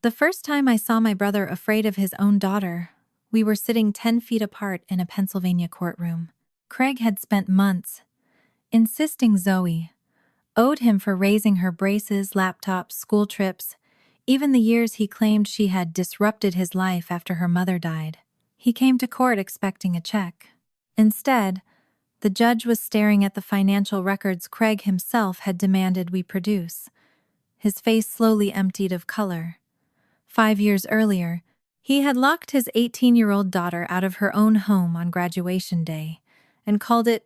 The first time I saw my brother afraid of his own daughter, we were sitting 10 feet apart in a Pennsylvania courtroom. Craig had spent months insisting Zoe owed him for raising her braces, laptops, school trips, even the years he claimed she had disrupted his life after her mother died. He came to court expecting a check. Instead, the judge was staring at the financial records Craig himself had demanded we produce. His face slowly emptied of color. 5 years earlier, he had locked his 18-year-old daughter out of her own home on graduation day and called it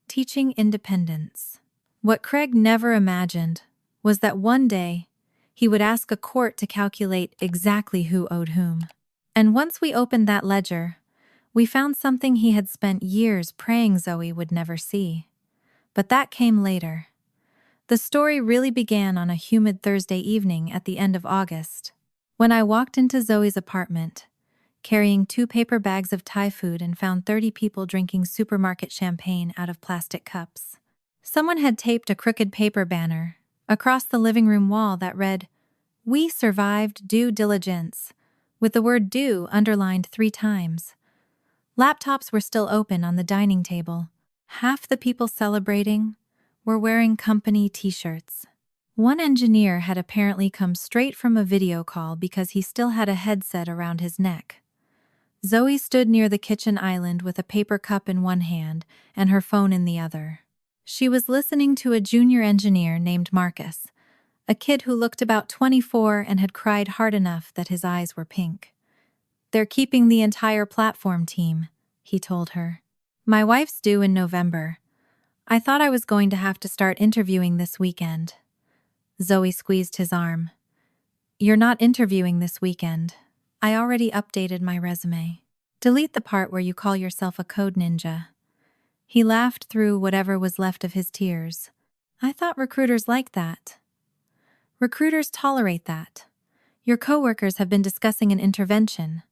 teaching independence. What Craig never imagined was that one day he would ask a court to calculate exactly who owed whom. And once we opened that ledger, we found something he had spent years praying Zoe would never see. But that came later. The story really began on a humid Thursday evening at the end of August, when I walked into Zoe's apartment, carrying 2 paper bags of Thai food and found 30 people drinking supermarket champagne out of plastic cups. Someone had taped a crooked paper banner across the living room wall that read, "We survived due diligence," with the word due underlined 3 times. Laptops were still open on the dining table. Half the people celebrating were wearing company t-shirts. One engineer had apparently come straight from a video call because he still had a headset around his neck. Zoe stood near the kitchen island with a paper cup in one hand and her phone in the other. She was listening to a junior engineer named Marcus, a kid who looked about 24 and had cried hard enough that his eyes were pink. "They're keeping the entire platform team," he told her. "My wife's due in November. I thought I was going to have to start interviewing this weekend." Zoe squeezed his arm. "You're not interviewing this weekend. I already updated my resume. Delete the part where you call yourself a code ninja." He laughed through whatever was left of his tears. "I thought recruiters liked that." "Recruiters tolerate that. Your coworkers have been discussing an intervention."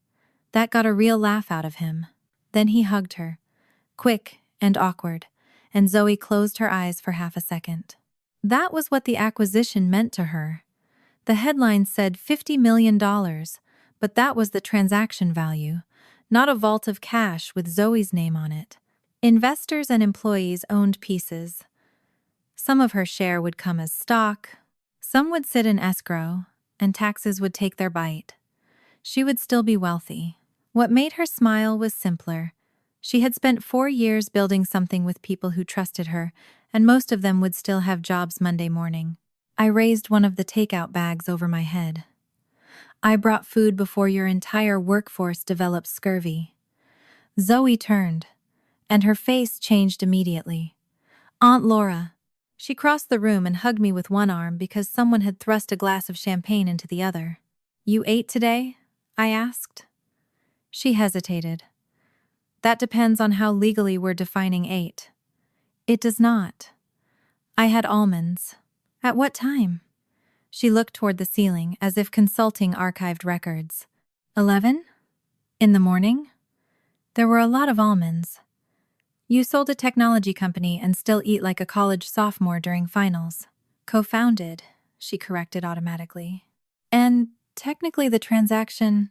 That got a real laugh out of him. Then he hugged her, quick and awkward, and Zoe closed her eyes for half a second. That was what the acquisition meant to her. The headline said $50 million, but that was the transaction value, not a vault of cash with Zoe's name on it. Investors and employees owned pieces. Some of her share would come as stock, some would sit in escrow, and taxes would take their bite. She would still be wealthy. What made her smile was simpler. She had spent 4 years building something with people who trusted her, and most of them would still have jobs Monday morning. I raised one of the takeout bags over my head. "I brought food before your entire workforce developed scurvy." Zoe turned, and her face changed immediately. "Aunt Laura." She crossed the room and hugged me with one arm because someone had thrust a glass of champagne into the other. "You ate today?" I asked. She hesitated. "That depends on how legally we're defining ate." "It does not." "I had almonds." "At what time?" She looked toward the ceiling as if consulting archived records. 11? In the morning? There were a lot of almonds. "You sold a technology company and still eat like a college sophomore during finals." "Co-founded," she corrected automatically. "And technically the transaction—"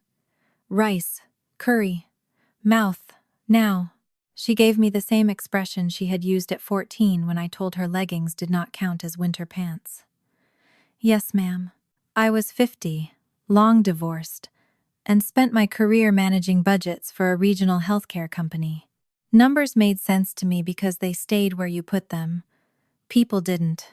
"Rice, curry, mouth, now." She gave me the same expression she had used at 14 when I told her leggings did not count as winter pants. "Yes, ma'am. I was 50, long divorced, and spent my career managing budgets for a regional healthcare company. Numbers made sense to me because they stayed where you put them. People didn't."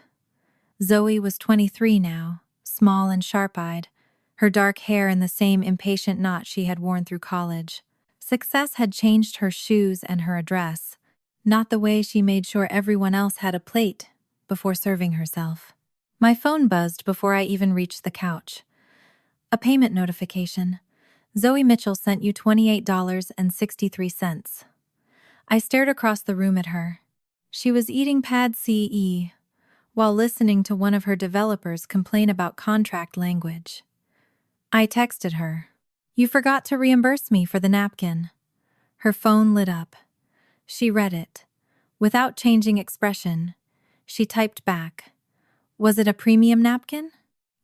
Zoe was 23 now, small and sharp-eyed, her dark hair in the same impatient knot she had worn through college. Success had changed her shoes and her address, not the way she made sure everyone else had a plate before serving herself. My phone buzzed before I even reached the couch. "A payment notification. Zoe Mitchell sent you $28.63. I stared across the room at her. She was eating pad CE while listening to one of her developers complain about contract language. I texted her, "You forgot to reimburse me for the napkin." Her phone lit up. She read it. Without changing expression, she typed back, "Was it a premium napkin?"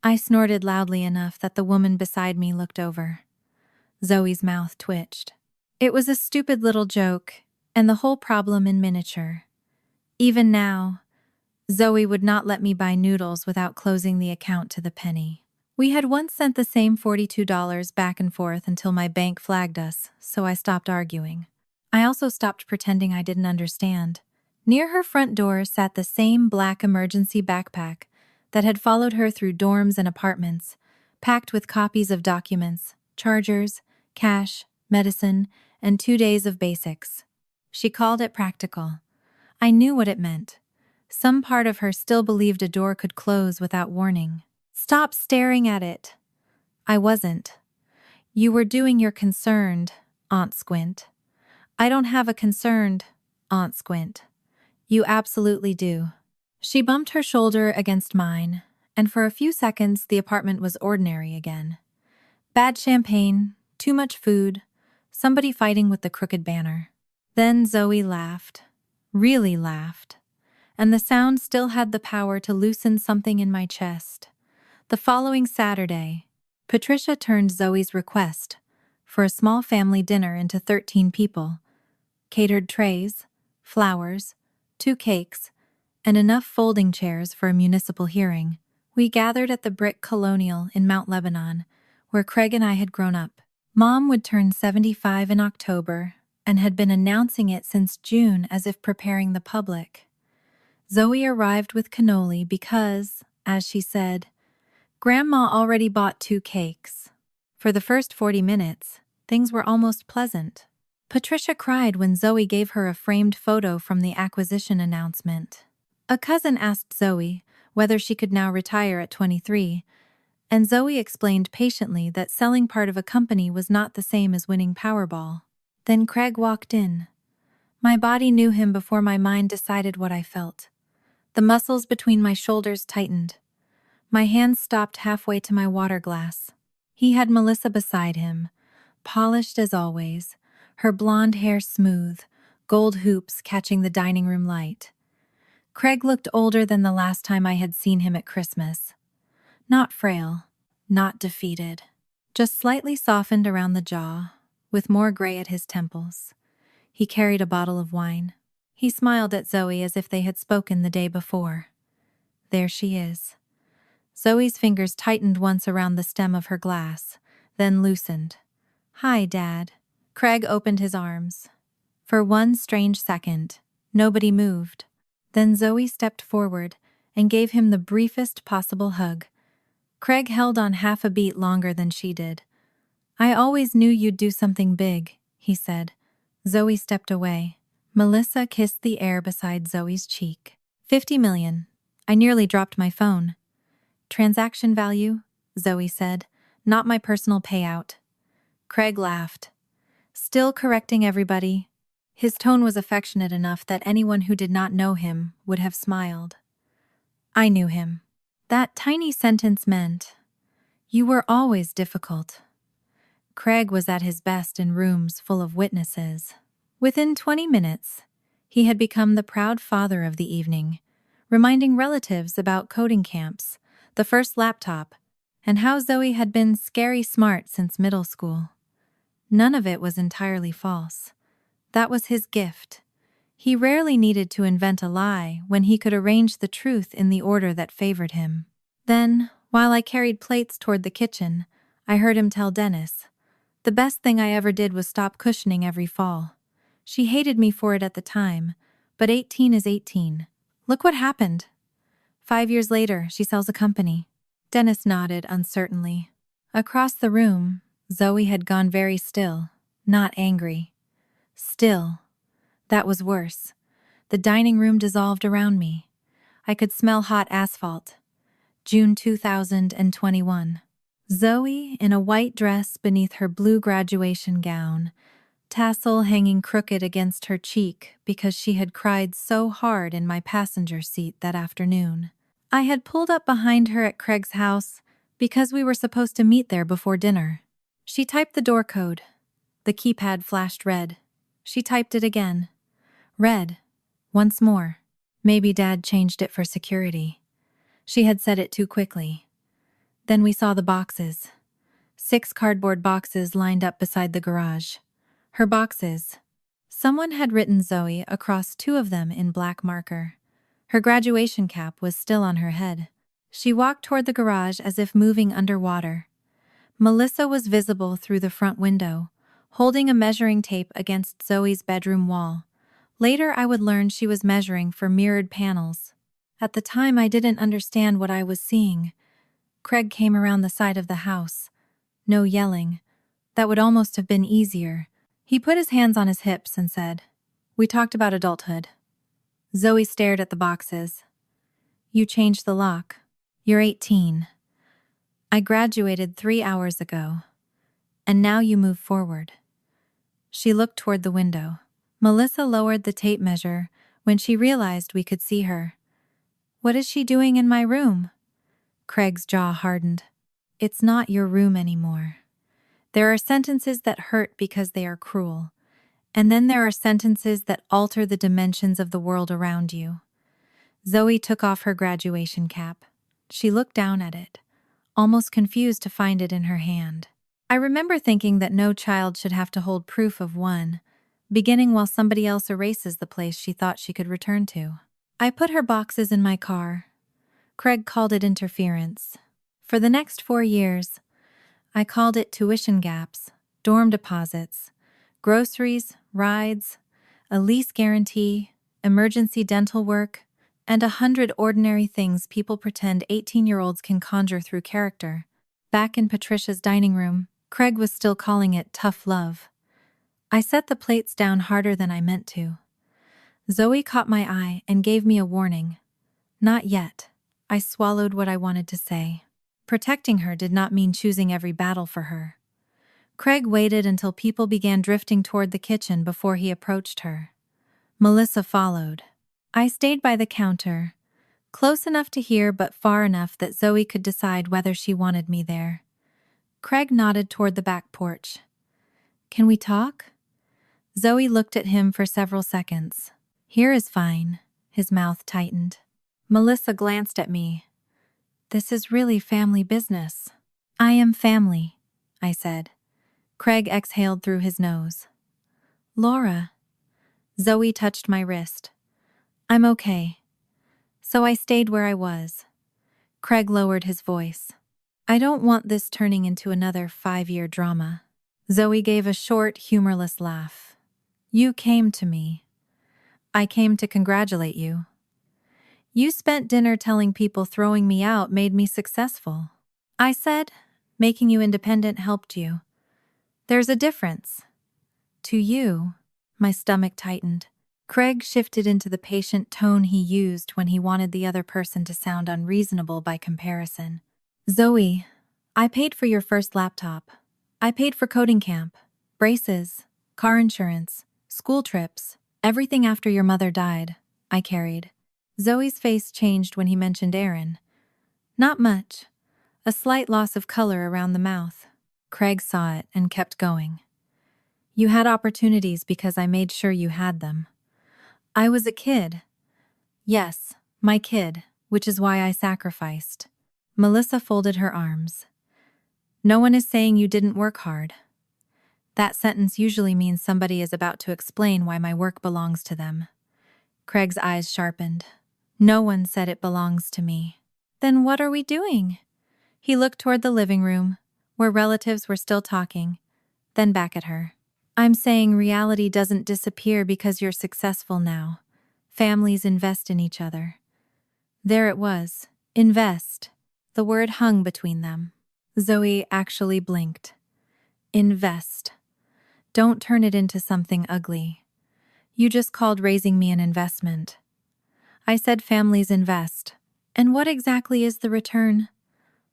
I snorted loudly enough that the woman beside me looked over. Zoe's mouth twitched. It was a stupid little joke, and the whole problem in miniature. Even now, Zoe would not let me buy noodles without closing the account to the penny. We had once sent the same $42 back and forth until my bank flagged us, so I stopped arguing. I also stopped pretending I didn't understand. Near her front door sat the same black emergency backpack that had followed her through dorms and apartments, packed with copies of documents, chargers, cash, medicine, and 2 days of basics. She called it practical. I knew what it meant. Some part of her still believed a door could close without warning. Stop staring at it. I wasn't. You were doing your concerned, Aunt Squint. I don't have a concerned, Aunt Squint. You absolutely do. She bumped her shoulder against mine, and for a few seconds the apartment was ordinary again. Bad champagne, too much food, somebody fighting with the crooked banner. Then Zoe laughed. Really laughed. And the sound still had the power to loosen something in my chest. The following Saturday, Patricia turned Zoe's request for a small family dinner into 13 people, catered trays, flowers, 2 cakes, and enough folding chairs for a municipal hearing. We gathered at the Brick Colonial in Mount Lebanon, where Craig and I had grown up. Mom would turn 75 in October and had been announcing it since June as if preparing the public. Zoe arrived with cannoli because, as she said, Grandma already bought 2 cakes. For the first 40 minutes, things were almost pleasant. Patricia cried when Zoe gave her a framed photo from the acquisition announcement. A cousin asked Zoe whether she could now retire at 23, and Zoe explained patiently that selling part of a company was not the same as winning Powerball. Then Craig walked in. My body knew him before my mind decided what I felt. The muscles between my shoulders tightened. My hands stopped halfway to my water glass. He had Melissa beside him, polished as always, her blonde hair smooth, gold hoops catching the dining room light. Craig looked older than the last time I had seen him at Christmas. Not frail, not defeated, just slightly softened around the jaw, with more gray at his temples. He carried a bottle of wine. He smiled at Zoe as if they had spoken the day before. There she is. Zoe's fingers tightened once around the stem of her glass, then loosened. Hi, Dad. Craig opened his arms. For one strange second, nobody moved. Then Zoe stepped forward and gave him the briefest possible hug. Craig held on half a beat longer than she did. I always knew you'd do something big, he said. Zoe stepped away. Melissa kissed the air beside Zoe's cheek. 50 million. I nearly dropped my phone. Transaction value, Zoe said, not my personal payout. Craig laughed. Still correcting everybody. His tone was affectionate enough that anyone who did not know him would have smiled. I knew him. That tiny sentence meant, you were always difficult. Craig was at his best in rooms full of witnesses. Within 20 minutes, he had become the proud father of the evening, reminding relatives about coding camps, the first laptop, and how Zoe had been scary smart since middle school. None of it was entirely false. That was his gift. He rarely needed to invent a lie when he could arrange the truth in the order that favored him. Then, while I carried plates toward the kitchen, I heard him tell Dennis, the best thing I ever did was stop cushioning every fall. She hated me for it at the time, but 18 is 18. Look what happened. 5 years later, she sells a company. Dennis nodded uncertainly. Across the room, Zoe had gone very still, not angry. Still. That was worse. The dining room dissolved around me. I could smell hot asphalt. June 2021. Zoe, in a white dress beneath her blue graduation gown, tassel hanging crooked against her cheek because she had cried so hard in my passenger seat that afternoon. I had pulled up behind her at Craig's house because we were supposed to meet there before dinner. She typed the door code. The keypad flashed red. She typed it again. Red. Once more. Maybe Dad changed it for security. She had said it too quickly. Then we saw the boxes. 6 cardboard boxes lined up beside the garage. Her boxes. Someone had written Zoe across 2 of them in black marker. Her graduation cap was still on her head. She walked toward the garage as if moving underwater. Melissa was visible through the front window, holding a measuring tape against Zoe's bedroom wall. Later I would learn she was measuring for mirrored panels. At the time I didn't understand what I was seeing. Craig came around the side of the house. No yelling. That would almost have been easier. He put his hands on his hips and said, "We talked about adulthood." Zoe stared at the boxes. "You changed the lock. You're 18. I graduated 3 hours ago. And now you move forward." She looked toward the window. Melissa lowered the tape measure when she realized we could see her. "What is she doing in my room?" Craig's jaw hardened. "It's not your room anymore. There are sentences that hurt because they are cruel. And then there are sentences that alter the dimensions of the world around you." Zoe took off her graduation cap. She looked down at it, almost confused to find it in her hand. I remember thinking that no child should have to hold proof of one, beginning while somebody else erases the place she thought she could return to. I put her boxes in my car. Craig called it interference. For the next 4 years, I called it tuition gaps, dorm deposits, groceries, rides, a lease guarantee, emergency dental work, and 100 ordinary things people pretend 18-year-olds can conjure through character. Back in Patricia's dining room, Craig was still calling it tough love. I set the plates down harder than I meant to. Zoe caught my eye and gave me a warning. "Not yet." I swallowed what I wanted to say. Protecting her did not mean choosing every battle for her. Craig waited until people began drifting toward the kitchen before he approached her. Melissa followed. I stayed by the counter, close enough to hear but far enough that Zoe could decide whether she wanted me there. Craig nodded toward the back porch. "Can we talk?" Zoe looked at him for several seconds. "Here is fine." His mouth tightened. Melissa glanced at me. "This is really family business." "I am family," I said. Craig exhaled through his nose. "Laura." Zoe touched my wrist. "I'm okay." So I stayed where I was. Craig lowered his voice. "I don't want this turning into another 5-year drama." Zoe gave a short, humorless laugh. "You came to me. I came to congratulate you. You spent dinner telling people throwing me out made me successful." I said, "Making you independent helped you. There's a difference." "To you." My stomach tightened. Craig shifted into the patient tone he used when he wanted the other person to sound unreasonable by comparison. "Zoe, I paid for your first laptop. I paid for coding camp, braces, car insurance, school trips, everything after your mother died. I carried." Zoe's face changed when he mentioned Aaron. Not much. A slight loss of color around the mouth. Craig saw it and kept going. "You had opportunities because I made sure you had them. I was a kid. Yes, my kid, which is why I sacrificed." Melissa folded her arms. "No one is saying you didn't work hard." That sentence usually means somebody is about to explain why my work belongs to them. Craig's eyes sharpened. "No one said it belongs to me." "Then what are we doing?" He looked toward the living room, where relatives were still talking, then back at her. "I'm saying reality doesn't disappear because you're successful now. Families invest in each other." There it was. Invest. The word hung between them. Zoe actually blinked. Invest. Don't turn it into something ugly. You just called raising me an investment. I said families invest. And what exactly is the return?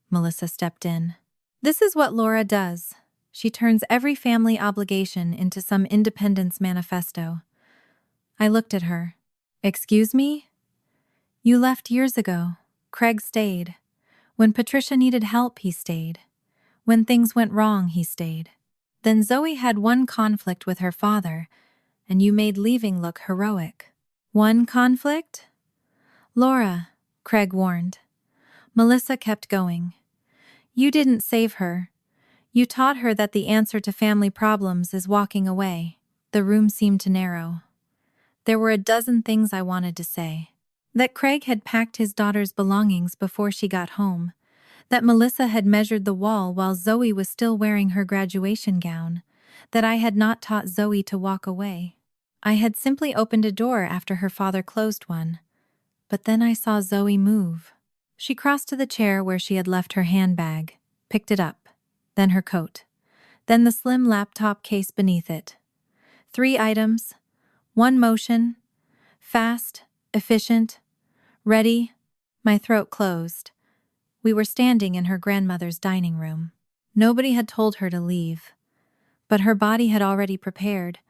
Melissa stepped in. This is what Laura does. She turns every family obligation into some independence manifesto. I looked at her. Excuse me? You left years ago. Craig stayed. When Patricia needed help, he stayed. When things went wrong, he stayed. Then Zoe had one conflict with her father, and you made leaving look heroic. One conflict? Laura, Craig warned. Melissa kept going. You didn't save her. You taught her that the answer to family problems is walking away. The room seemed to narrow. There were a dozen things I wanted to say. That Craig had packed his daughter's belongings before she got home. That Melissa had measured the wall while Zoe was still wearing her graduation gown. That I had not taught Zoe to walk away. I had simply opened a door after her father closed one. But then I saw Zoe move. She crossed to the chair where she had left her handbag, picked it up, then her coat, then the slim laptop case beneath it. 3 items, 1 motion, fast, efficient, ready. My throat closed. We were standing in her grandmother's dining room. Nobody had told her to leave. But her body had already prepared.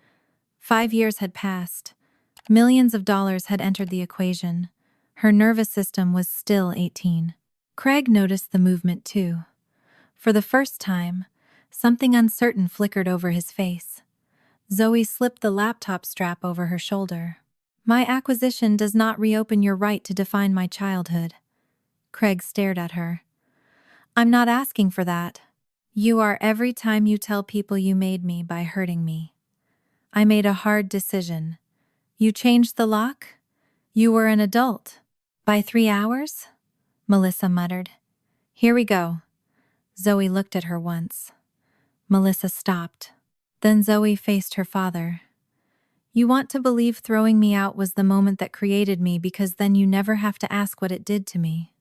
5 years had passed. Millions of dollars had entered the equation. Her nervous system was still 18. Craig noticed the movement too. For the first time, something uncertain flickered over his face. Zoe slipped the laptop strap over her shoulder. My acquisition does not reopen your right to define my childhood. Craig stared at her. I'm not asking for that. You are every time you tell people you made me by hurting me. I made a hard decision. You changed the lock? You were an adult. By 3 hours? Melissa muttered. Here we go. Zoe looked at her once. Melissa stopped. Then Zoe faced her father. You want to believe throwing me out was the moment that created me because then you never have to ask what it did to me.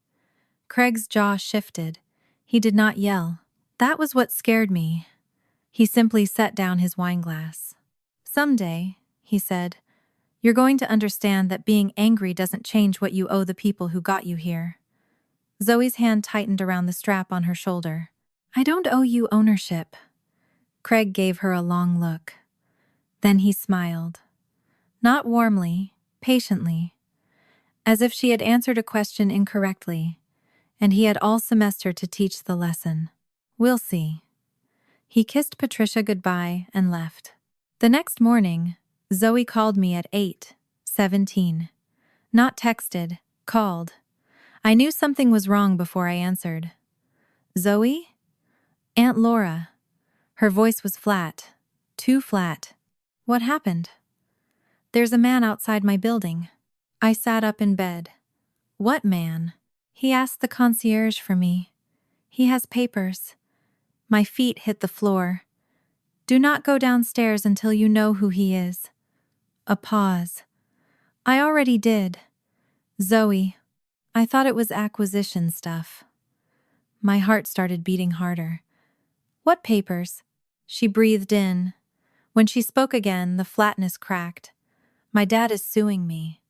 Craig's jaw shifted. He did not yell. That was what scared me. He simply set down his wineglass. Someday, he said, you're going to understand that being angry doesn't change what you owe the people who got you here. Zoe's hand tightened around the strap on her shoulder. I don't owe you ownership. Craig gave her a long look. Then he smiled. Not warmly, patiently, as if she had answered a question incorrectly, and he had all semester to teach the lesson. We'll see. He kissed Patricia goodbye and left. The next morning, Zoe called me at 8:17. Not texted, called. I knew something was wrong before I answered. Zoe? Aunt Laura. Her voice was flat. Too flat. What happened? There's a man outside my building. I sat up in bed. What man? He asked the concierge for me. He has papers. My feet hit the floor. Do not go downstairs until you know who he is. A pause. I already did. Zoe. I thought it was acquisition stuff. My heart started beating harder. What papers? She breathed in. When she spoke again, the flatness cracked. My dad is suing me.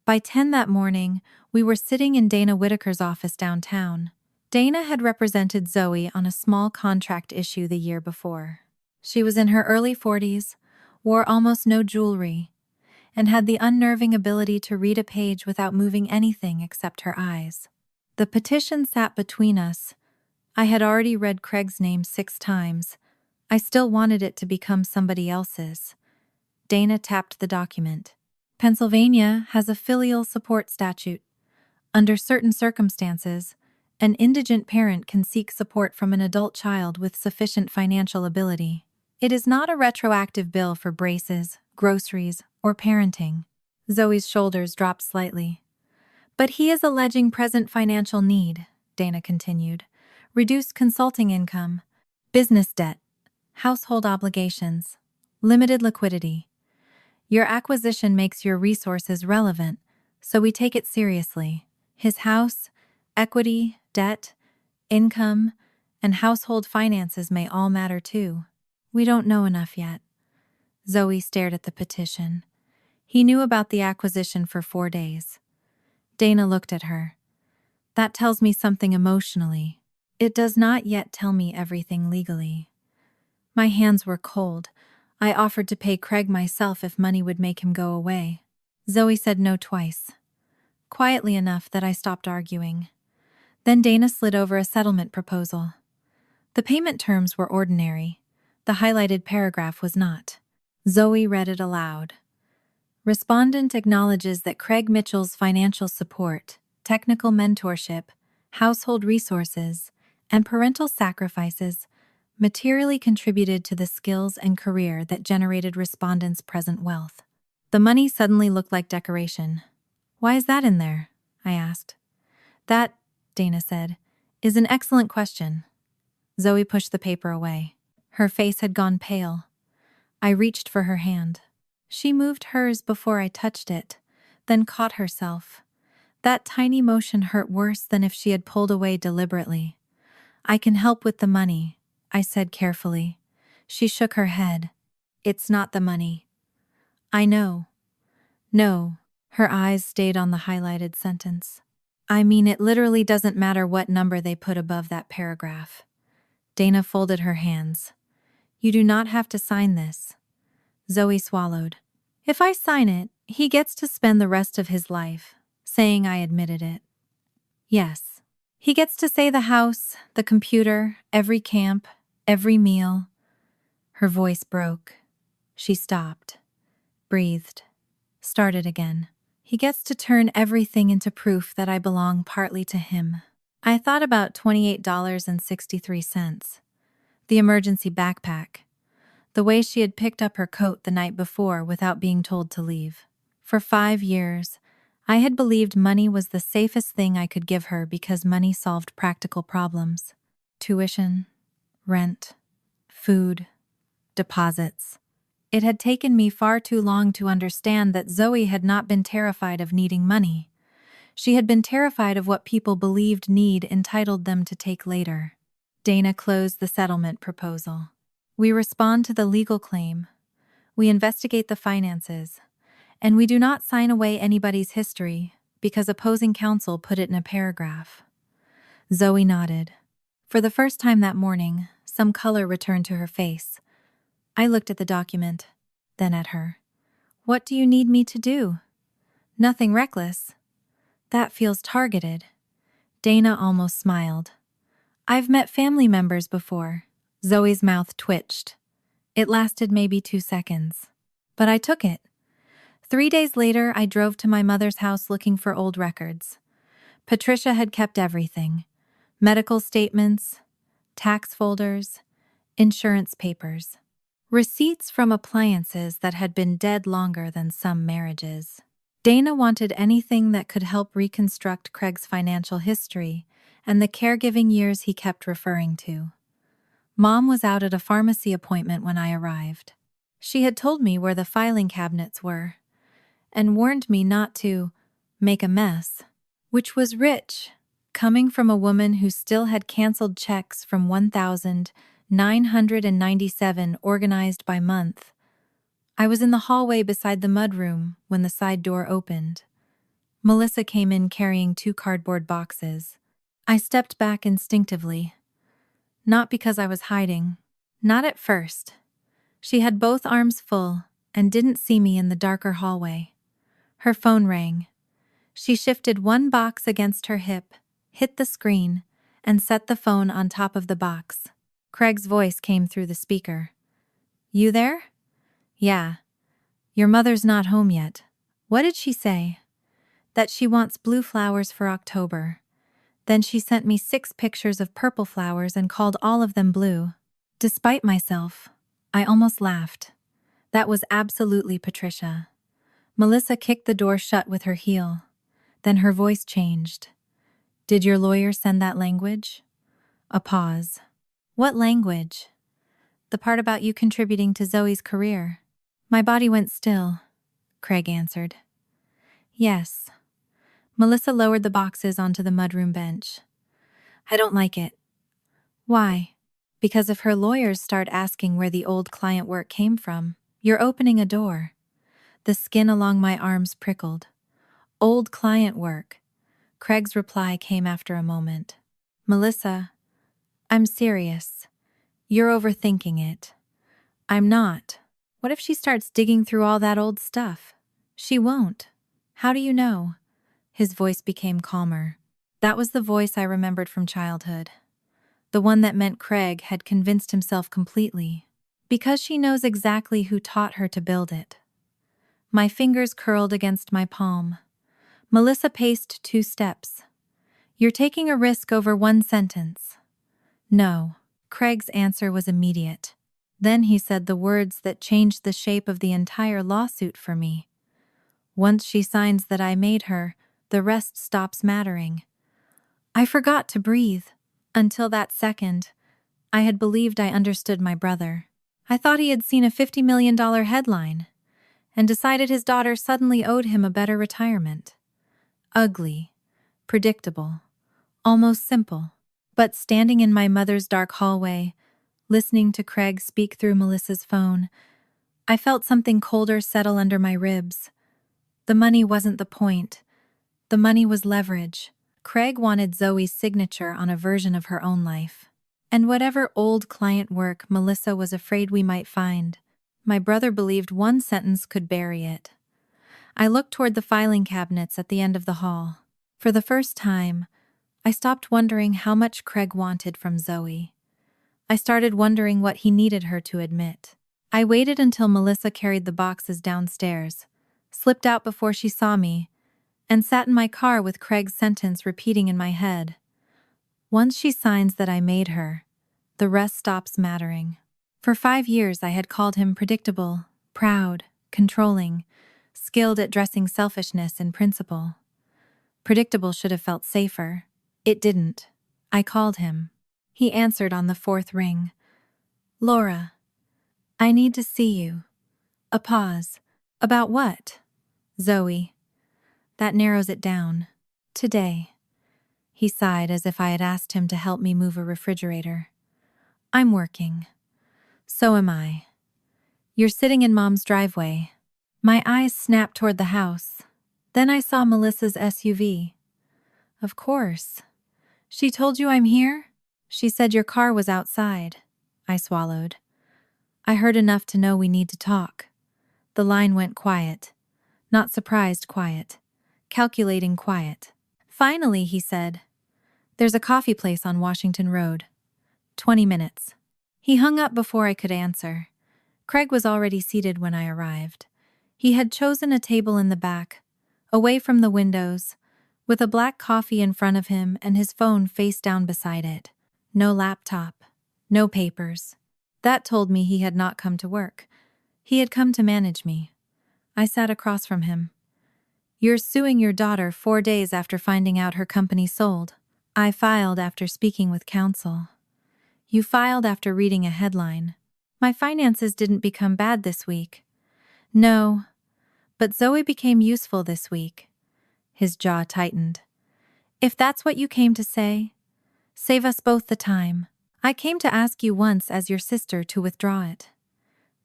By 10 that morning, we were sitting in Dana Whitaker's office downtown. Dana had represented Zoe on a small contract issue the year before. She was in her early 40s, wore almost no jewelry, and had the unnerving ability to read a page without moving anything except her eyes. The petition sat between us. I had already read Craig's name 6 times. I still wanted it to become somebody else's. Dana tapped the document. Pennsylvania has a filial support statute. Under certain circumstances, an indigent parent can seek support from an adult child with sufficient financial ability. It is not a retroactive bill for braces, groceries, or parenting. Zoe's shoulders dropped slightly. But he is alleging present financial need, Dana continued. Reduced consulting income, business debt, household obligations, limited liquidity. Your acquisition makes your resources relevant, so we take it seriously. His house, equity, debt, income, and household finances may all matter too. We don't know enough yet. Zoe stared at the petition. He knew about the acquisition for 4 days. Dana looked at her. That tells me something emotionally. It does not yet tell me everything legally. My hands were cold. I offered to pay Craig myself if money would make him go away. Zoe said no twice. Quietly enough that I stopped arguing. Then Dana slid over a settlement proposal. The payment terms were ordinary. The highlighted paragraph was not. Zoe read it aloud. Respondent acknowledges that Craig Mitchell's financial support, technical mentorship, household resources, and parental sacrifices materially contributed to the skills and career that generated respondents' present wealth. The money suddenly looked like decoration. "Why is that in there?" I asked. "That," Dana said, "is an excellent question." Zoe pushed the paper away. Her face had gone pale. I reached for her hand. She moved hers before I touched it, then caught herself. That tiny motion hurt worse than if she had pulled away deliberately. "I can help with the money," I said carefully. She shook her head. "It's not the money." "I know." "No." Her eyes stayed on the highlighted sentence. "I mean, it literally doesn't matter what number they put above that paragraph." Dana folded her hands. "You do not have to sign this." Zoe swallowed. "If I sign it, he gets to spend the rest of his life saying I admitted it." "Yes. He gets to say the house, the computer, every camp, every meal." Her voice broke. She stopped, breathed, started again. "He gets to turn everything into proof that I belong partly to him." I thought about $28.63. The emergency backpack. The way she had picked up her coat the night before without being told to leave. For 5 years, I had believed money was the safest thing I could give her because money solved practical problems. Tuition, rent, food, deposits. It had taken me far too long to understand that Zoe had not been terrified of needing money. She had been terrified of what people believed need entitled them to take later. Dana closed the settlement proposal. "We respond to the legal claim. We investigate the finances. And we do not sign away anybody's history because opposing counsel put it in a paragraph." Zoe nodded. For the first time that morning, some color returned to her face. I looked at the document, then at her. "What do you need me to do?" "Nothing reckless." "That feels targeted." Dana almost smiled. "I've met family members before." Zoe's mouth twitched. It lasted maybe 2 seconds. But I took it. 3 days later, I drove to my mother's house looking for old records. Patricia had kept everything: medical statements, tax folders, insurance papers, receipts from appliances that had been dead longer than some marriages. Dana wanted anything that could help reconstruct Craig's financial history and the caregiving years he kept referring to. Mom was out at a pharmacy appointment when I arrived. She had told me where the filing cabinets were and warned me not to make a mess, which was rich, coming from a woman who still had canceled checks from 1,997 organized by month. I was in the hallway beside the mudroom when the side door opened. Melissa came in carrying 2 cardboard boxes. I stepped back instinctively. Not because I was hiding. Not at first. She had both arms full and didn't see me in the darker hallway. Her phone rang. She shifted one box against her hip, hit the screen, and set the phone on top of the box. Craig's voice came through the speaker. "You there?" "Yeah. Your mother's not home yet." "What did she say?" "That she wants blue flowers for October." Then she sent me 6 pictures of purple flowers and called all of them blue. Despite myself, I almost laughed. That was absolutely Patricia. Melissa kicked the door shut with her heel. Then her voice changed. "Did your lawyer send that language?" A pause. "What language?" "The part about you contributing to Zoe's career." My body went still. Craig answered. "Yes." Melissa lowered the boxes onto the mudroom bench. "I don't like it." "Why?" "Because if her lawyers start asking where the old client work came from, you're opening a door." The skin along my arms prickled. "Old client work." Craig's reply came after a moment. "Melissa, I'm serious. You're overthinking it." "I'm not." "What if she starts digging through all that old stuff?" "She won't." "How do you know?" His voice became calmer. That was the voice I remembered from childhood. The one that meant Craig had convinced himself completely. "Because she knows exactly who taught her to build it." My fingers curled against my palm. Melissa paced 2 steps. "You're taking a risk over one sentence." No. Craig's answer was immediate. Then he said the words that changed the shape of the entire lawsuit for me. Once she signs that I made her, the rest stops mattering. I forgot to breathe. Until that second, I had believed I understood my brother. I thought he had seen a $50 million headline and decided his daughter suddenly owed him a better retirement. Ugly, predictable, almost simple. But standing in my mother's dark hallway, listening to Craig speak through Melissa's phone, I felt something colder settle under my ribs. The money wasn't the point. The money was leverage. Craig wanted Zoe's signature on a version of her own life. And whatever old client work Melissa was afraid we might find, my brother believed one sentence could bury it. I looked toward the filing cabinets at the end of the hall. For the first time, I stopped wondering how much Craig wanted from Zoe. I started wondering what he needed her to admit. I waited until Melissa carried the boxes downstairs, slipped out before she saw me, and sat in my car with Craig's sentence repeating in my head. Once she signs that I made her, the rest stops mattering. For 5 years I had called him predictable, proud, controlling, skilled at dressing selfishness in principle. Predictable should have felt safer. It didn't. I called him. He answered on the 4th ring. Laura, I need to see you. A pause. About what? Zoe. That narrows it down. Today. He sighed as if I had asked him to help me move a refrigerator. I'm working. So am I. You're sitting in Mom's driveway. My eyes snapped toward the house. Then I saw Melissa's SUV. Of course. She told you I'm here? She said your car was outside. I swallowed. I heard enough to know we need to talk. The line went quiet. Not surprised quiet. Calculating quiet. Finally, he said, there's a coffee place on Washington Road. 20 minutes. He hung up before I could answer. Craig was already seated when I arrived. He had chosen a table in the back, away from the windows, with a black coffee in front of him and his phone face down beside it. No laptop. No papers. That told me he had not come to work. He had come to manage me. I sat across from him. You're suing your daughter 4 days after finding out her company sold. I filed after speaking with counsel. You filed after reading a headline. My finances didn't become bad this week. No, but Zoe became useful this week. His jaw tightened. If that's what you came to say, save us both the time. I came to ask you once as your sister to withdraw it.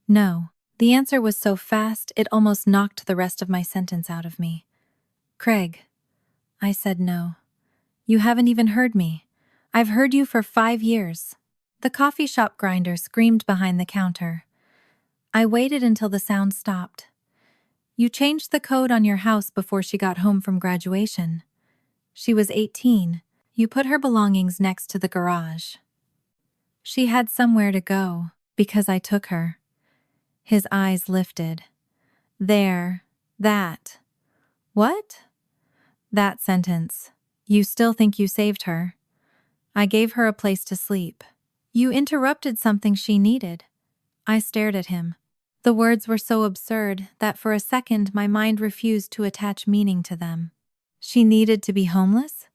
No. The answer was so fast it almost knocked the rest of my sentence out of me. Craig. I said no. You haven't even heard me. I've heard you for 5 years. The coffee shop grinder screamed behind the counter. I waited until the sound stopped. You changed the code on your house before she got home from graduation. She was 18. You put her belongings next to the garage. She had somewhere to go, because I took her. His eyes lifted. That. What? That sentence. You still think you saved her? I gave her a place to sleep. You interrupted something she needed. I stared at him. The words were so absurd that for a second my mind refused to attach meaning to them. She needed to be homeless?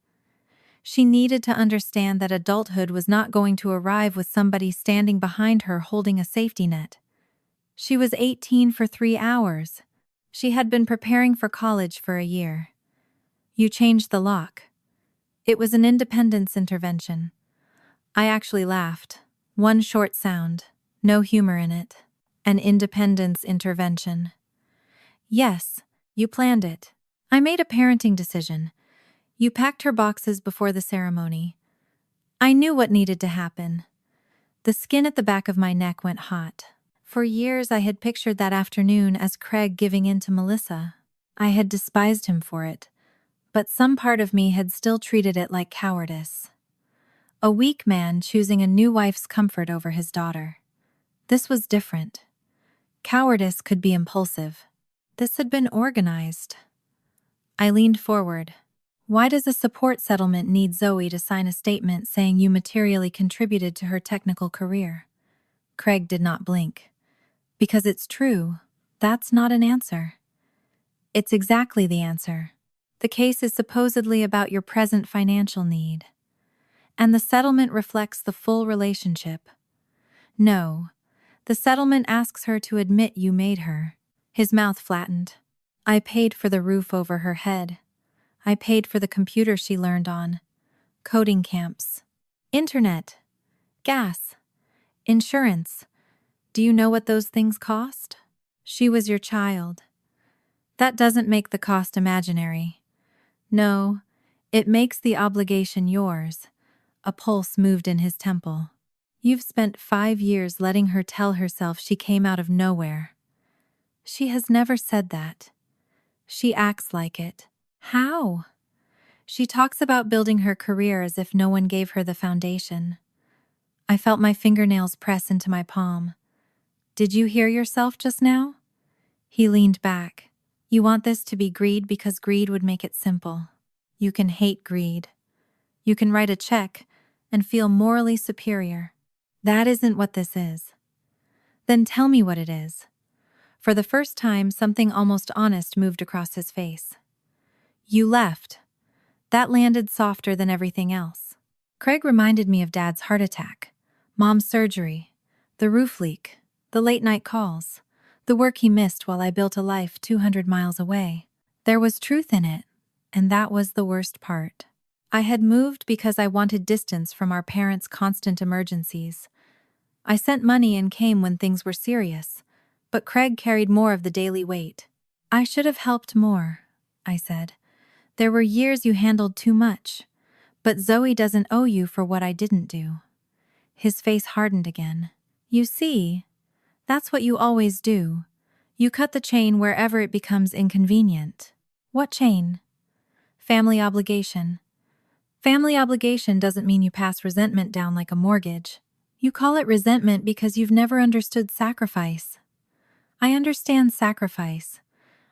She needed to understand that adulthood was not going to arrive with somebody standing behind her holding a safety net. She was 18 for 3 hours. She had been preparing for college for a year. You changed the lock. It was an independence intervention. I actually laughed. One short sound, no humor in it. An independence intervention. Yes, you planned it. I made a parenting decision. You packed her boxes before the ceremony. I knew what needed to happen. The skin at the back of my neck went hot. For years I had pictured that afternoon as Craig giving in to Melissa. I had despised him for it, but some part of me had still treated it like cowardice. A weak man choosing a new wife's comfort over his daughter. This was different. Cowardice could be impulsive. This had been organized. I leaned forward. Why does a support settlement need Zoe to sign a statement saying you materially contributed to her technical career? Craig did not blink. Because it's true. That's not an answer. It's exactly the answer. The case is supposedly about your present financial need. And the settlement reflects the full relationship. No, the settlement asks her to admit you made her. His mouth flattened. I paid for the roof over her head. I paid for the computer she learned on. Coding camps. Internet. Gas. Insurance. Do you know what those things cost? She was your child. That doesn't make the cost imaginary. No, it makes the obligation yours. A pulse moved in his temple. You've spent 5 years letting her tell herself she came out of nowhere. She has never said that. She acts like it. How? She talks about building her career as if no one gave her the foundation. I felt my fingernails press into my palm. Did you hear yourself just now? He leaned back. You want this to be greed because greed would make it simple. You can hate greed. You can write a check and feel morally superior. That isn't what this is. Then tell me what it is. For the first time, something almost honest moved across his face. You left. That landed softer than everything else. Craig reminded me of Dad's heart attack, Mom's surgery, the roof leak, the late-night calls, the work he missed while I built a life 200 miles away. There was truth in it, and that was the worst part. I had moved because I wanted distance from our parents' constant emergencies. I sent money and came when things were serious, but Craig carried more of the daily weight. I should have helped more, I said. There were years you handled too much, but Zoe doesn't owe you for what I didn't do. His face hardened again. You see, that's what you always do. You cut the chain wherever it becomes inconvenient. What chain? Family obligation. Family obligation doesn't mean you pass resentment down like a mortgage. You call it resentment because you've never understood sacrifice. I understand sacrifice.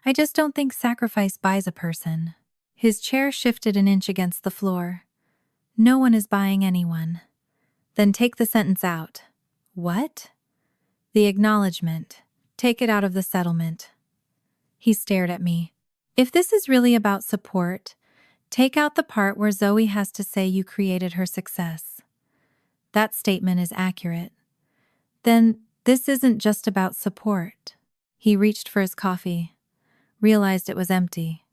I just don't think sacrifice buys a person. His chair shifted an inch against the floor. No one is buying anyone. Then take the sentence out. What? The acknowledgement. Take it out of the settlement. He stared at me. If this is really about support, take out the part where Zoe has to say you created her success. That statement is accurate. Then this isn't just about support. He reached for his coffee, realized it was empty,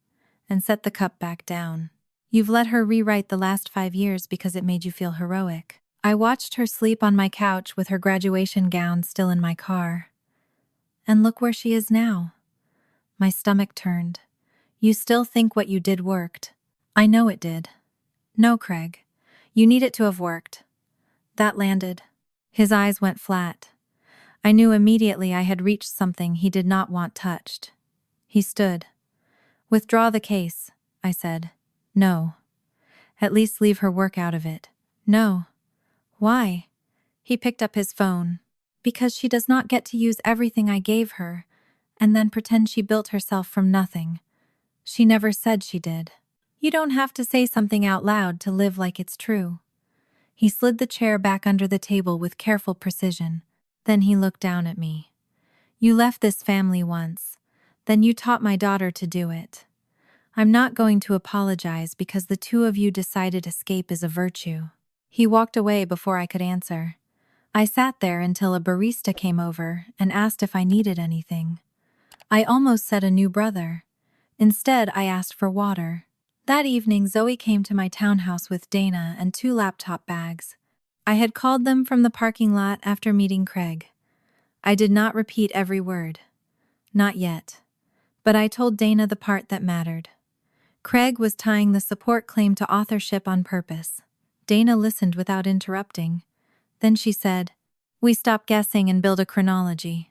and set the cup back down. You've let her rewrite the last 5 years because it made you feel heroic. I watched her sleep on my couch with her graduation gown still in my car. And look where she is now. My stomach turned. You still think what you did worked. I know it did. No, Craig. You need it to have worked. That landed. His eyes went flat. I knew immediately I had reached something he did not want touched. He stood. Withdraw the case, I said. No. At least leave her work out of it. No. Why? He picked up his phone. Because she does not get to use everything I gave her, and then pretend she built herself from nothing. She never said she did. You don't have to say something out loud to live like it's true. He slid the chair back under the table with careful precision. Then he looked down at me. You left this family once. Then you taught my daughter to do it. I'm not going to apologize because the two of you decided escape is a virtue. He walked away before I could answer. I sat there until a barista came over and asked if I needed anything. I almost said a new brother. Instead, I asked for water. That evening, Zoe came to my townhouse with Dana and 2 laptop bags. I had called them from the parking lot after meeting Craig. I did not repeat every word. Not yet. But I told Dana the part that mattered. Craig was tying the support claim to authorship on purpose. Dana listened without interrupting. Then she said, "We stop guessing and build a chronology."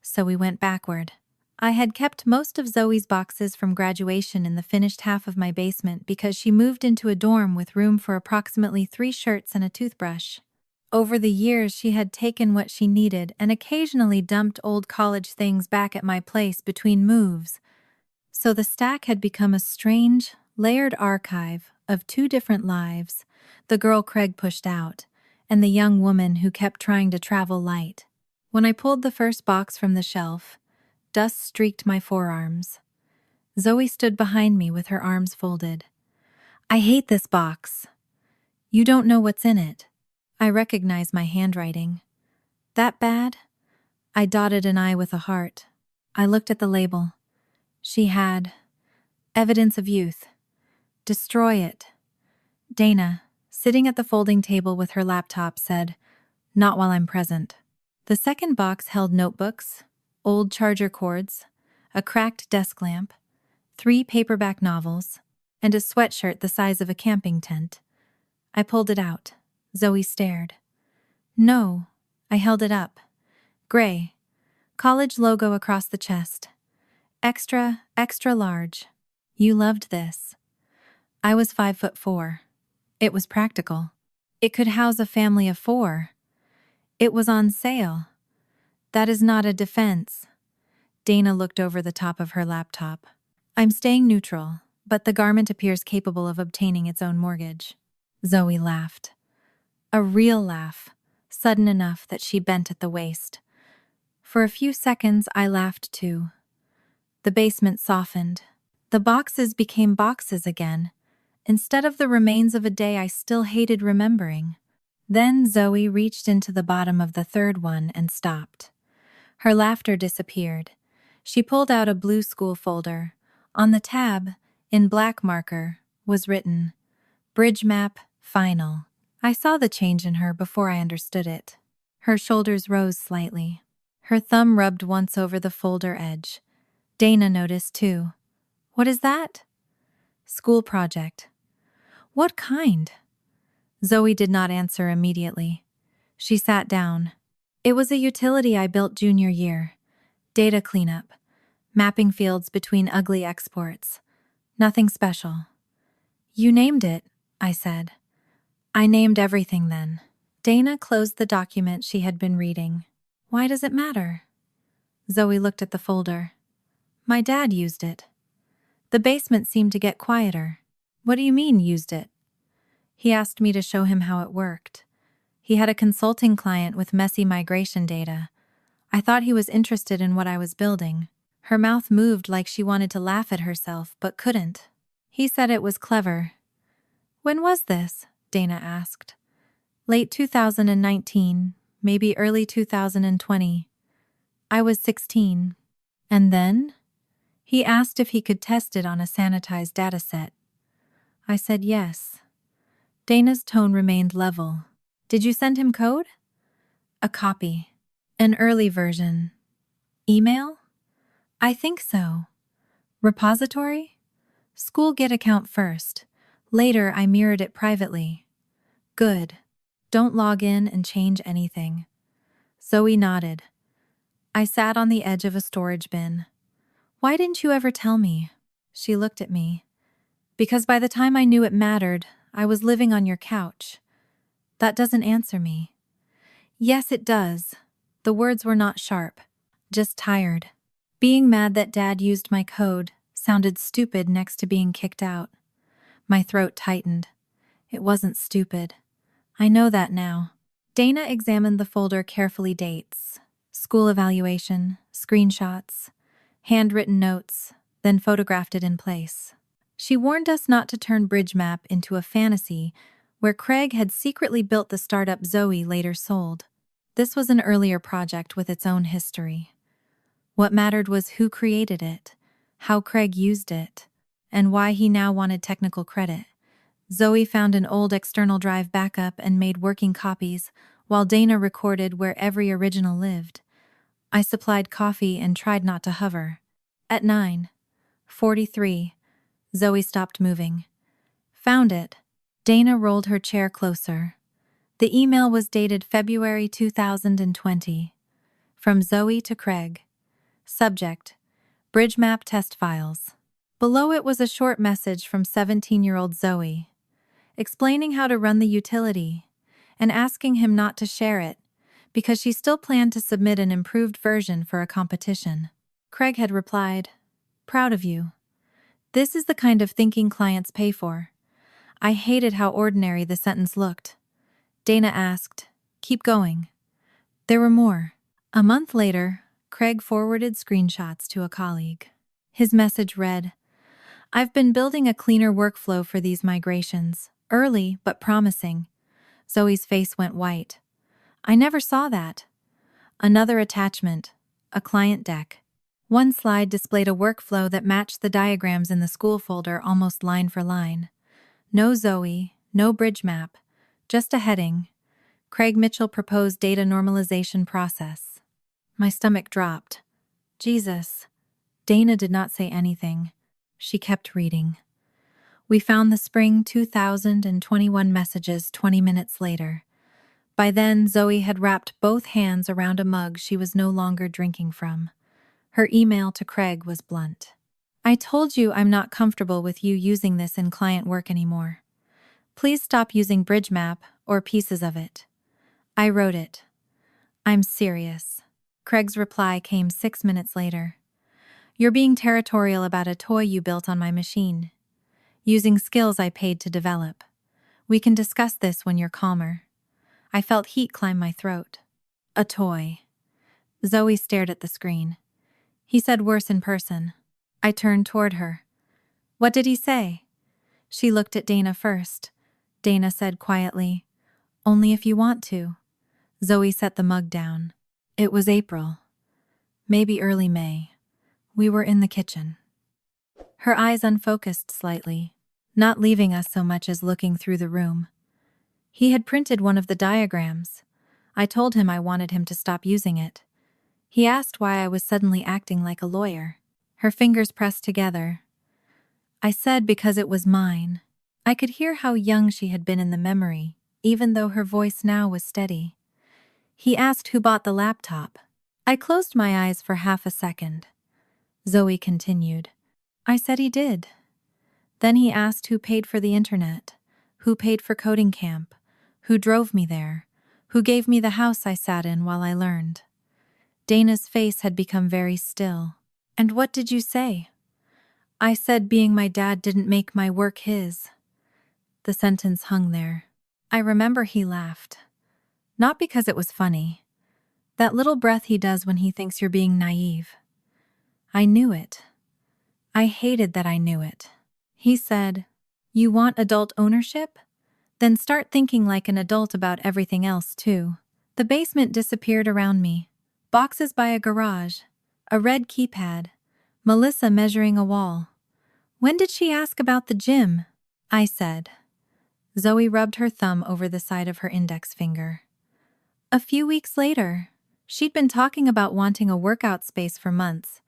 So we went backward. I had kept most of Zoe's boxes from graduation in the finished half of my basement because she moved into a dorm with room for approximately 3 shirts and a toothbrush. Over the years, she had taken what she needed and occasionally dumped old college things back at my place between moves. So the stack had become a strange, layered archive of two different lives, the girl Craig pushed out, and the young woman who kept trying to travel light. When I pulled the first box from the shelf, dust streaked my forearms. Zoe stood behind me with her arms folded. "I hate this box. You don't know what's in it." I recognize my handwriting. "That bad?" I dotted an I with a heart. I looked at the label. She had evidence of youth. Destroy it. Dana, sitting at the folding table with her laptop, said, "Not while I'm present." The second box held notebooks, old charger cords, a cracked desk lamp, 3 paperback novels, and a sweatshirt the size of a camping tent. I pulled it out. Zoe stared. "No." I held it up. Gray. College logo across the chest. Extra, extra large. You loved this. I was 5'4". It was practical. It could house a family of 4. It was on sale. That is not a defense. Dana looked over the top of her laptop. I'm staying neutral, but the garment appears capable of obtaining its own mortgage. Zoe laughed. A real laugh, sudden enough that she bent at the waist. For a few seconds, I laughed too. The basement softened. The boxes became boxes again, instead of the remains of a day I still hated remembering. Then Zoe reached into the bottom of the third one and stopped. Her laughter disappeared. She pulled out a blue school folder. On the tab, in black marker, was written, "Bridge Map, Final." I saw the change in her before I understood it. Her shoulders rose slightly. Her thumb rubbed once over the folder edge. Dana noticed too. "What is that?" "School project." "What kind?" Zoe did not answer immediately. She sat down. "It was a utility I built junior year. Data cleanup. Mapping fields between ugly exports. Nothing special." "You named it," I said. "I named everything then." Dana closed the document she had been reading. "Why does it matter?" Zoe looked at the folder. "My dad used it." The basement seemed to get quieter. "What do you mean, used it?" "He asked me to show him how it worked. He had a consulting client with messy migration data. I thought he was interested in what I was building." Her mouth moved like she wanted to laugh at herself, but couldn't. "He said it was clever." "When was this?" Dana asked. "Late 2019, maybe early 2020. I was 16. "And then?" "He asked if he could test it on a sanitized dataset." I said yes. Dana's tone remained level. "Did you send him code?" "A copy. An early version." "Email?" "I think so." "Repository?" "School Git account first. Later I mirrored it privately." "Good. Don't log in and change anything." Zoe nodded. I sat on the edge of a storage bin. "Why didn't you ever tell me?" She looked at me. "Because by the time I knew it mattered, I was living on your couch." "That doesn't answer me." "Yes, it does." The words were not sharp, just tired. Being mad that Dad used my code sounded stupid next to being kicked out. My throat tightened. It wasn't stupid. I know that now. Dana examined the folder carefully. Dates, school evaluation, screenshots, handwritten notes, then photographed it in place. She warned us not to turn Bridge Map into a fantasy where Craig had secretly built the startup Zoe later sold. This was an earlier project with its own history. What mattered was who created it, how Craig used it, and why he now wanted technical credit. Zoe found an old external drive backup and made working copies, while Dana recorded where every original lived. I supplied coffee and tried not to hover. At 9:43, Zoe stopped moving. "Found it." Dana rolled her chair closer. The email was dated February 2020. From Zoe to Craig. Subject: Bridge Map Test Files. Below it was a short message from 17-year-old Zoe, explaining how to run the utility and asking him not to share it because she still planned to submit an improved version for a competition. Craig had replied, "Proud of you. This is the kind of thinking clients pay for. I hated how ordinary the sentence looked. Dana asked, "Keep going." There were more. A month later, Craig forwarded screenshots to a colleague. His message read, "I've been building a cleaner workflow for these migrations. Early, but promising." Zoe's face went white. "I never saw that." Another attachment, a client deck. One slide displayed a workflow that matched the diagrams in the school folder almost line for line. No Zoe, no bridge map, just a heading. Craig Mitchell proposed data normalization process. My stomach dropped. Jesus. Dana did not say anything. She kept reading. We found the spring 2021 messages 20 minutes later. By then, Zoe had wrapped both hands around a mug she was no longer drinking from. Her email to Craig was blunt. "I told you I'm not comfortable with you using this in client work anymore. Please stop using Bridge Map or pieces of it." I wrote it. "I'm serious." Craig's reply came 6 minutes later. "You're being territorial about a toy you built on my machine, using skills I paid to develop. We can discuss this when you're calmer." I felt heat climb my throat. A toy. Zoe stared at the screen. "He said worse in person." I turned toward her. "What did he say?" She looked at Dana first. Dana said quietly, "Only if you want to." Zoe set the mug down. It was April. Maybe early May. We were in the kitchen. Her eyes unfocused slightly, not leaving us so much as looking through the room. He had printed one of the diagrams. I told him I wanted him to stop using it. He asked why I was suddenly acting like a lawyer. Her fingers pressed together. I said because it was mine. I could hear how young she had been in the memory, even though her voice now was steady. He asked who bought the laptop. I closed my eyes for half a second. Zoe continued. I said he did. Then he asked who paid for the internet, who paid for coding camp, who drove me there, who gave me the house I sat in while I learned. Dana's face had become very still. "And what did you say?" "I said being my dad didn't make my work his." The sentence hung there. I remember he laughed. Not because it was funny. That little breath he does when he thinks you're being naive. I knew it. I hated that I knew it. He said, "You want adult ownership? Then start thinking like an adult about everything else too." The basement disappeared around me. Boxes by a garage. A red keypad. Melissa measuring a wall. "When did she ask about the gym?" I said. Zoe rubbed her thumb over the side of her index finger. "A few weeks later. She'd been talking about wanting a workout space for months.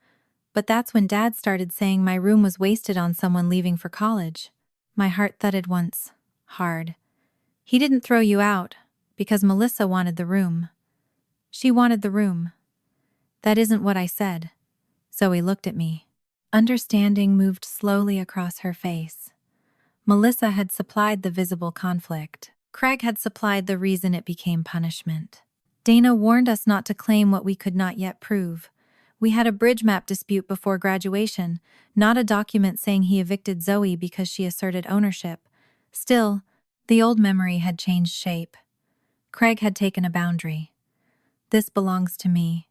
But that's when Dad started saying my room was wasted on someone leaving for college." My heart thudded once, hard. "He didn't throw you out, because Melissa wanted the room." "She wanted the room." "That isn't what I said." Zoe looked at me. Understanding moved slowly across her face. Melissa had supplied the visible conflict. Craig had supplied the reason it became punishment. Dana warned us not to claim what we could not yet prove. We had a bridge map dispute before graduation, not a document saying he evicted Zoe because she asserted ownership. Still, the old memory had changed shape. Craig had taken a boundary. "This belongs to me,"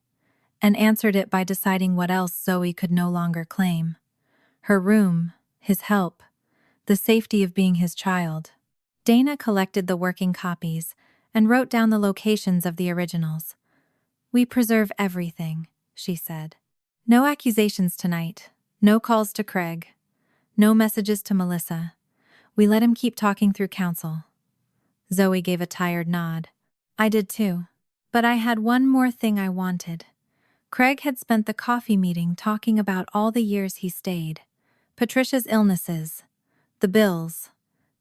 and answered it by deciding what else Zoe could no longer claim. Her room, his help, the safety of being his child. Dana collected the working copies and wrote down the locations of the originals. "We preserve everything," she said. "No accusations tonight, no calls to Craig, no messages to Melissa. We let him keep talking through counsel." Zoe gave a tired nod. I did too. But I had one more thing I wanted. Craig had spent the coffee meeting talking about all the years he stayed. Patricia's illnesses, the bills,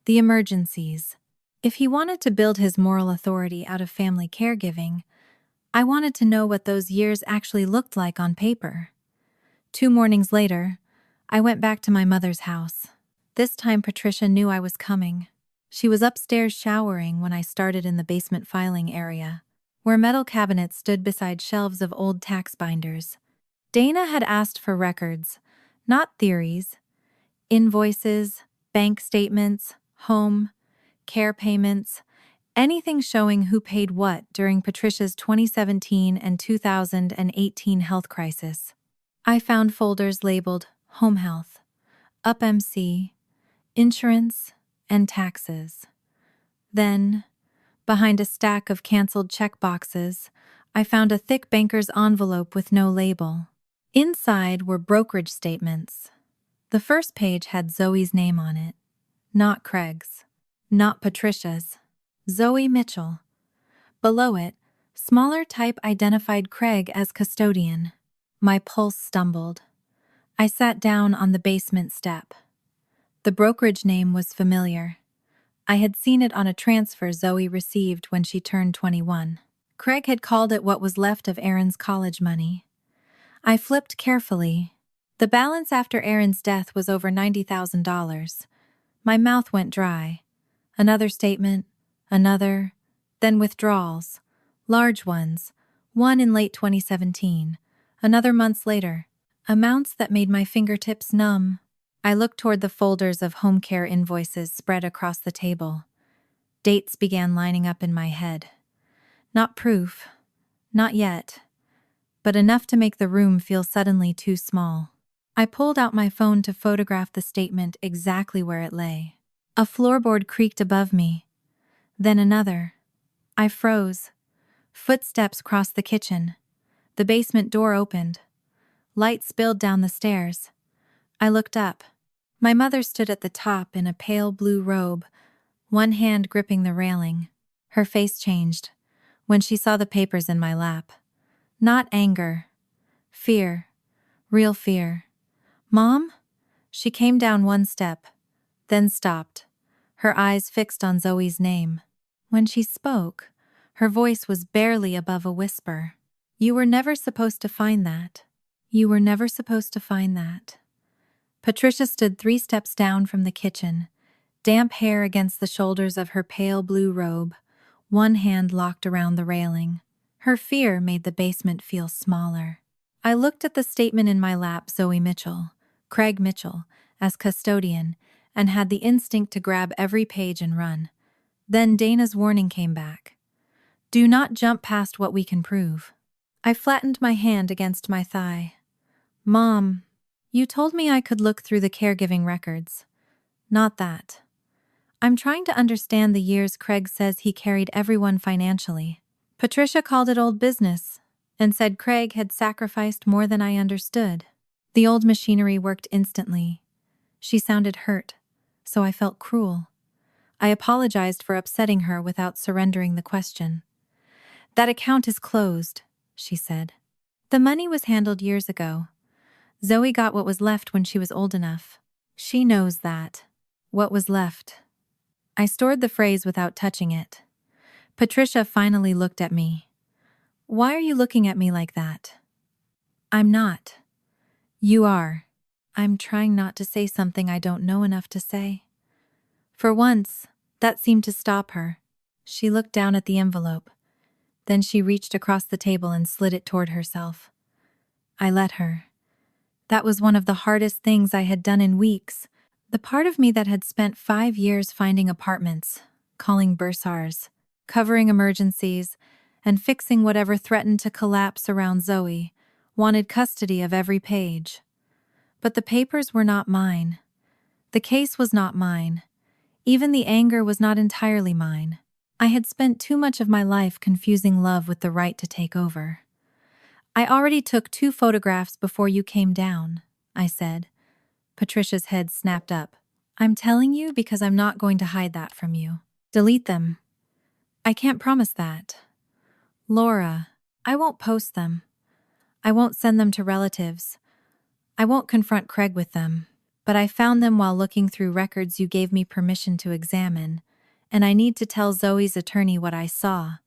the emergencies. If he wanted to build his moral authority out of family caregiving, I wanted to know what those years actually looked like on paper. 2 mornings later, I went back to my mother's house. This time Patricia knew I was coming. She was upstairs showering when I started in the basement filing area, where metal cabinets stood beside shelves of old tax binders. Dana had asked for records, not theories. Invoices, bank statements, home, care payments, anything showing who paid what during Patricia's 2017 and 2018 health crisis. I found folders labeled Home Health, Up MC, Insurance, and Taxes. Then, behind a stack of canceled checkboxes, I found a thick banker's envelope with no label. Inside were brokerage statements. The first page had Zoe's name on it, not Craig's, not Patricia's. Zoe Mitchell. Below it, smaller type identified Craig as custodian. My pulse stumbled. I sat down on the basement step. The brokerage name was familiar. I had seen it on a transfer Zoe received when she turned 21. Craig had called it what was left of Aaron's college money. I flipped carefully. The balance after Aaron's death was over $90,000. My mouth went dry. Another statement, another, then withdrawals. Large ones, one in late 2017, another months later. Amounts that made my fingertips numb. I looked toward the folders of home care invoices spread across the table. Dates began lining up in my head. Not proof, not yet, but enough to make the room feel suddenly too small. I pulled out my phone to photograph the statement exactly where it lay. A floorboard creaked above me. Then another. I froze. Footsteps crossed the kitchen. The basement door opened. Light spilled down the stairs. I looked up. My mother stood at the top in a pale blue robe, one hand gripping the railing. Her face changed when she saw the papers in my lap. Not anger. Fear. Real fear. "Mom?" She came down one step, then stopped, her eyes fixed on Zoe's name. When she spoke, her voice was barely above a whisper. "You were never supposed to find that. You were never supposed to find that." Patricia stood 3 steps down from the kitchen, damp hair against the shoulders of her pale blue robe, one hand locked around the railing. Her fear made the basement feel smaller. I looked at the statement in my lap, Zoe Mitchell, Craig Mitchell, as custodian, and had the instinct to grab every page and run. Then Dana's warning came back. "Do not jump past what we can prove." I flattened my hand against my thigh. "Mom, you told me I could look through the caregiving records. Not that. I'm trying to understand the years Craig says he carried everyone financially. Patricia called it old business and said Craig had sacrificed more than I understood." The old machinery worked instantly. She sounded hurt, so I felt cruel. I apologized for upsetting her without surrendering the question. "That account is closed," she said. "The money was handled years ago. Zoe got what was left when she was old enough. She knows that. What was left." I stored the phrase without touching it. Patricia finally looked at me. "Why are you looking at me like that?" "I'm not. You are." I'm trying not to say something I don't know enough to say. For once, that seemed to stop her. She looked down at the envelope. Then she reached across the table and slid it toward herself. I let her. That was one of the hardest things I had done in weeks. The part of me that had spent 5 years finding apartments, calling bursars, covering emergencies, and fixing whatever threatened to collapse around Zoe, wanted custody of every page. But the papers were not mine. The case was not mine. Even the anger was not entirely mine. I had spent too much of my life confusing love with the right to take over. "I already took 2 photographs before you came down," I said. Patricia's head snapped up. "I'm telling you because I'm not going to hide that from you. Delete them." "I can't promise that." "Laura, I won't post them. I won't send them to relatives. I won't confront Craig with them. But I found them while looking through records you gave me permission to examine, and I need to tell Zoe's attorney what I saw."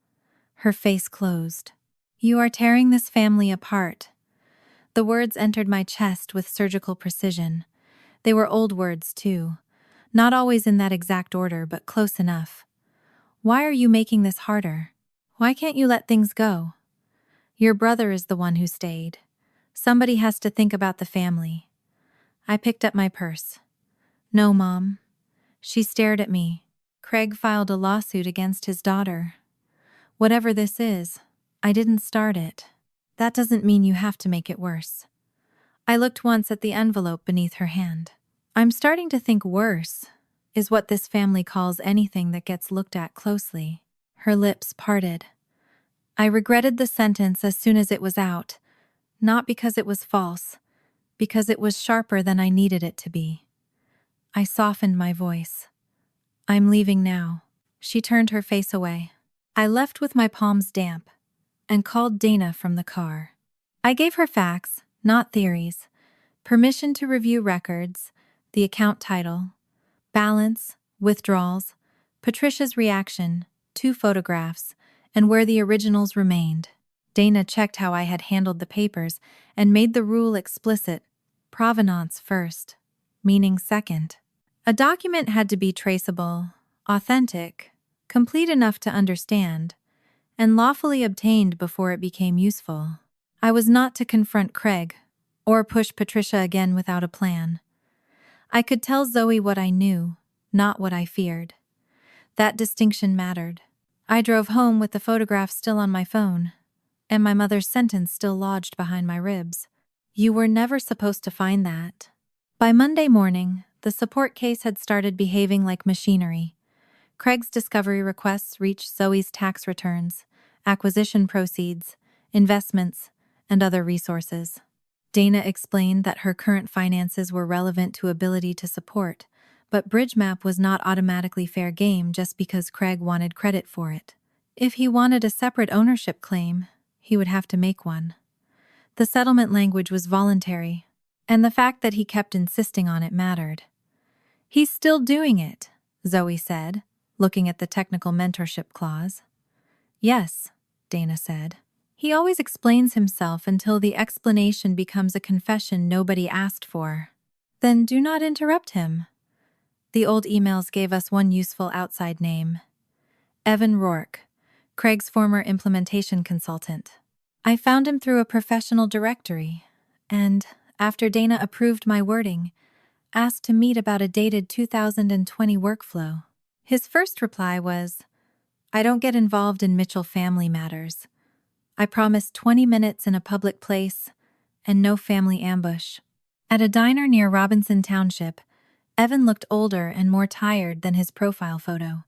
Her face closed. "You are tearing this family apart." The words entered my chest with surgical precision. They were old words, too. Not always in that exact order, but close enough. "Why are you making this harder? Why can't you let things go? Your brother is the one who stayed. Somebody has to think about the family." I picked up my purse. No, Mom. She stared at me. Craig filed a lawsuit against his daughter. Whatever this is, I didn't start it. That doesn't mean you have to make it worse. I looked once at the envelope beneath her hand. I'm starting to think worse is what this family calls anything that gets looked at closely. Her lips parted. I regretted the sentence as soon as it was out, not because it was false, because it was sharper than I needed it to be. I softened my voice. I'm leaving now. She turned her face away. I left with my palms damp and called Dana from the car. I gave her facts, not theories, permission to review records, the account title, balance, withdrawals, Patricia's reaction, 2 photographs, and where the originals remained. Dana checked how I had handled the papers and made the rule explicit: provenance first, meaning second. A document had to be traceable, authentic, complete enough to understand, and lawfully obtained before it became useful. I was not to confront Craig or push Patricia again without a plan. I could tell Zoe what I knew, not what I feared. That distinction mattered. I drove home with the photograph still on my phone, and my mother's sentence still lodged behind my ribs. You were never supposed to find that. By Monday morning, the support case had started behaving like machinery. Craig's discovery requests reached Zoe's tax returns, acquisition proceeds, investments, and other resources. Dana explained that her current finances were relevant to ability to support, but BridgeMap was not automatically fair game just because Craig wanted credit for it. If he wanted a separate ownership claim, he would have to make one. The settlement language was voluntary, and the fact that he kept insisting on it mattered. He's still doing it, Zoe said, looking at the technical mentorship clause. Yes, Dana said. He always explains himself until the explanation becomes a confession nobody asked for. Then do not interrupt him. The old emails gave us one useful outside name: Evan Rourke, Craig's former implementation consultant. I found him through a professional directory, and, after Dana approved my wording, asked to meet about a dated 2020 workflow. His first reply was, I don't get involved in Mitchell family matters. I promised 20 minutes in a public place and no family ambush. At a diner near Robinson Township, Evan looked older and more tired than his profile photo.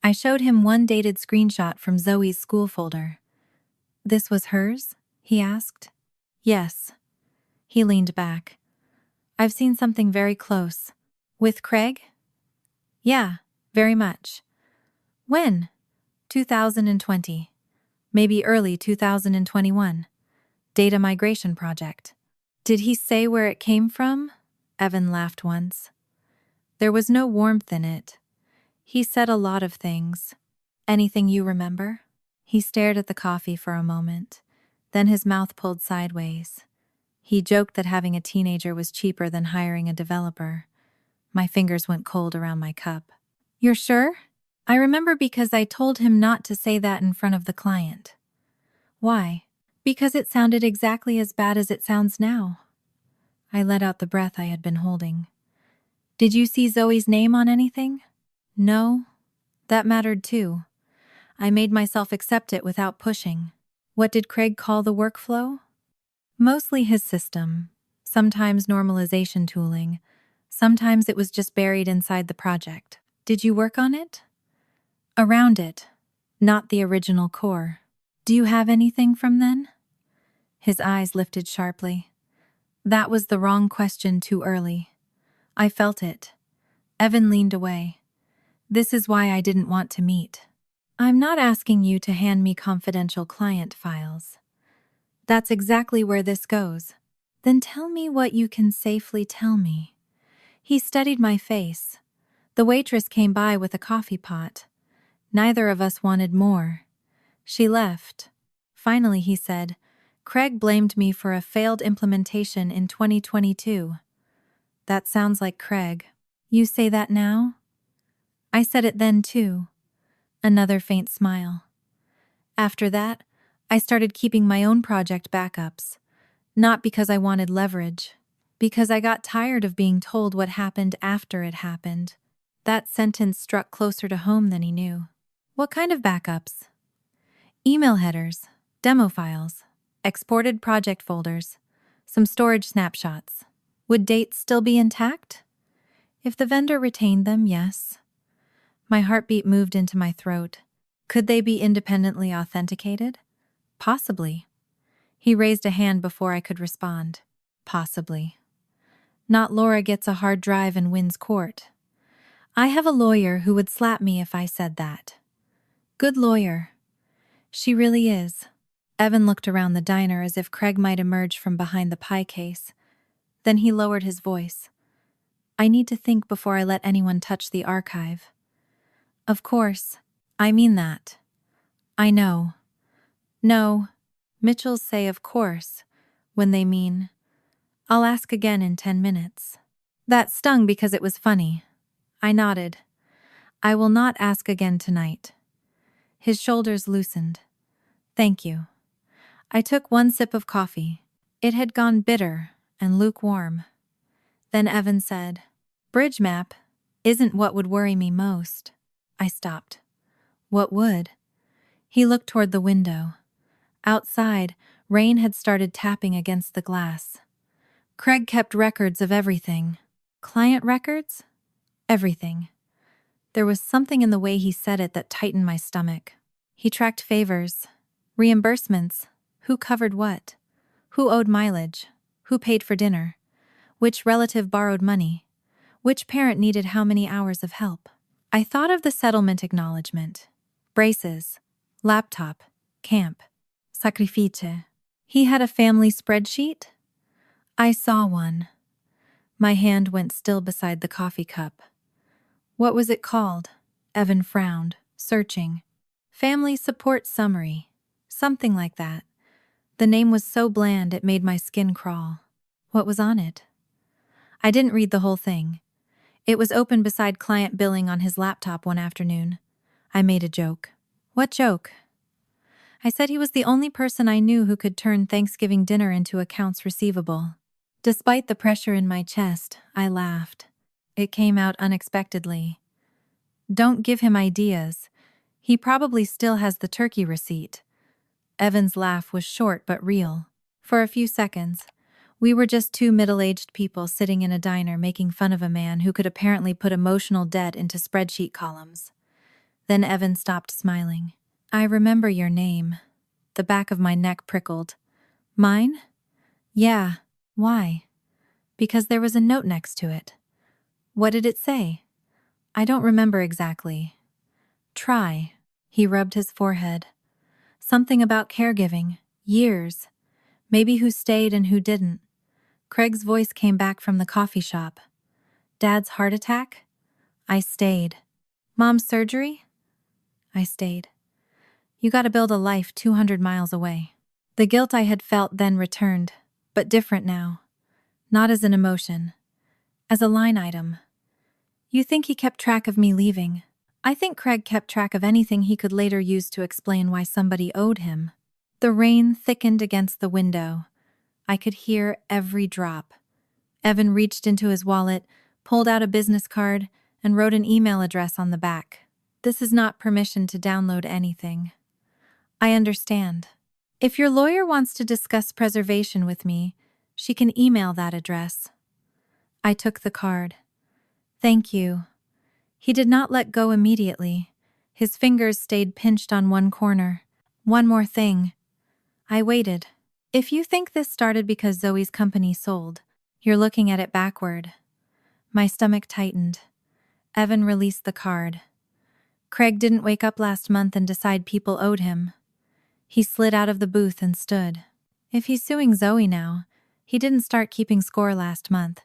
I showed him one dated screenshot from Zoe's school folder. This was hers? He asked. Yes. He leaned back. I've seen something very close. With Craig? Yeah, very much. When? 2020. Maybe early 2021. Data migration project. Did he say where it came from? Evan laughed once. There was no warmth in it. He said a lot of things. Anything you remember? He stared at the coffee for a moment. Then his mouth pulled sideways. He joked that having a teenager was cheaper than hiring a developer. My fingers went cold around my cup. You're sure? I remember because I told him not to say that in front of the client. Why? Because it sounded exactly as bad as it sounds now. I let out the breath I had been holding. Did you see Zoe's name on anything? No. That mattered too. I made myself accept it without pushing. What did Craig call the workflow? Mostly his system. Sometimes normalization tooling. Sometimes it was just buried inside the project. Did you work on it? Around it, not the original core. Do you have anything from then? His eyes lifted sharply. That was the wrong question too early. I felt it. Evan leaned away. This is why I didn't want to meet. I'm not asking you to hand me confidential client files. That's exactly where this goes. Then tell me what you can safely tell me. He studied my face. The waitress came by with a coffee pot. Neither of us wanted more. She left. Finally, he said, Craig blamed me for a failed implementation in 2022. That sounds like Craig. You say that now? I said it then too. Another faint smile. After that, I started keeping my own project backups. Not because I wanted leverage, Because I got tired of being told what happened after it happened. That sentence struck closer to home than he knew. What kind of backups? Email headers, demo files, exported project folders, some storage snapshots. Would dates still be intact? If the vendor retained them, yes. My heartbeat moved into my throat. Could they be independently authenticated? Possibly. He raised a hand before I could respond. Possibly. Not Laura gets a hard drive and wins court. I have a lawyer who would slap me if I said that. Good lawyer. She really is. Evan looked around the diner as if Craig might emerge from behind the pie case. Then he lowered his voice. I need to think before I let anyone touch the archive. Of course. I mean that. I know. No. Mitchells say of course when they mean, I'll ask again in 10 minutes. That stung because it was funny. I nodded. I will not ask again tonight. His shoulders loosened. Thank you. I took one sip of coffee. It had gone bitter and lukewarm. Then Evan said, Bridge map isn't what would worry me most. I stopped. What would? He looked toward the window. Outside, rain had started tapping against the glass. Craig kept records of everything. Client records? Everything. There was something in the way he said it that tightened my stomach. He tracked favors, reimbursements, who covered what, who owed mileage, who paid for dinner, which relative borrowed money, which parent needed how many hours of help. I thought of the settlement acknowledgement, braces, laptop, camp, sacrifice. He had a family spreadsheet? I saw one. My hand went still beside the coffee cup. What was it called? Evan frowned, searching. Family support summary. Something like that. The name was so bland it made my skin crawl. What was on it? I didn't read the whole thing. It was open beside client billing on his laptop one afternoon. I made a joke. What joke? I said he was the only person I knew who could turn Thanksgiving dinner into accounts receivable. Despite the pressure in my chest, I laughed. It came out unexpectedly. Don't give him ideas. He probably still has the turkey receipt. Evan's laugh was short but real. For a few seconds, we were just two middle-aged people sitting in a diner making fun of a man who could apparently put emotional debt into spreadsheet columns. Then Evan stopped smiling. I remember your name. The back of my neck prickled. Mine? Yeah. Why? Because there was a note next to it. What did it say? I don't remember exactly. Try. He rubbed his forehead. Something about caregiving. Years. Maybe who stayed and who didn't. Craig's voice came back from the coffee shop. Dad's heart attack? I stayed. Mom's surgery? I stayed. You gotta build a life 200 miles away. The guilt I had felt then returned, but different now. Not as an emotion. As a line item. You think he kept track of me leaving? I think Craig kept track of anything he could later use to explain why somebody owed him. The rain thickened against the window. I could hear every drop. Evan reached into his wallet, pulled out a business card, and wrote an email address on the back. This is not permission to download anything. I understand. If your lawyer wants to discuss preservation with me, she can email that address. I took the card. Thank you. He did not let go immediately. His fingers stayed pinched on one corner. One more thing. I waited. If you think this started because Zoe's company sold, you're looking at it backward. My stomach tightened. Evan released the card. Craig didn't wake up last month and decide people owed him. He slid out of the booth and stood. If he's suing Zoe now, he didn't start keeping score last month.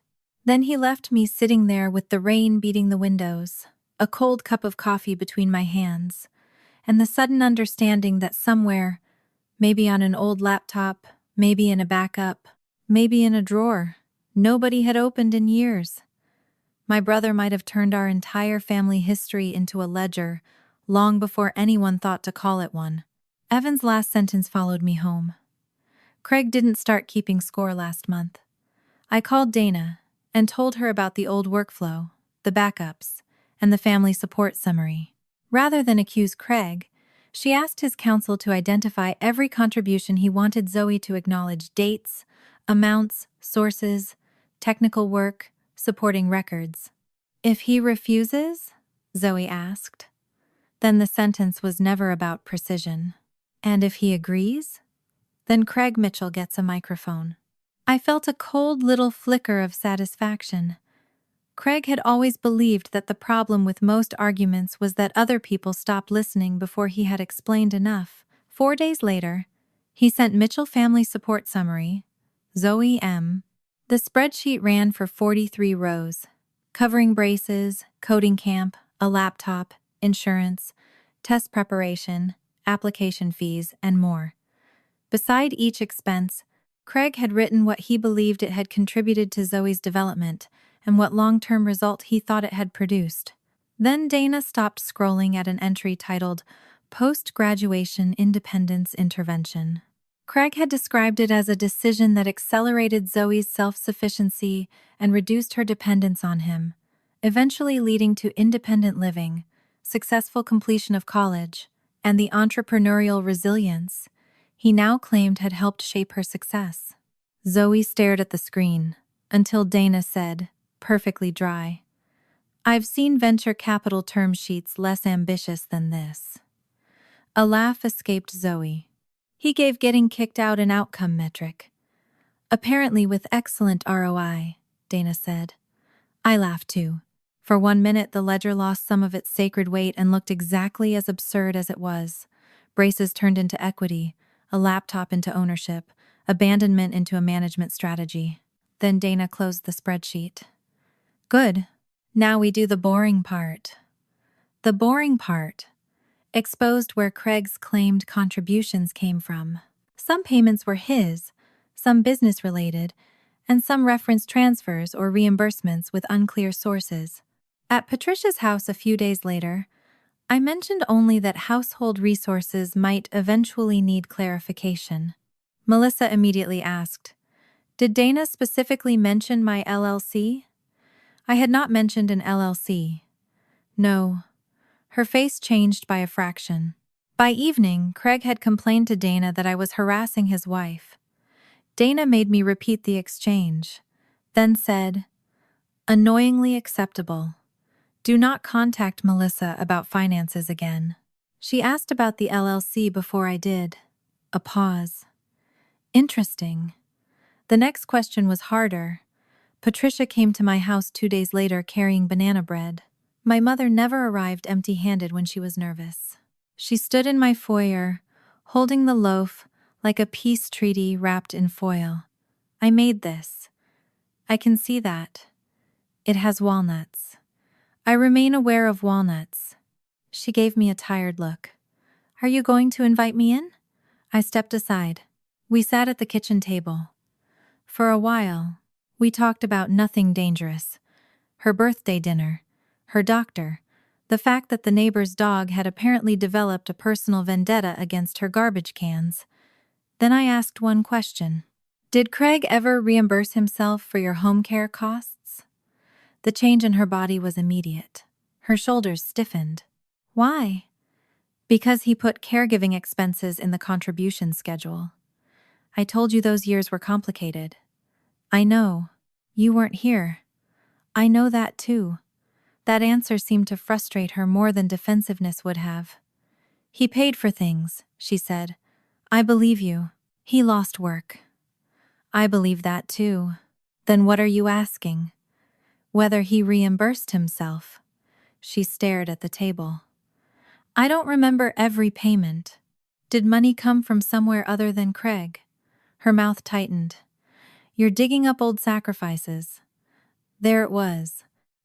Then he left me sitting there with the rain beating the windows, a cold cup of coffee between my hands, and the sudden understanding that somewhere, maybe on an old laptop, maybe in a backup, maybe in a drawer, nobody had opened in years. My brother might have turned our entire family history into a ledger long before anyone thought to call it one. Evan's last sentence followed me home. Craig didn't start keeping score last month. I called Dana and told her about the old workflow, the backups, and the family support summary. Rather than accuse Craig, she asked his counsel to identify every contribution he wanted Zoe to acknowledge: dates, amounts, sources, technical work, supporting records. If he refuses? Zoe asked. Then the sentence was never about precision. And if he agrees? Then Craig Mitchell gets a microphone. I felt a cold little flicker of satisfaction. Craig had always believed that the problem with most arguments was that other people stopped listening before he had explained enough. 4 days later, he sent Mitchell Family Support Summary, Zoe M. The spreadsheet ran for 43 rows, covering braces, coding camp, a laptop, insurance, test preparation, application fees, and more. Beside each expense, Craig had written what he believed it had contributed to Zoe's development and what long-term result he thought it had produced. Then Dana stopped scrolling at an entry titled Post-Graduation Independence Intervention. Craig had described it as a decision that accelerated Zoe's self-sufficiency and reduced her dependence on him, eventually leading to independent living, successful completion of college, and the entrepreneurial resilience he now claimed had helped shape her success. Zoe stared at the screen until Dana said, perfectly dry, "I've seen venture capital term sheets less ambitious than this." A laugh escaped Zoe. He gave getting kicked out an outcome metric. "Apparently with excellent ROI," Dana said. I laughed too. For 1 minute, the ledger lost some of its sacred weight and looked exactly as absurd as it was. Braces turned into equity, a laptop into ownership, abandonment into a management strategy. Then Dana closed the spreadsheet. Good. Now we do the boring part. The boring part exposed where Craig's claimed contributions came from. Some payments were his, some business-related, and some referenced transfers or reimbursements with unclear sources. At Patricia's house a few days later, I mentioned only that household resources might eventually need clarification. Melissa immediately asked, "Did Dana specifically mention my LLC?" I had not mentioned an LLC. No. Her face changed by a fraction. By evening, Craig had complained to Dana that I was harassing his wife. Dana made me repeat the exchange, then said, "Annoyingly acceptable. Do not contact Melissa about finances again." She asked about the LLC before I did. A pause. Interesting. The next question was harder. Patricia came to my house 2 days later carrying banana bread. My mother never arrived empty-handed when she was nervous. She stood in my foyer, holding the loaf like a peace treaty wrapped in foil. "I made this. I can see that. It has walnuts. I remain aware of walnuts." She gave me a tired look. "Are you going to invite me in?" I stepped aside. We sat at the kitchen table. For a while, we talked about nothing dangerous. Her birthday dinner, her doctor, the fact that the neighbor's dog had apparently developed a personal vendetta against her garbage cans. Then I asked one question. "Did Craig ever reimburse himself for your home care costs?" The change in her body was immediate. Her shoulders stiffened. "Why?" "Because he put caregiving expenses in the contribution schedule. I told you those years were complicated." "I know. You weren't here." "I know that too." That answer seemed to frustrate her more than defensiveness would have. "He paid for things," she said. "I believe you. He lost work." "I believe that too." "Then what are you asking?" "Whether he reimbursed himself." She stared at the table. "I don't remember every payment. Did money come from somewhere other than Craig?" Her mouth tightened. "You're digging up old sacrifices." There it was.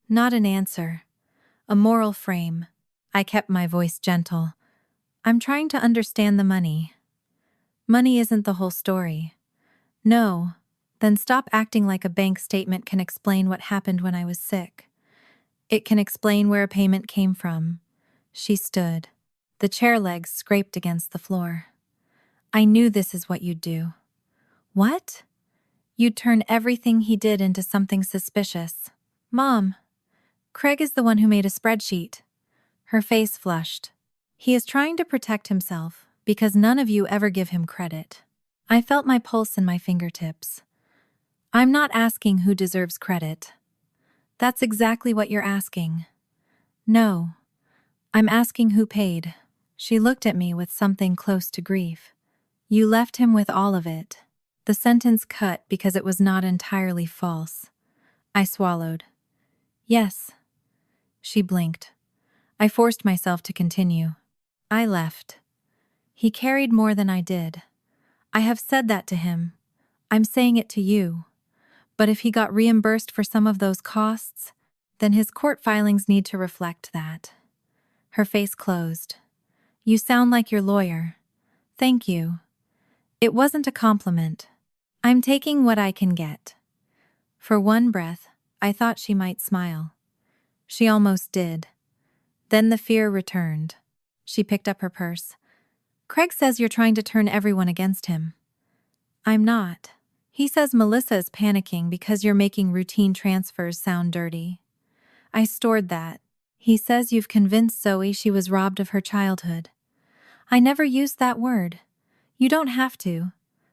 Not an answer. A moral frame. I kept my voice gentle. "I'm trying to understand the money." "Money isn't the whole story." "No. Then stop acting like a bank statement can explain what happened when I was sick. It can explain where a payment came from." She stood. The chair legs scraped against the floor. "I knew this is what you'd do." "What?" You'd turn everything he did into something suspicious. Mom, Craig is the one who made a spreadsheet. Her face flushed. He is trying to protect himself because none of you ever give him credit. I felt my pulse in my fingertips. I'm not asking who deserves credit. That's exactly what you're asking. No, I'm asking who paid. She looked at me with something close to grief. You left him with all of it. The sentence cut because it was not entirely false. I swallowed. Yes. She blinked. I forced myself to continue. I left. He carried more than I did. I have said that to him. I'm saying it to you. But if he got reimbursed for some of those costs, then his court filings need to reflect that. Her face closed. You sound like your lawyer. Thank you. It wasn't a compliment. I'm taking what I can get. For one breath, I thought she might smile. She almost did. Then the fear returned. She picked up her purse. Craig says you're trying to turn everyone against him. I'm not. He says Melissa is panicking because you're making routine transfers sound dirty. I stored that. He says you've convinced Zoe she was robbed of her childhood. I never used that word. You don't have to.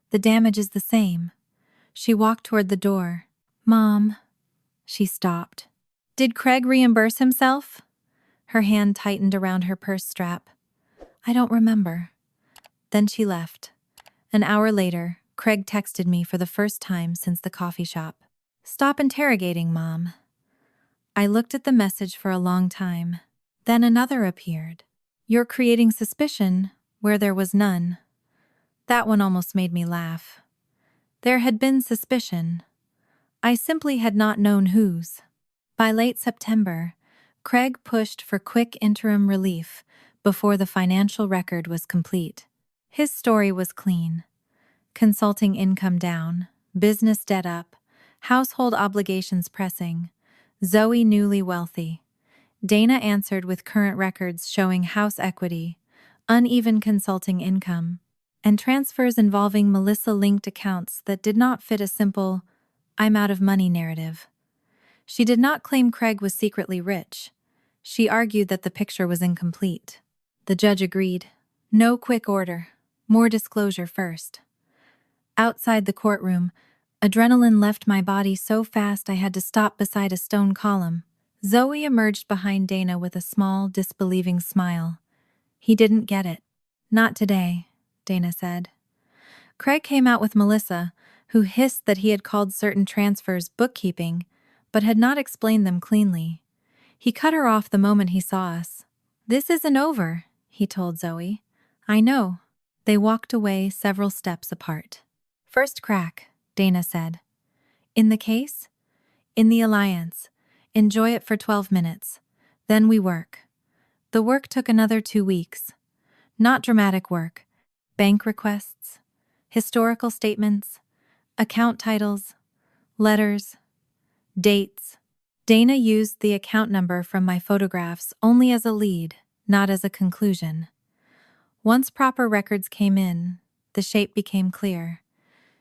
The damage is the same. She walked toward the door. Mom. She stopped. Did Craig reimburse himself? Her hand tightened around her purse strap. I don't remember. Then she left. An hour later, Craig texted me for the first time since the coffee shop. Stop interrogating, Mom. I looked at the message for a long time. Then another appeared. You're creating suspicion where there was none. That one almost made me laugh. There had been suspicion. I simply had not known whose. By late September, Craig pushed for quick interim relief before the financial record was complete. His story was clean. Consulting income down, business debt up, household obligations pressing, Zoe newly wealthy. Dana answered with current records showing house equity, uneven consulting income, and transfers involving Melissa-linked accounts that did not fit a simple, I'm out of money narrative. She did not claim Craig was secretly rich. She argued that the picture was incomplete. The judge agreed. No quick order. More disclosure first. Outside the courtroom, adrenaline left my body so fast I had to stop beside a stone column. Zoe emerged behind Dana with a small, disbelieving smile. He didn't get it. Not today, Dana said. Craig came out with Melissa, who hissed that he had called certain transfers bookkeeping, but had not explained them cleanly. He cut her off the moment he saw us. This isn't over, he told Zoe. I know. They walked away several steps apart. First crack, Dana said. In the case? In the alliance. Enjoy it for 12 minutes. Then we work. The work took another 2 weeks. Not dramatic work. Bank requests, historical statements, account titles, letters, dates. Dana used the account number from my photographs only as a lead, not as a conclusion. Once proper records came in, the shape became clear.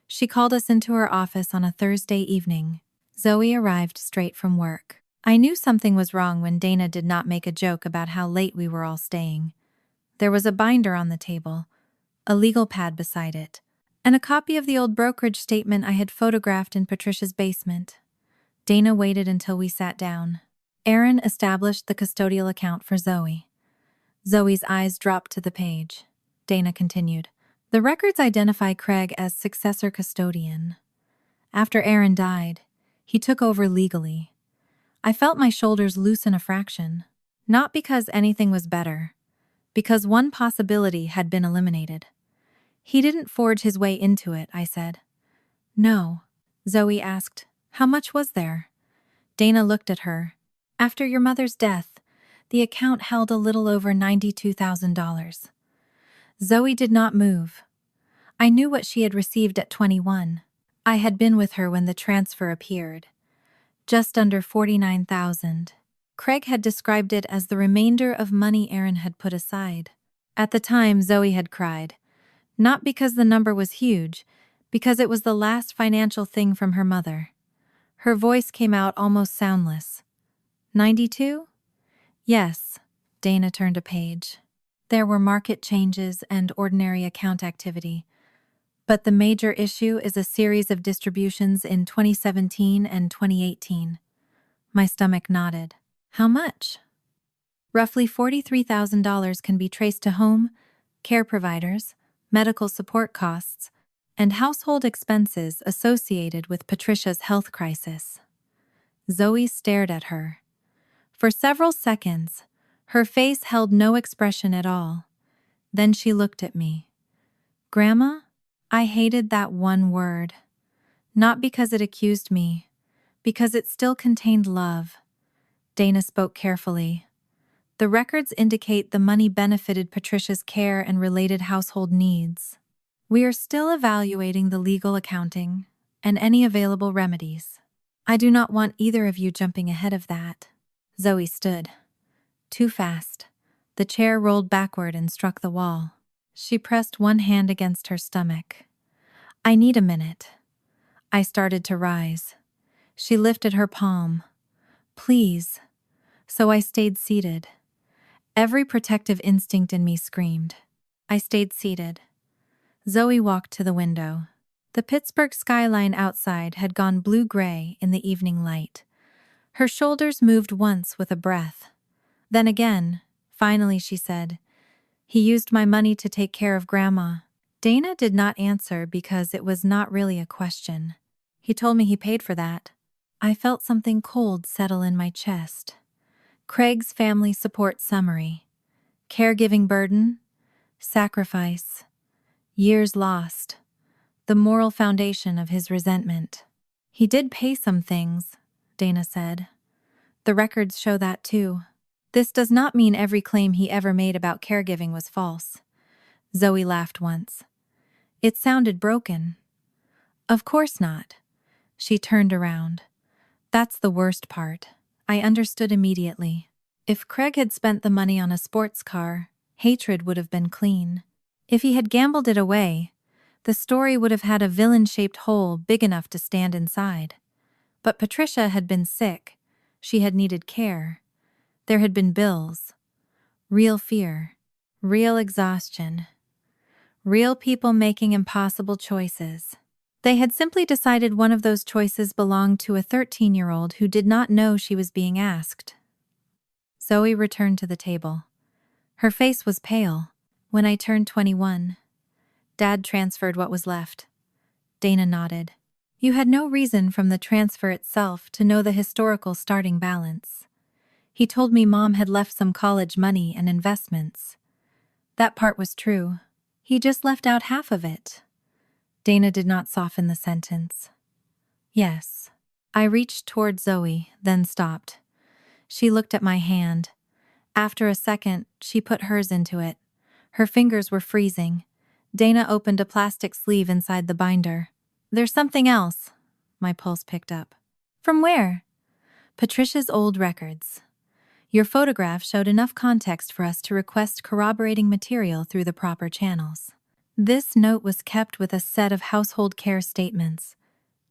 She called us into her office on a Thursday evening. Zoe arrived straight from work. I knew something was wrong when Dana did not make a joke about how late we were all staying. There was a binder on the table, a legal pad beside it, and a copy of the old brokerage statement I had photographed in Patricia's basement. Dana waited until we sat down. Aaron established the custodial account for Zoe. Zoe's eyes dropped to the page. Dana continued. The records identify Craig as successor custodian. After Aaron died, he took over legally. I felt my shoulders loosen a fraction. Not because anything was better, because one possibility had been eliminated. He didn't forge his way into it, I said. No. Zoe asked, how much was there? Dana looked at her. After your mother's death, the account held a little over $92,000. Zoe did not move. I knew what she had received at 21. I had been with her when the transfer appeared. Just under $49,000. Craig had described it as the remainder of money Aaron had put aside. At the time, Zoe had cried. Not because the number was huge, Because it was the last financial thing from her mother. Her voice came out almost soundless. 92? Yes. Dana turned a page. There were market changes and ordinary account activity. But the major issue is a series of distributions in 2017 and 2018. My stomach nodded. How much? Roughly $43,000 can be traced to home, care providers, medical support costs, and household expenses associated with Patricia's health crisis. Zoe stared at her. For several seconds, her face held no expression at all. Then she looked at me. Grandma? I hated that one word. Not because it accused me, because it still contained love. Dana spoke carefully. The records indicate the money benefited Patricia's care and related household needs. We are still evaluating the legal accounting and any available remedies. I do not want either of you jumping ahead of that. Zoe stood. Too fast. The chair rolled backward and struck the wall. She pressed one hand against her stomach. I need a minute. I started to rise. She lifted her palm. Please. So I stayed seated. Every protective instinct in me screamed. I stayed seated. Zoe walked to the window. The Pittsburgh skyline outside had gone blue-gray in the evening light. Her shoulders moved once with a breath. Then again, finally she said, "He used my money to take care of Grandma." Dana did not answer because it was not really a question. He told me he paid for that. I felt something cold settle in my chest. Craig's family support summary. Caregiving burden, sacrifice, years lost, the moral foundation of his resentment. He did pay some things, Dana said. The records show that too. This does not mean every claim he ever made about caregiving was false. Zoe laughed once. It sounded broken. Of course not. She turned around. That's the worst part. I understood immediately. If Craig had spent the money on a sports car, hatred would have been clean. If he had gambled it away, the story would have had a villain-shaped hole big enough to stand inside. But Patricia had been sick. She had needed care. There had been bills. Real fear. Real exhaustion. Real people making impossible choices. They had simply decided one of those choices belonged to a 13-year-old who did not know she was being asked. Zoe returned to the table. Her face was pale. When I turned 21, Dad transferred what was left. Dana nodded. You had no reason from the transfer itself to know the historical starting balance. He told me Mom had left some college money and investments. That part was true. He just left out half of it. Dana did not soften the sentence. Yes. I reached toward Zoe, then stopped. She looked at my hand. After a second, she put hers into it. Her fingers were freezing. Dana opened a plastic sleeve inside the binder. There's something else. My pulse picked up. From where? Patricia's old records. Your photograph showed enough context for us to request corroborating material through the proper channels. This note was kept with a set of household care statements.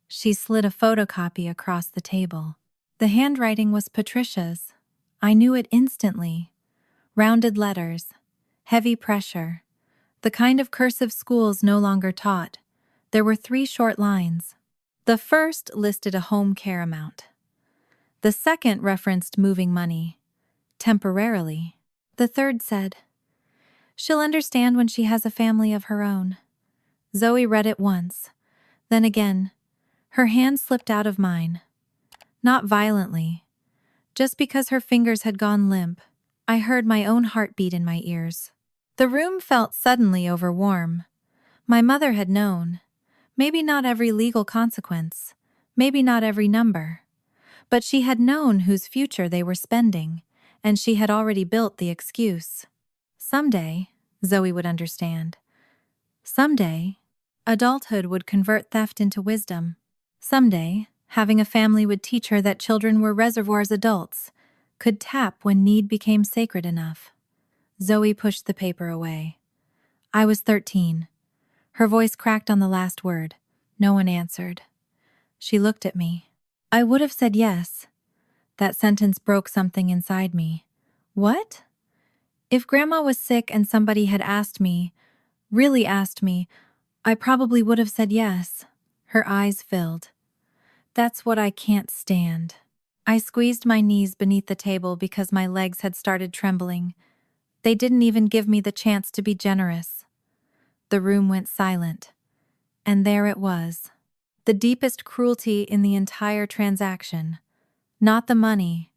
She slid a photocopy across the table. The handwriting was Patricia's. I knew it instantly. Rounded letters, heavy pressure, the kind of cursive schools no longer taught. There were 3 short lines. The first listed a home care amount. The second referenced moving money. Temporarily. The third said, "She'll understand when she has a family of her own." Zoe read it once, then again. Her hand slipped out of mine. Not violently. Just because her fingers had gone limp, I heard my own heartbeat in my ears. The room felt suddenly overwarm. My mother had known. Maybe not every legal consequence, maybe not every number. But she had known whose future they were spending, and she had already built the excuse. Someday, Zoe would understand. Someday, adulthood would convert theft into wisdom. Someday, having a family would teach her that children were reservoirs adults, could tap when need became sacred enough. Zoe pushed the paper away. I was 13. Her voice cracked on the last word. No one answered. She looked at me. I would have said yes. That sentence broke something inside me. What? If Grandma was sick and somebody had asked me, really asked me, I probably would have said yes. Her eyes filled. That's what I can't stand. I squeezed my knees beneath the table because my legs had started trembling. They didn't even give me the chance to be generous. The room went silent. And there it was. The deepest cruelty in the entire transaction. Not the money,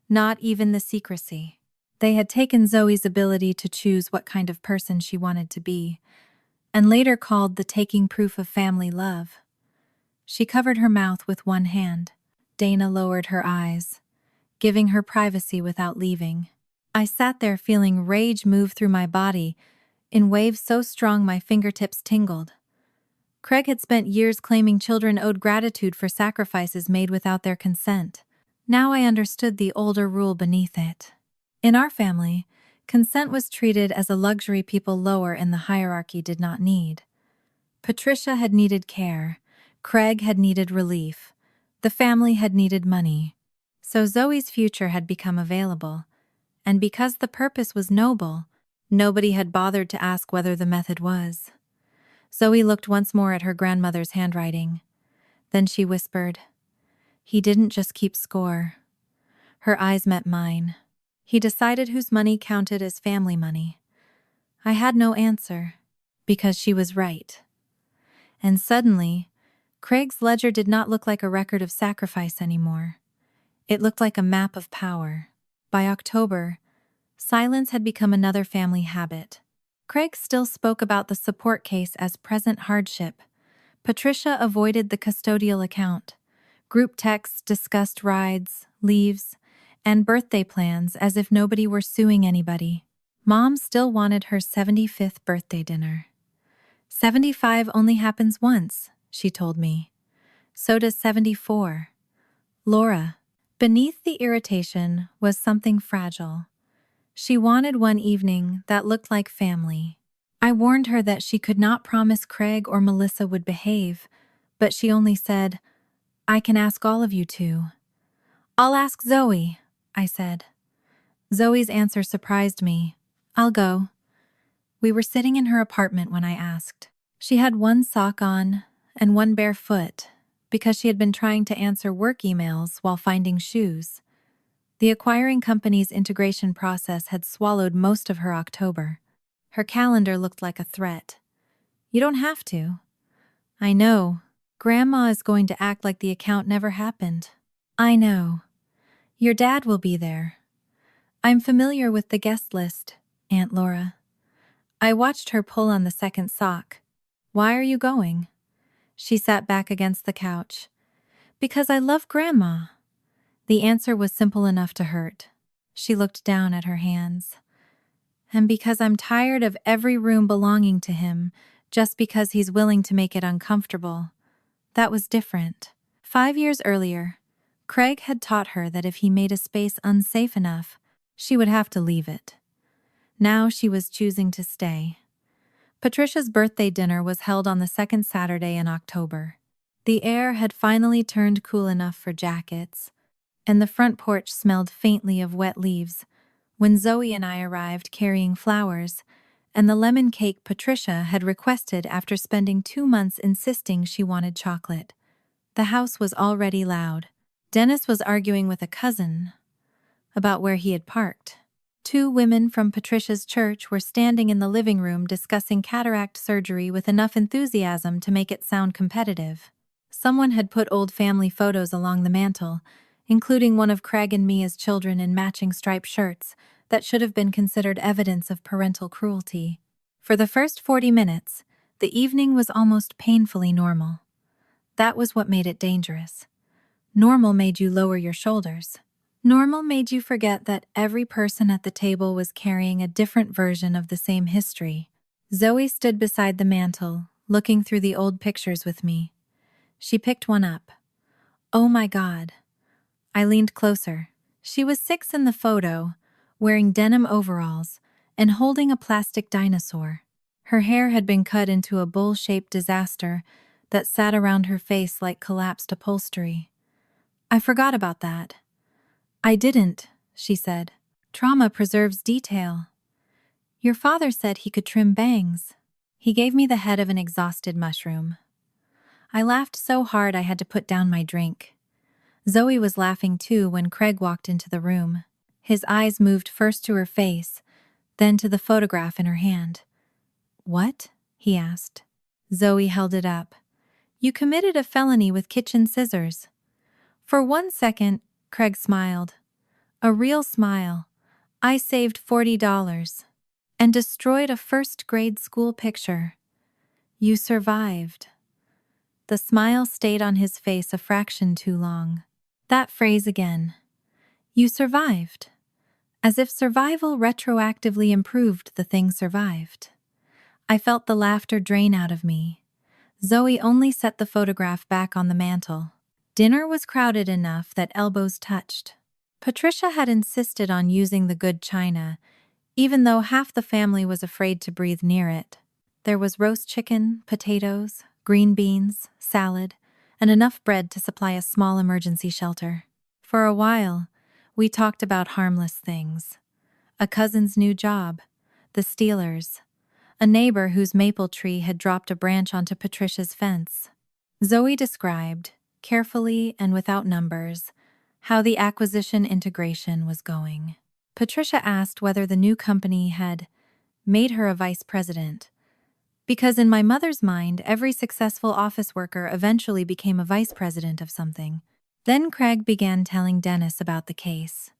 not even the secrecy. They had taken Zoe's ability to choose what kind of person she wanted to be, and later called the taking proof of family love. She covered her mouth with one hand. Dana lowered her eyes, giving her privacy without leaving. I sat there feeling rage move through my body in waves so strong my fingertips tingled. Craig had spent years claiming children owed gratitude for sacrifices made without their consent. Now I understood the older rule beneath it. In our family, consent was treated as a luxury people lower in the hierarchy did not need. Patricia had needed care. Craig had needed relief. The family had needed money. So Zoe's future had become available. And because the purpose was noble, nobody had bothered to ask whether the method was. Zoe looked once more at her grandmother's handwriting. Then she whispered, "He didn't just keep score." Her eyes met mine. He decided whose money counted as family money. I had no answer, because she was right. And suddenly, Craig's ledger did not look like a record of sacrifice anymore. It looked like a map of power. By October, silence had become another family habit. Craig still spoke about the support case as present hardship. Patricia avoided the custodial account. Group texts discussed rides, leaves, and birthday plans as if nobody were suing anybody. Mom still wanted her 75th birthday dinner. 75 only happens once, she told me. So does 74. Laura. Beneath the irritation was something fragile. She wanted one evening that looked like family. I warned her that she could not promise Craig or Melissa would behave, but she only said, "I can ask all of you to." "I'll ask Zoe," I said. Zoe's answer surprised me. "I'll go." We were sitting in her apartment when I asked. She had one sock on and one bare foot because she had been trying to answer work emails while finding shoes. The acquiring company's integration process had swallowed most of her October. Her calendar looked like a threat. "You don't have to." "I know. Grandma is going to act like the account never happened." "I know. Your dad will be there." "I'm familiar with the guest list, Aunt Laura." I watched her pull on the second sock. "Why are you going?" She sat back against the couch. "Because I love Grandma." The answer was simple enough to hurt. She looked down at her hands. "And because I'm tired of every room belonging to him, just because he's willing to make it uncomfortable." That was different. 5 years earlier, Craig had taught her that if he made a space unsafe enough, she would have to leave it. Now she was choosing to stay. Patricia's birthday dinner was held on the second Saturday in October. The air had finally turned cool enough for jackets, and the front porch smelled faintly of wet leaves when Zoe and I arrived carrying flowers and the lemon cake Patricia had requested after spending 2 months insisting she wanted chocolate. The house was already loud. Dennis was arguing with a cousin about where he had parked. 2 women from Patricia's church were standing in the living room discussing cataract surgery with enough enthusiasm to make it sound competitive. Someone had put old family photos along the mantel, including one of Craig and me as children in matching striped shirts that should have been considered evidence of parental cruelty. For the first 40 minutes, the evening was almost painfully normal. That was what made it dangerous. Normal made you lower your shoulders. Normal made you forget that every person at the table was carrying a different version of the same history. Zoe stood beside the mantel, looking through the old pictures with me. She picked one up. "Oh my God." I leaned closer. She was 6 in the photo, wearing denim overalls and holding a plastic dinosaur. Her hair had been cut into a bowl-shaped disaster, that sat around her face like collapsed upholstery. I forgot about that. I didn't, she said. Trauma preserves detail. Your father said he could trim bangs. He gave me the head of an exhausted mushroom. I laughed so hard I had to put down my drink. Zoe was laughing too when Craig walked into the room. His eyes moved first to her face, then to the photograph in her hand. What? He asked. Zoe held it up. You committed a felony with kitchen scissors. For 1 second, Craig smiled. A real smile. I saved $40 and destroyed a first-grade school picture. You survived. The smile stayed on his face a fraction too long. That phrase again. You survived. As if survival retroactively improved the thing survived. I felt the laughter drain out of me. Zoe only set the photograph back on the mantel. Dinner was crowded enough that elbows touched. Patricia had insisted on using the good china, even though half the family was afraid to breathe near it. There was roast chicken, potatoes, green beans, salad, and enough bread to supply a small emergency shelter. For a while, we talked about harmless things. A cousin's new job, the Steelers, a neighbor whose maple tree had dropped a branch onto Patricia's fence. Zoe described, carefully and without numbers, how the acquisition integration was going. Patricia asked whether the new company had made her a vice president, because in my mother's mind, every successful office worker eventually became a vice president of something. Then Craig began telling Dennis about the case.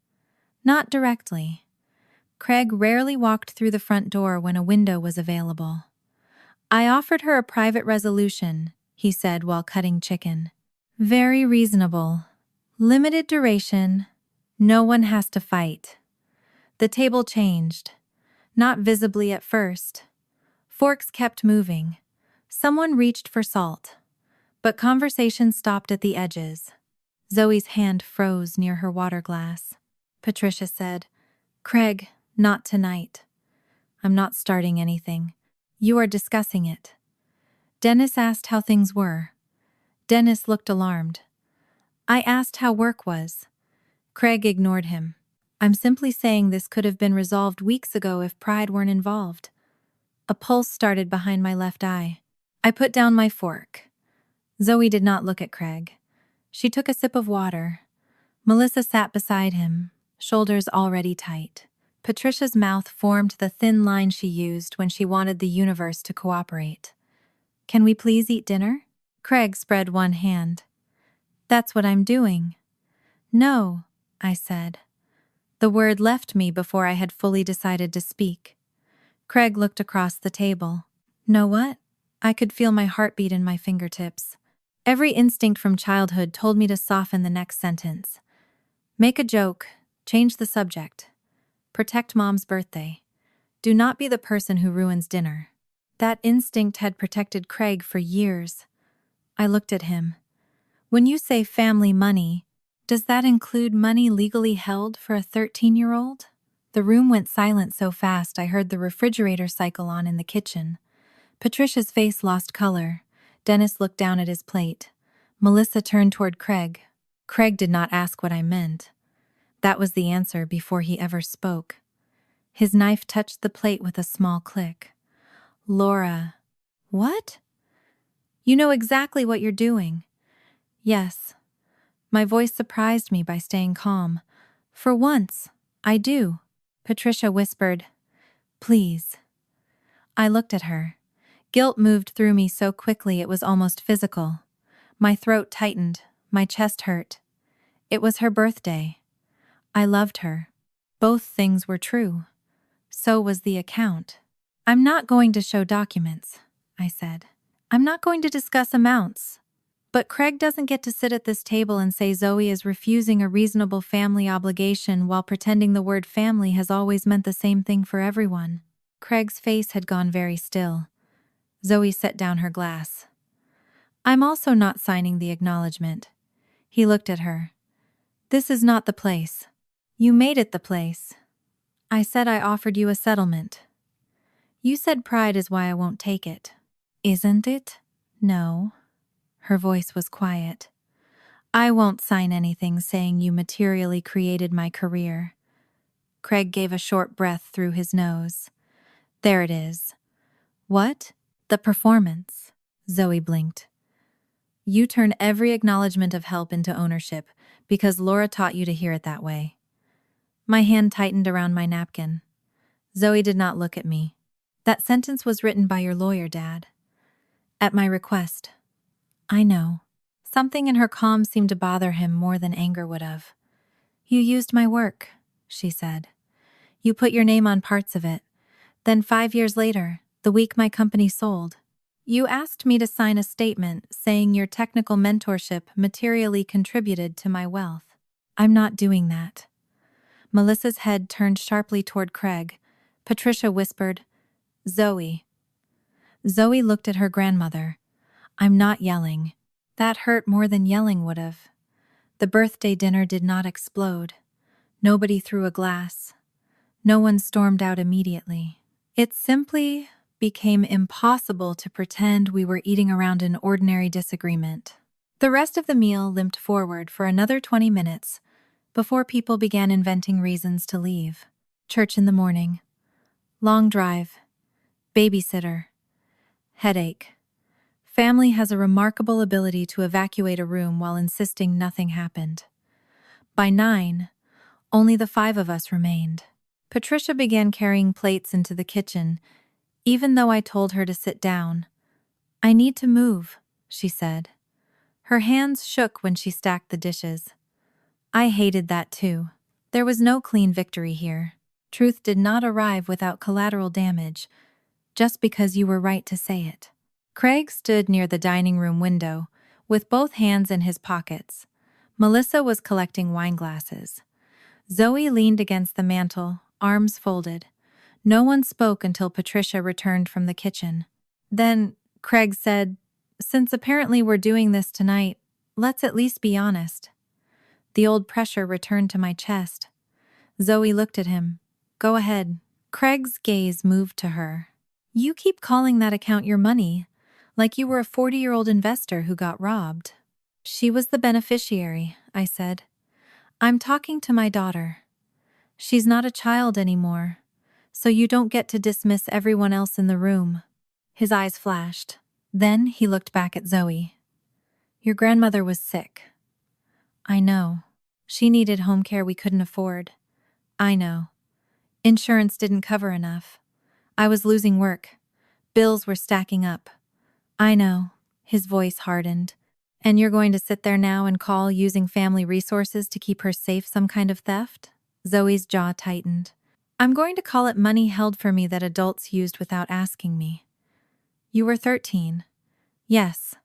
Not directly. Craig rarely walked through the front door when a window was available. I offered her a private resolution, he said while cutting chicken. Very reasonable. Limited duration. No one has to fight. The table changed. Not visibly at first. Forks kept moving. Someone reached for salt. But conversation stopped at the edges. Zoe's hand froze near her water glass. Patricia said, Craig, not tonight. I'm not starting anything. You are discussing it. Dennis asked how things were. Dennis looked alarmed. I asked how work was. Craig ignored him. I'm simply saying this could have been resolved weeks ago if pride weren't involved. A pulse started behind my left eye. I put down my fork. Zoe did not look at Craig. She took a sip of water. Melissa sat beside him, shoulders already tight. Patricia's mouth formed the thin line she used when she wanted the universe to cooperate. Can we please eat dinner? Craig spread one hand. That's what I'm doing. No, I said. The word left me before I had fully decided to speak. Craig looked across the table. Know what? I could feel my heartbeat in my fingertips. Every instinct from childhood told me to soften the next sentence. Make a joke. Change the subject. Protect Mom's birthday. Do not be the person who ruins dinner. That instinct had protected Craig for years. I looked at him. When you say family money, does that include money legally held for a 13-year-old? The room went silent so fast I heard the refrigerator cycle on in the kitchen. Patricia's face lost color. Dennis looked down at his plate. Melissa turned toward Craig. Craig did not ask what I meant. That was the answer before he ever spoke. His knife touched the plate with a small click. Laura. What? You know exactly what you're doing. Yes. My voice surprised me by staying calm. For once, I do. Patricia whispered, Please. I looked at her. Guilt moved through me so quickly it was almost physical. My throat tightened, my chest hurt. It was her birthday. I loved her. Both things were true. So was the account. I'm not going to show documents, I said. I'm not going to discuss amounts. But Craig doesn't get to sit at this table and say Zoe is refusing a reasonable family obligation while pretending the word family has always meant the same thing for everyone. Craig's face had gone very still. Zoe set down her glass. I'm also not signing the acknowledgement. He looked at her. This is not the place. You made it the place. I said I offered you a settlement. You said pride is why I won't take it. Isn't it? No. Her voice was quiet. I won't sign anything saying you materially created my career. Craig gave a short breath through his nose. There it is. What? The performance. Zoe blinked. You turn every acknowledgement of help into ownership because Laura taught you to hear it that way. My hand tightened around my napkin. Zoe did not look at me. That sentence was written by your lawyer, Dad. At my request. I know. Something in her calm seemed to bother him more than anger would have. You used my work, she said. You put your name on parts of it. Then 5 years later, the week my company sold, you asked me to sign a statement saying your technical mentorship materially contributed to my wealth. I'm not doing that. Melissa's head turned sharply toward Craig. Patricia whispered, Zoe. Zoe looked at her grandmother. I'm not yelling. That hurt more than yelling would have. The birthday dinner did not explode. Nobody threw a glass. No one stormed out immediately. It simply became impossible to pretend we were eating around an ordinary disagreement. The rest of the meal limped forward for another 20 minutes before people began inventing reasons to leave. Church in the morning. Long drive. Babysitter. Headache. Family has a remarkable ability to evacuate a room while insisting nothing happened. By 9, only the 5 of us remained. Patricia began carrying plates into the kitchen, even though I told her to sit down. I need to move, she said. Her hands shook when she stacked the dishes. I hated that too. There was no clean victory here. Truth did not arrive without collateral damage, just because you were right to say it. Craig stood near the dining room window, with both hands in his pockets. Melissa was collecting wine glasses. Zoe leaned against the mantel, arms folded. No one spoke until Patricia returned from the kitchen. Then, Craig said, since apparently we're doing this tonight, let's at least be honest. The old pressure returned to my chest. Zoe looked at him. Go ahead. Craig's gaze moved to her. You keep calling that account your money, like you were a 40-year-old investor who got robbed. She was the beneficiary, I said. I'm talking to my daughter. She's not a child anymore, so you don't get to dismiss everyone else in the room. His eyes flashed. Then he looked back at Zoe. Your grandmother was sick. I know. She needed home care we couldn't afford. I know. Insurance didn't cover enough. I was losing work. Bills were stacking up. I know. His voice hardened. And you're going to sit there now and call using family resources to keep her safe some kind of theft? Zoe's jaw tightened. I'm going to call it money held for me that adults used without asking me. You were 13. Yes.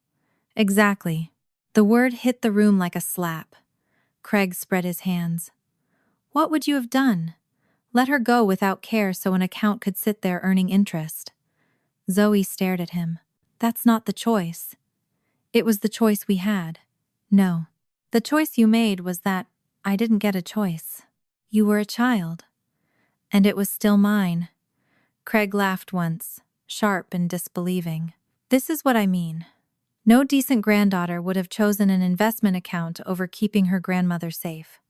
Exactly. The word hit the room like a slap. Craig spread his hands. What would you have done? Let her go without care so an account could sit there earning interest. Zoe stared at him. That's not the choice. It was the choice we had. No. The choice you made was that I didn't get a choice. You were a child. And it was still mine. Craig laughed once, sharp and disbelieving. This is what I mean. No decent granddaughter would have chosen an investment account over keeping her grandmother safe.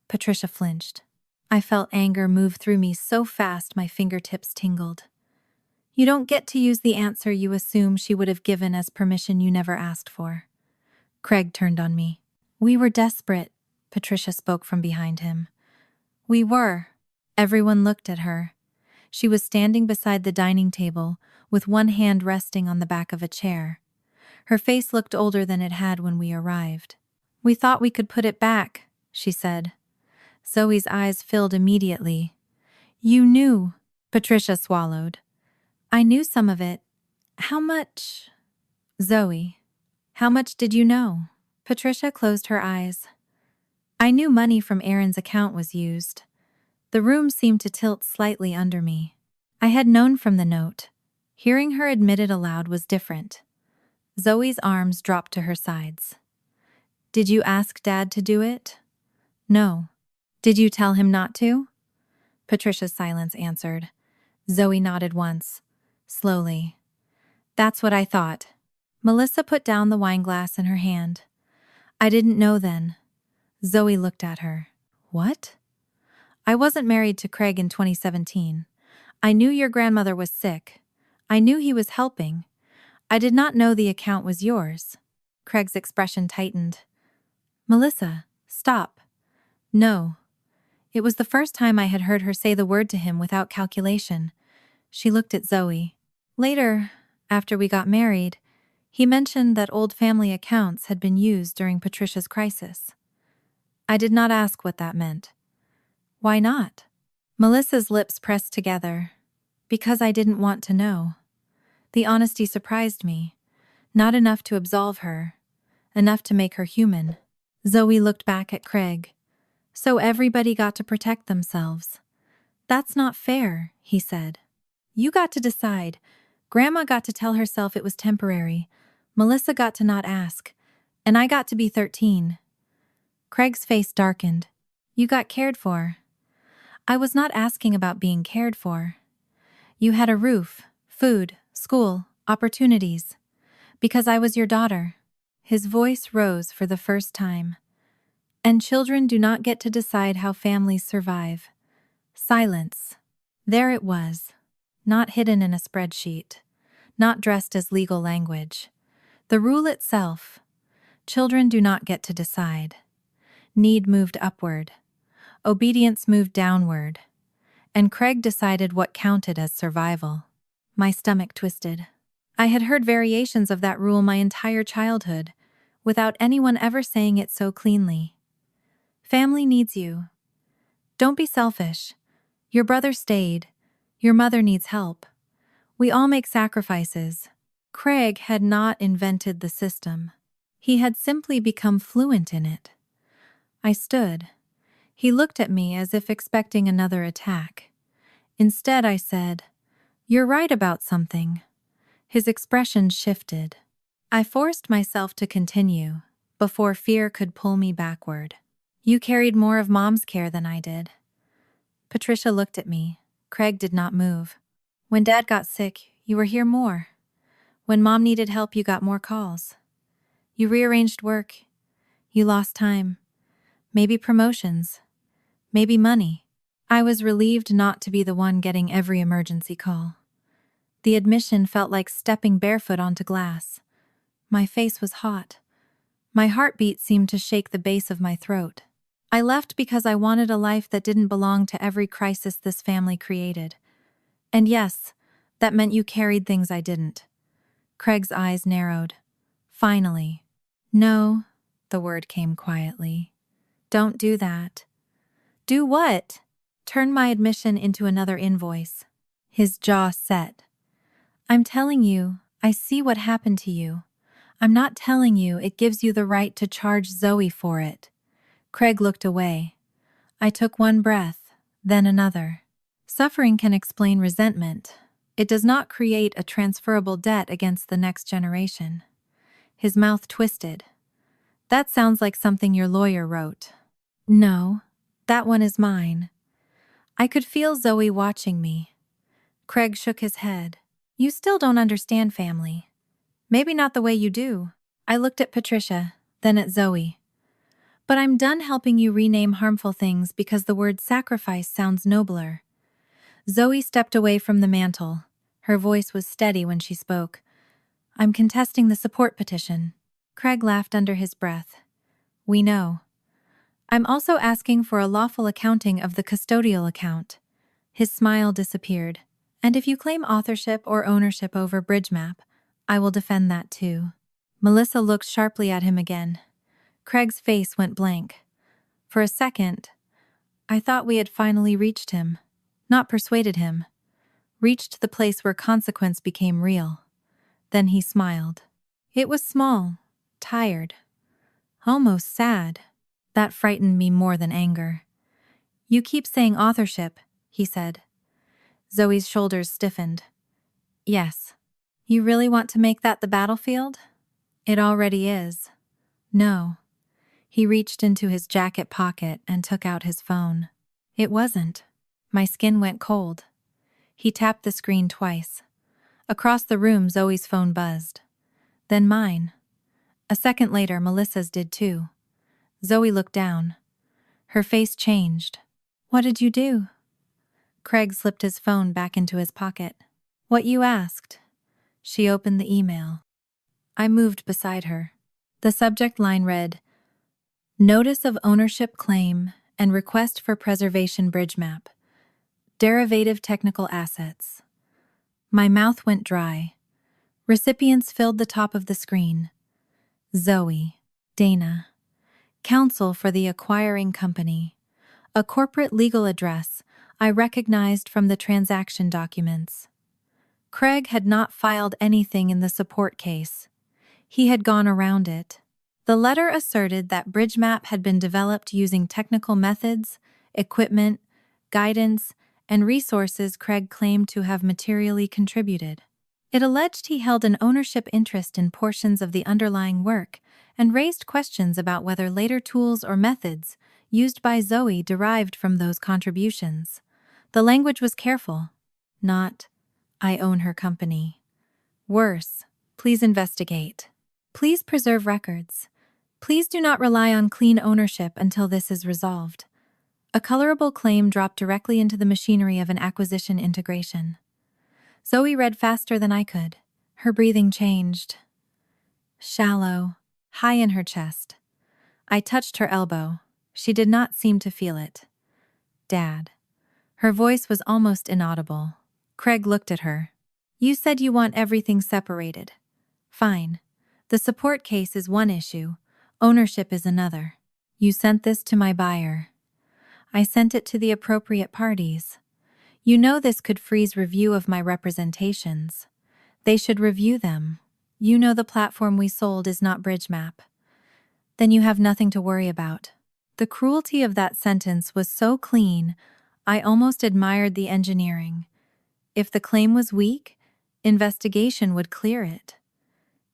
Patricia flinched. I felt anger move through me so fast my fingertips tingled. You don't get to use the answer you assume she would have given as permission you never asked for. Craig turned on me. We were desperate, Patricia spoke from behind him. We were. Everyone looked at her. She was standing beside the dining table, with one hand resting on the back of a chair. Her face looked older than it had when we arrived. We thought we could put it back, she said. Zoe's eyes filled immediately. You knew. Patricia swallowed. I knew some of it. How much? Zoe, how much did you know? Patricia closed her eyes. I knew money from Aaron's account was used. The room seemed to tilt slightly under me. I had known from the note. Hearing her admit it aloud was different. Zoe's arms dropped to her sides. Did you ask Dad to do it? No. Did you tell him not to? Patricia's silence answered. Zoe nodded once, slowly. That's what I thought. Melissa put down the wine glass in her hand. I didn't know then. Zoe looked at her. What? I wasn't married to Craig in 2017. I knew your grandmother was sick. I knew he was helping. I did not know the account was yours. Craig's expression tightened. Melissa, stop. No. It was the first time I had heard her say the word to him without calculation. She looked at Zoe. Later, after we got married, he mentioned that old family accounts had been used during Patricia's crisis. I did not ask what that meant. Why not? Melissa's lips pressed together. Because I didn't want to know. The honesty surprised me. Not enough to absolve her. Enough to make her human. Zoe looked back at Craig. So everybody got to protect themselves. That's not fair, he said. You got to decide. Grandma got to tell herself it was temporary. Melissa got to not ask. And I got to be 13. Craig's face darkened. You got cared for. I was not asking about being cared for. You had a roof, food, school, opportunities. Because I was your daughter. His voice rose for the first time. And children do not get to decide how families survive. Silence. There it was. Not hidden in a spreadsheet. Not dressed as legal language. The rule itself. Children do not get to decide. Need moved upward. Obedience moved downward. And Craig decided what counted as survival. My stomach twisted. I had heard variations of that rule my entire childhood, without anyone ever saying it so cleanly. Family needs you. Don't be selfish. Your brother stayed. Your mother needs help. We all make sacrifices. Craig had not invented the system. He had simply become fluent in it. I stood. He looked at me as if expecting another attack. Instead, I said, "You're right about something." His expression shifted. I forced myself to continue, before fear could pull me backward. You carried more of Mom's care than I did. Patricia looked at me. Craig did not move. When Dad got sick, you were here more. When Mom needed help, you got more calls. You rearranged work. You lost time. Maybe promotions. Maybe money. I was relieved not to be the one getting every emergency call. The admission felt like stepping barefoot onto glass. My face was hot. My heartbeat seemed to shake the base of my throat. I left because I wanted a life that didn't belong to every crisis this family created. And yes, that meant you carried things I didn't. Craig's eyes narrowed. Finally. No, the word came quietly. Don't do that. Do what? Turn my admission into another invoice. His jaw set. I'm telling you, I see what happened to you. I'm not telling you it gives you the right to charge Zoe for it. Craig looked away. I took one breath, then another. Suffering can explain resentment. It does not create a transferable debt against the next generation. His mouth twisted. That sounds like something your lawyer wrote. No, that one is mine. I could feel Zoe watching me. Craig shook his head. You still don't understand family. Maybe not the way you do. I looked at Patricia, then at Zoe. But I'm done helping you rename harmful things because the word sacrifice sounds nobler. Zoe stepped away from the mantel. Her voice was steady when she spoke. I'm contesting the support petition. Craig laughed under his breath. We know. I'm also asking for a lawful accounting of the custodial account. His smile disappeared. And if you claim authorship or ownership over Bridgemap, I will defend that too. Melissa looked sharply at him again. Craig's face went blank. For a second, I thought we had finally reached him. Not persuaded him. Reached the place where consequence became real. Then he smiled. It was small, tired, almost sad. That frightened me more than anger. You keep saying authorship, he said. Zoe's shoulders stiffened. Yes. You really want to make that the battlefield? It already is. No. He reached into his jacket pocket and took out his phone. It wasn't. My skin went cold. He tapped the screen twice. Across the room, Zoe's phone buzzed. Then mine. A second later, Melissa's did too. Zoe looked down. Her face changed. What did you do? Craig slipped his phone back into his pocket. What you asked. She opened the email. I moved beside her. The subject line read, Notice of Ownership Claim and Request for Preservation Bridge Map. Derivative Technical Assets. My mouth went dry. Recipients filled the top of the screen. Zoe, Dana. Counsel for the acquiring company. A corporate legal address I recognized from the transaction documents. Craig had not filed anything in the support case. He had gone around it. The letter asserted that BridgeMap had been developed using technical methods, equipment, guidance, and resources Craig claimed to have materially contributed. It alleged he held an ownership interest in portions of the underlying work and raised questions about whether later tools or methods used by Zoe derived from those contributions. The language was careful. Not, I own her company. Worse, please investigate. Please preserve records. Please do not rely on clean ownership until this is resolved. A colorable claim dropped directly into the machinery of an acquisition integration. Zoe read faster than I could. Her breathing changed. Shallow, high in her chest. I touched her elbow. She did not seem to feel it. Dad. Her voice was almost inaudible. Craig looked at her. You said you want everything separated. Fine. The support case is one issue. Ownership is another. You sent this to my buyer. I sent it to the appropriate parties. You know this could freeze review of my representations. They should review them. You know the platform we sold is not BridgeMap. Then you have nothing to worry about. The cruelty of that sentence was so clean, I almost admired the engineering. If the claim was weak, investigation would clear it.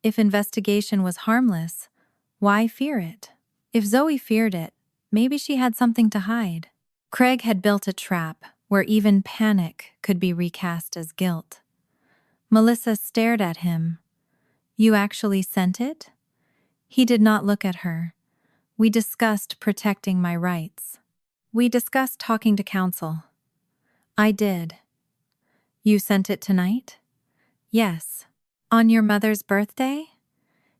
If investigation was harmless, why fear it? If Zoe feared it, maybe she had something to hide. Craig had built a trap where even panic could be recast as guilt. Melissa stared at him. You actually sent it? He did not look at her. We discussed protecting my rights. We discussed talking to counsel. I did. You sent it tonight? Yes. On your mother's birthday?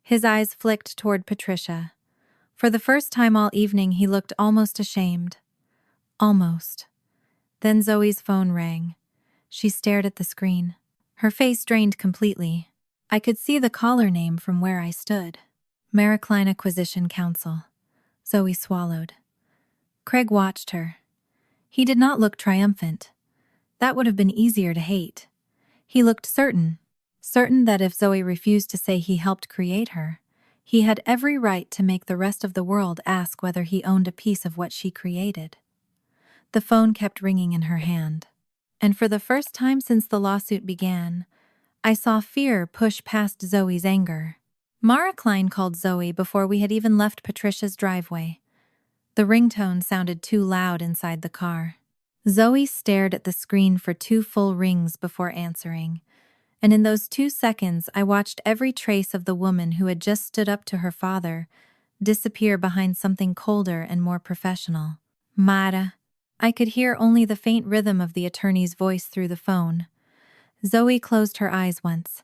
His eyes flicked toward Patricia. For the first time all evening he looked almost ashamed. Almost. Then Zoe's phone rang. She stared at the screen. Her face drained completely. I could see the caller name from where I stood. Marikline Acquisition Counsel. Zoe swallowed. Craig watched her. He did not look triumphant. That would have been easier to hate. He looked certain that if Zoe refused to say he helped create her, he had every right to make the rest of the world ask whether he owned a piece of what she created. The phone kept ringing in her hand. And for the first time since the lawsuit began, I saw fear push past Zoe's anger. Mara Klein called Zoe before we had even left Patricia's driveway. The ringtone sounded too loud inside the car. Zoe stared at the screen for 2 full rings before answering, and in those 2 seconds I watched every trace of the woman who had just stood up to her father disappear behind something colder and more professional. Mara. I could hear only the faint rhythm of the attorney's voice through the phone. Zoe closed her eyes once.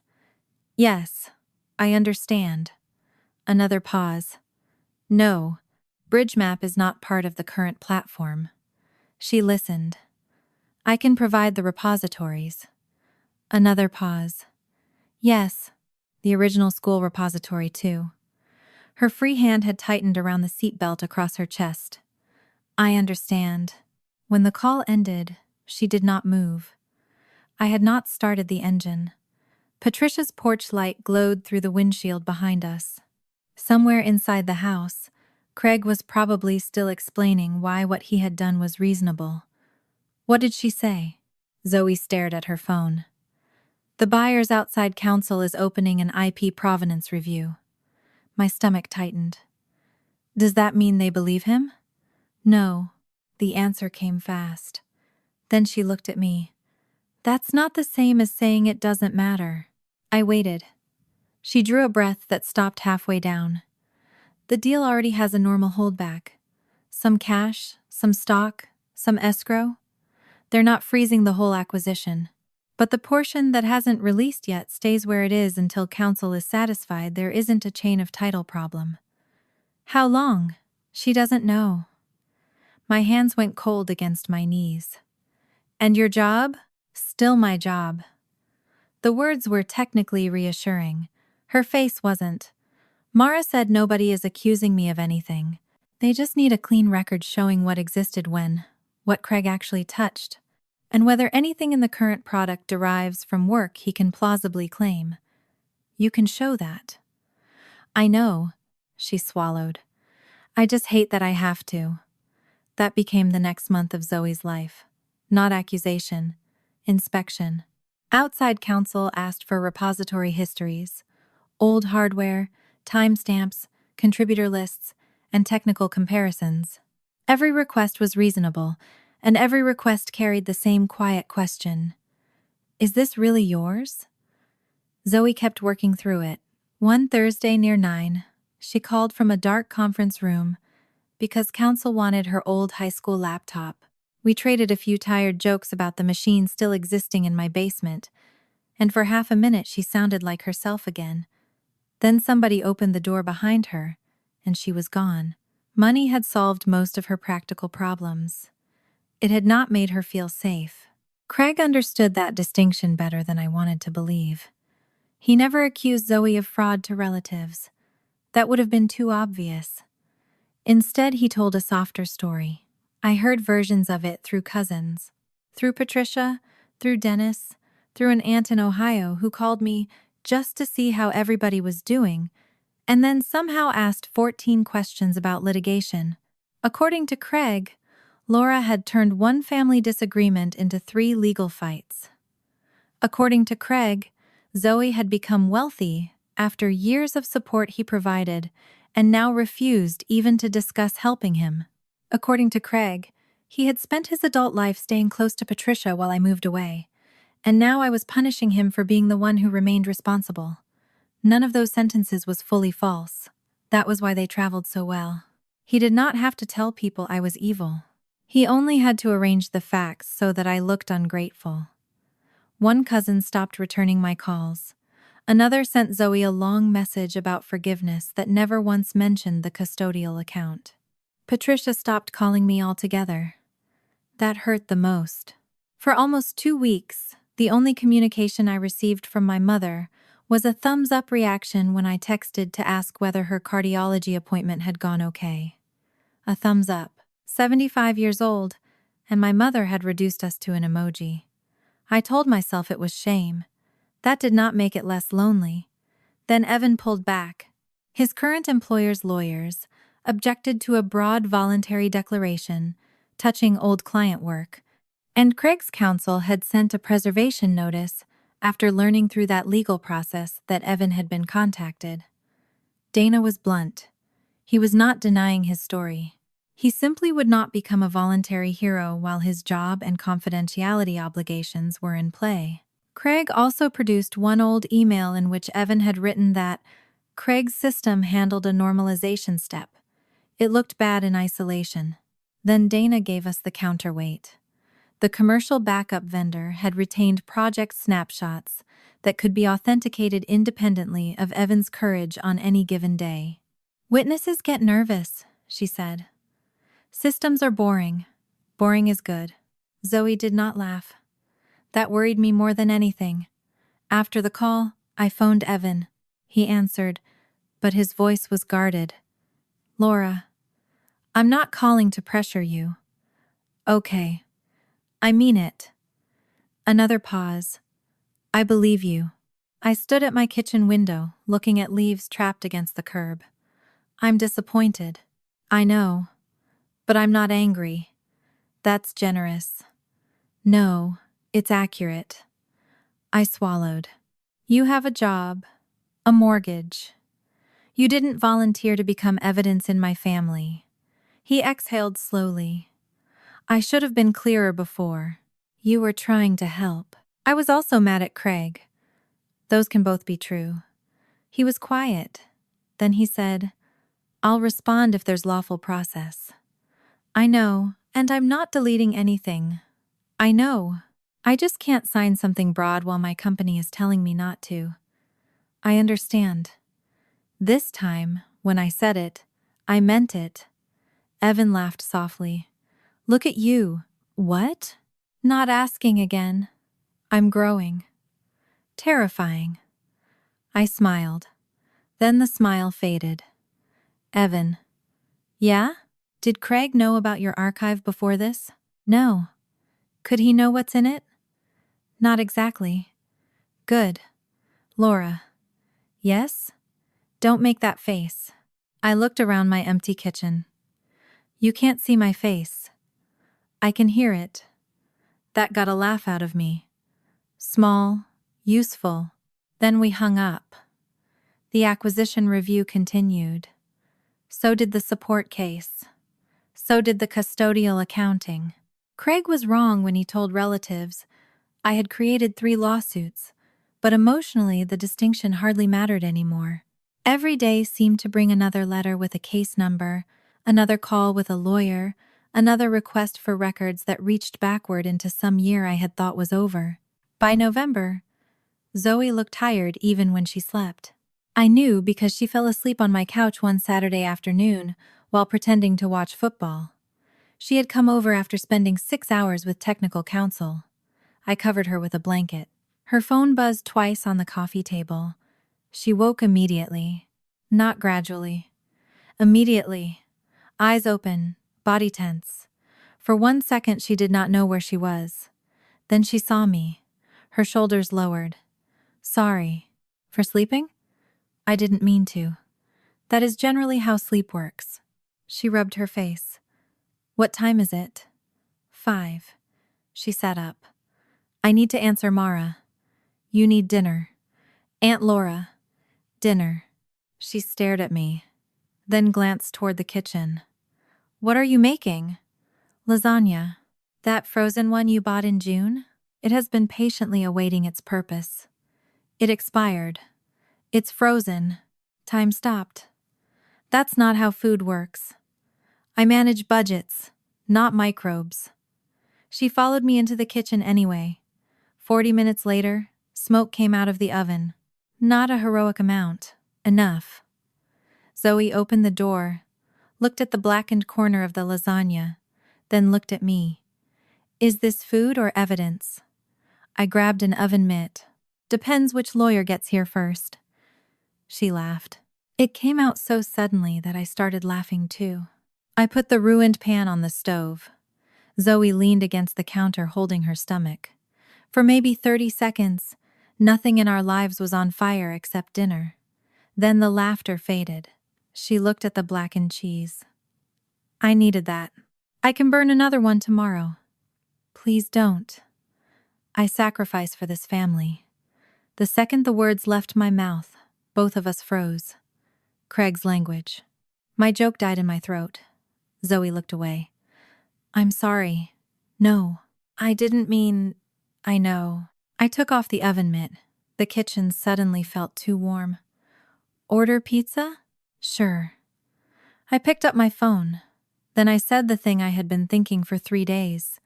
Yes, I understand. Another pause. No, BridgeMap is not part of the current platform. She listened. I can provide the repositories. Another pause. Yes, the original school repository too. Her free hand had tightened around the seatbelt across her chest. I understand. When the call ended, she did not move. I had not started the engine. Patricia's porch light glowed through the windshield behind us. Somewhere inside the house, Craig was probably still explaining why what he had done was reasonable. What did she say? Zoe stared at her phone. The buyer's outside counsel is opening an IP provenance review. My stomach tightened. Does that mean they believe him? No. The answer came fast. Then she looked at me. That's not the same as saying it doesn't matter. I waited. She drew a breath that stopped halfway down. The deal already has a normal holdback. Some cash, some stock, some escrow. They're not freezing the whole acquisition. But the portion that hasn't released yet stays where it is until counsel is satisfied there isn't a chain of title problem. How long? She doesn't know. My hands went cold against my knees. And your job? Still my job. The words were technically reassuring. Her face wasn't. Mara said nobody is accusing me of anything. They just need a clean record showing what existed when, what Craig actually touched, and whether anything in the current product derives from work he can plausibly claim. You can show that. I know, she swallowed. I just hate that I have to. That became the next month of Zoe's life. Not accusation, inspection. Outside counsel asked for repository histories, old hardware, timestamps, contributor lists, and technical comparisons. Every request was reasonable, and every request carried the same quiet question. Is this really yours? Zoe kept working through it. One Thursday near 9, she called from a dark conference room because counsel wanted her old high school laptop. We traded a few tired jokes about the machine still existing in my basement, and for half a minute she sounded like herself again. Then somebody opened the door behind her, and she was gone. Money had solved most of her practical problems. It had not made her feel safe. Craig understood that distinction better than I wanted to believe. He never accused Zoe of fraud to relatives. That would have been too obvious. Instead, he told a softer story. I heard versions of it through cousins, through Patricia, through Dennis, through an aunt in Ohio who called me just to see how everybody was doing, and then somehow asked 14 questions about litigation. According to Craig, Laura had turned one family disagreement into 3 legal fights. According to Craig, Zoe had become wealthy after years of support he provided and now refused even to discuss helping him. According to Craig, he had spent his adult life staying close to Patricia while I moved away, and now I was punishing him for being the one who remained responsible. None of those sentences was fully false. That was why they traveled so well. He did not have to tell people I was evil. He only had to arrange the facts so that I looked ungrateful. One cousin stopped returning my calls. Another sent Zoe a long message about forgiveness that never once mentioned the custodial account. Patricia stopped calling me altogether. That hurt the most. For almost 2 weeks, the only communication I received from my mother was a thumbs-up reaction when I texted to ask whether her cardiology appointment had gone okay. A thumbs up. 75 years old, and my mother had reduced us to an emoji. I told myself it was shame. That did not make it less lonely. Then Evan pulled back. His current employer's lawyers objected to a broad voluntary declaration touching old client work, and Craig's counsel had sent a preservation notice after learning through that legal process that Evan had been contacted. Dana was blunt. He was not denying his story. He simply would not become a voluntary hero while his job and confidentiality obligations were in play. Craig also produced one old email in which Evan had written that Craig's system handled a normalization step. It looked bad in isolation. Then Dana gave us the counterweight. The commercial backup vendor had retained project snapshots that could be authenticated independently of Evan's courage on any given day. Witnesses get nervous, she said. Systems are boring. Boring is good. Zoe did not laugh. That worried me more than anything. After the call, I phoned Evan. He answered, but his voice was guarded. Laura, I'm not calling to pressure you. Okay. I mean it. Another pause. I believe you. I stood at my kitchen window, looking at leaves trapped against the curb. I'm disappointed. I know. But I'm not angry. That's generous. No, it's accurate. I swallowed. You have a job, a mortgage. You didn't volunteer to become evidence in my family. He exhaled slowly. I should have been clearer before. You were trying to help. I was also mad at Craig. Those can both be true. He was quiet. Then he said, "I'll respond if there's lawful process." "I know, and I'm not deleting anything. I know. I just can't sign something broad while my company is telling me not to." "I understand." This time, when I said it, I meant it. Evan laughed softly. "Look at you." "What?" "Not asking again. I'm growing." "Terrifying." I smiled. Then the smile faded. "Evan." "Yeah? Did Craig know about your archive before this?" "No." "Could he know what's in it?" "Not exactly." "Good." "Laura." "Yes?" "Don't make that face." I looked around my empty kitchen. "You can't see my face." "I can hear it." That got a laugh out of me. Small, useful. Then we hung up. The acquisition review continued. So did the support case. So did the custodial accounting. Craig was wrong when he told relatives I had created 3 lawsuits, but emotionally the distinction hardly mattered anymore. Every day seemed to bring another letter with a case number, another call with a lawyer, another request for records that reached backward into some year I had thought was over. By November, Zoe looked tired even when she slept. I knew because she fell asleep on my couch one Saturday afternoon while pretending to watch football. She had come over after spending 6 hours with technical counsel. I covered her with a blanket. Her phone buzzed twice on the coffee table. She woke immediately. Not gradually. Immediately. Eyes open, body tense. For 1 second she did not know where she was. Then she saw me. Her shoulders lowered. "Sorry." "For sleeping?" "I didn't mean to. That is generally how sleep works." She rubbed her face. "What time is it?" 5. She sat up. "I need to answer Mara." "You need dinner." "Aunt Laura." "Dinner." She stared at me, then glanced toward the kitchen. "What are you making?" "Lasagna." "That frozen one you bought in June?" "It has been patiently awaiting its purpose." "It expired." "It's frozen." Time stopped. "That's not how food works." "I manage budgets, not microbes." She followed me into the kitchen anyway. 40 minutes later, smoke came out of the oven. Not a heroic amount. Enough. Zoe opened the door, looked at the blackened corner of the lasagna, then looked at me. "Is this food or evidence?" I grabbed an oven mitt. "Depends which lawyer gets here first." She laughed. It came out so suddenly that I started laughing too. I put the ruined pan on the stove. Zoe leaned against the counter holding her stomach. For maybe 30 seconds, nothing in our lives was on fire except dinner. Then the laughter faded. She looked at the blackened cheese. "I needed that. I can burn another one tomorrow." "Please don't." "I sacrifice for this family." The second the words left my mouth, both of us froze. Craig's language. My joke died in my throat. Zoe looked away. "I'm sorry." "No. I didn't mean—" "I know." I took off the oven mitt. The kitchen suddenly felt too warm. "Order pizza?" "Sure." I picked up my phone. Then I said the thing I had been thinking for 3 days.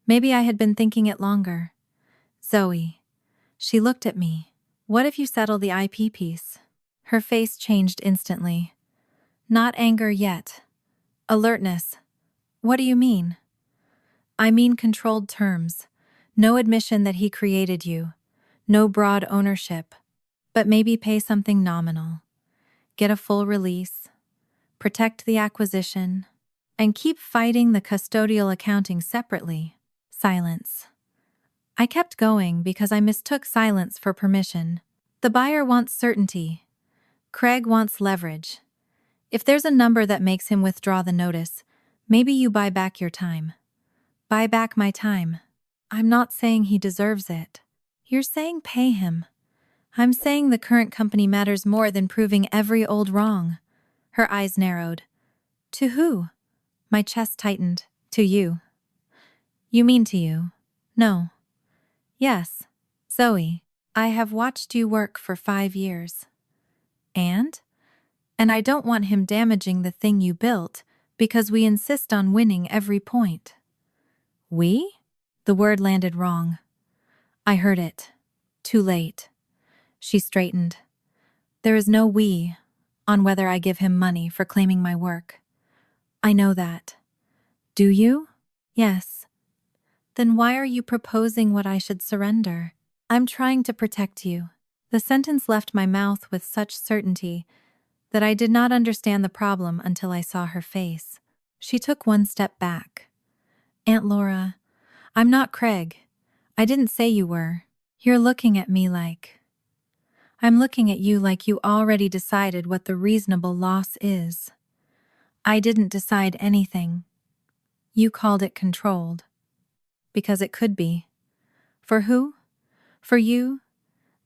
Maybe I had been thinking it longer. "Zoe." She looked at me. "What if you settle the IP piece?" Her face changed instantly. Not anger yet. Alertness. "What do you mean?" "I mean controlled terms. No admission that he created you. No broad ownership. But maybe pay something nominal. Get a full release. Protect the acquisition. And keep fighting the custodial accounting separately." Silence. I kept going because I mistook silence for permission. The buyer wants certainty. Craig wants leverage. If there's a number that makes him withdraw the notice, maybe you buy back your time. Buy back my time. I'm not saying he deserves it. You're saying pay him. I'm saying the current company matters more than proving every old wrong. Her eyes narrowed. "To who?" My chest tightened. "To you." "You mean to you?" "No." "Yes. Zoe, I have watched you work for 5 years." And? And I don't want him damaging the thing you built because we insist on winning every point. We? The word landed wrong. I heard it. Too late. She straightened. There is no we on whether I give him money for claiming my work. I know that. Do you? Yes. Then why are you proposing what I should surrender? I'm trying to protect you. The sentence left my mouth with such certainty that I did not understand the problem until I saw her face. She took one step back. Aunt Laura, I'm not Craig. I didn't say you were. You're looking at me like... I'm looking at you like you already decided what the reasonable loss is. I didn't decide anything. You called it controlled. Because it could be. For who? For you?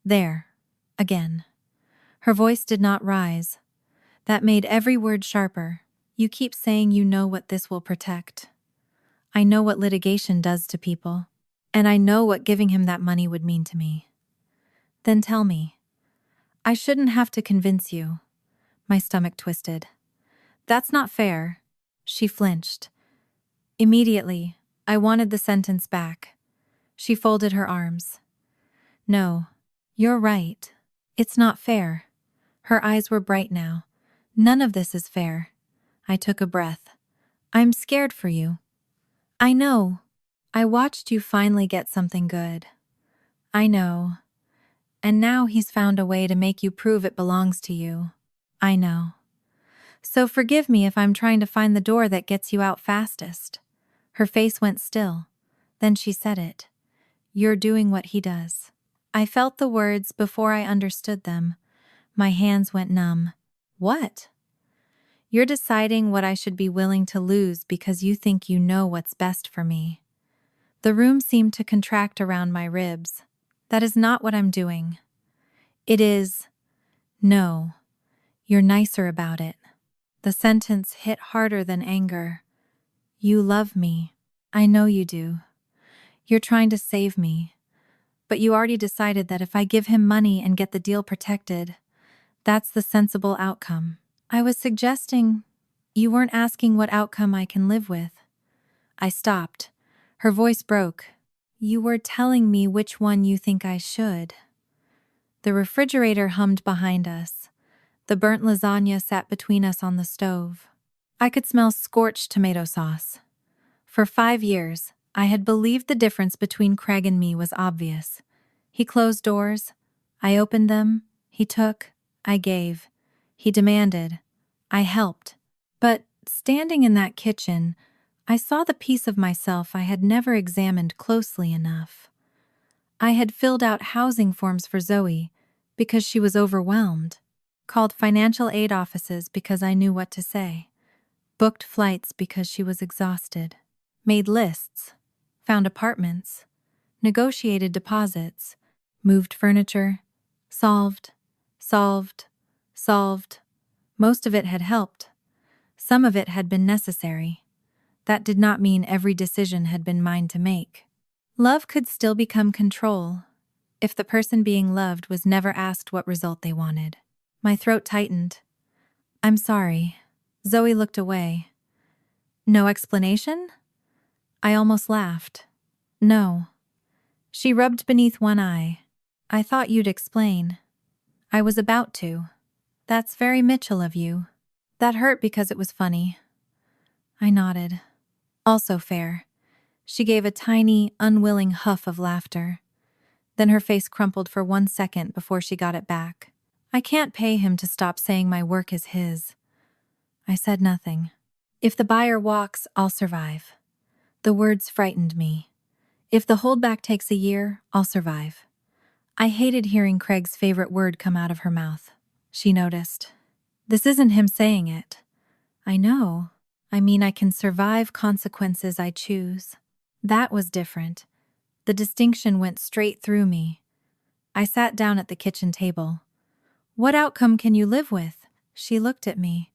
There. Again. Her voice did not rise. That made every word sharper. You keep saying you know what this will protect. I know what litigation does to people. And I know what giving him that money would mean to me. Then tell me. I shouldn't have to convince you. My stomach twisted. That's not fair. She flinched. Immediately, I wanted the sentence back. She folded her arms. No, you're right. It's not fair. Her eyes were bright now. None of this is fair. I took a breath. I'm scared for you. I know. I watched you finally get something good. I know. And now he's found a way to make you prove it belongs to you. I know. So forgive me if I'm trying to find the door that gets you out fastest. Her face went still. Then she said it. You're doing what he does. I felt the words before I understood them. My hands went numb. What? You're deciding what I should be willing to lose because you think you know what's best for me. The room seemed to contract around my ribs. That is not what I'm doing. It is... No. You're nicer about it. The sentence hit harder than anger. You love me. I know you do. You're trying to save me. But you already decided that if I give him money and get the deal protected, that's the sensible outcome. I was suggesting you weren't asking what outcome I can live with. I stopped. Her voice broke. You were telling me which one you think I should. The refrigerator hummed behind us. The burnt lasagna sat between us on the stove. I could smell scorched tomato sauce. For 5 years, I had believed the difference between Craig and me was obvious. He closed doors. I opened them. He took. I gave. He demanded. I helped. But standing in that kitchen, I saw the piece of myself I had never examined closely enough. I had filled out housing forms for Zoe because she was overwhelmed, called financial aid offices because I knew what to say, booked flights because she was exhausted, made lists, found apartments, negotiated deposits, moved furniture, solved. Most of it had helped. Some of it had been necessary. That did not mean every decision had been mine to make. Love could still become control if the person being loved was never asked what result they wanted. My throat tightened. I'm sorry. Zoe looked away. No explanation? I almost laughed. No. She rubbed beneath one eye. I thought you'd explain. I was about to. That's very Mitchell of you. That hurt because it was funny. I nodded. Also fair. She gave a tiny, unwilling huff of laughter. Then her face crumpled for 1 second before she got it back. I can't pay him to stop saying my work is his. I said nothing. If the buyer walks, I'll survive. The words frightened me. If the holdback takes a year, I'll survive. I hated hearing Craig's favorite word come out of her mouth. She noticed. This isn't him saying it. I know. I mean, I can survive consequences I choose. That was different. The distinction went straight through me. I sat down at the kitchen table. What outcome can you live with? She looked at me.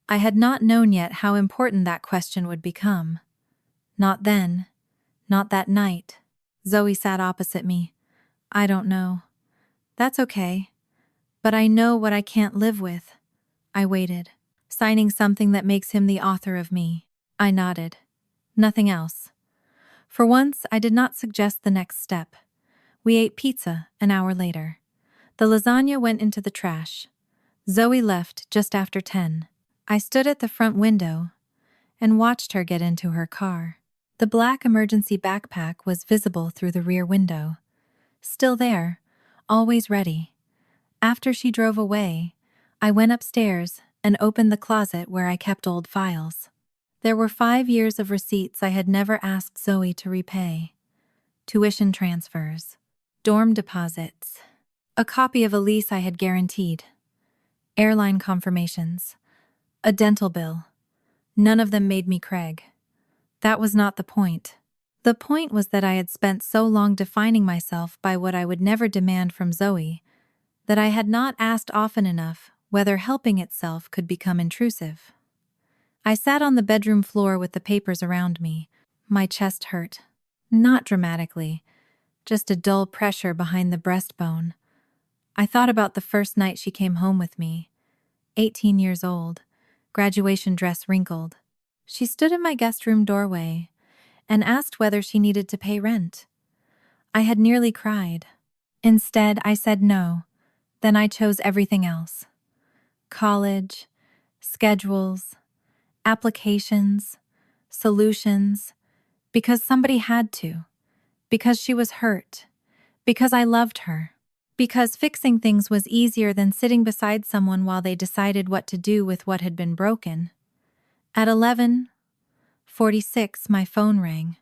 I had not known yet how important that question would become. Not then. Not that night. Zoe sat opposite me. I don't know. That's okay. But I know what I can't live with. I waited. Signing something that makes him the author of me. I nodded. Nothing else. For once, I did not suggest the next step. We ate pizza an hour later. The lasagna went into the trash. Zoe left just after 10. I stood at the front window and watched her get into her car. The black emergency backpack was visible through the rear window. Still there, always ready. After she drove away, I went upstairs and opened the closet where I kept old files. There were 5 years of receipts I had never asked Zoe to repay. Tuition transfers, dorm deposits, a copy of a lease I had guaranteed, airline confirmations, a dental bill. None of them made me Craig. That was not the point. The point was that I had spent so long defining myself by what I would never demand from Zoe that I had not asked often enough whether helping itself could become intrusive. I sat on the bedroom floor with the papers around me. My chest hurt. Not dramatically, just a dull pressure behind the breastbone. I thought about the first night she came home with me, 18 years old, graduation dress wrinkled. She stood in my guest room doorway and asked whether she needed to pay rent. I had nearly cried. Instead, I said no. Then I chose everything else. College, schedules, applications, solutions, because somebody had to, because she was hurt, because I loved her, because fixing things was easier than sitting beside someone while they decided what to do with what had been broken. At 11:46, my phone rang.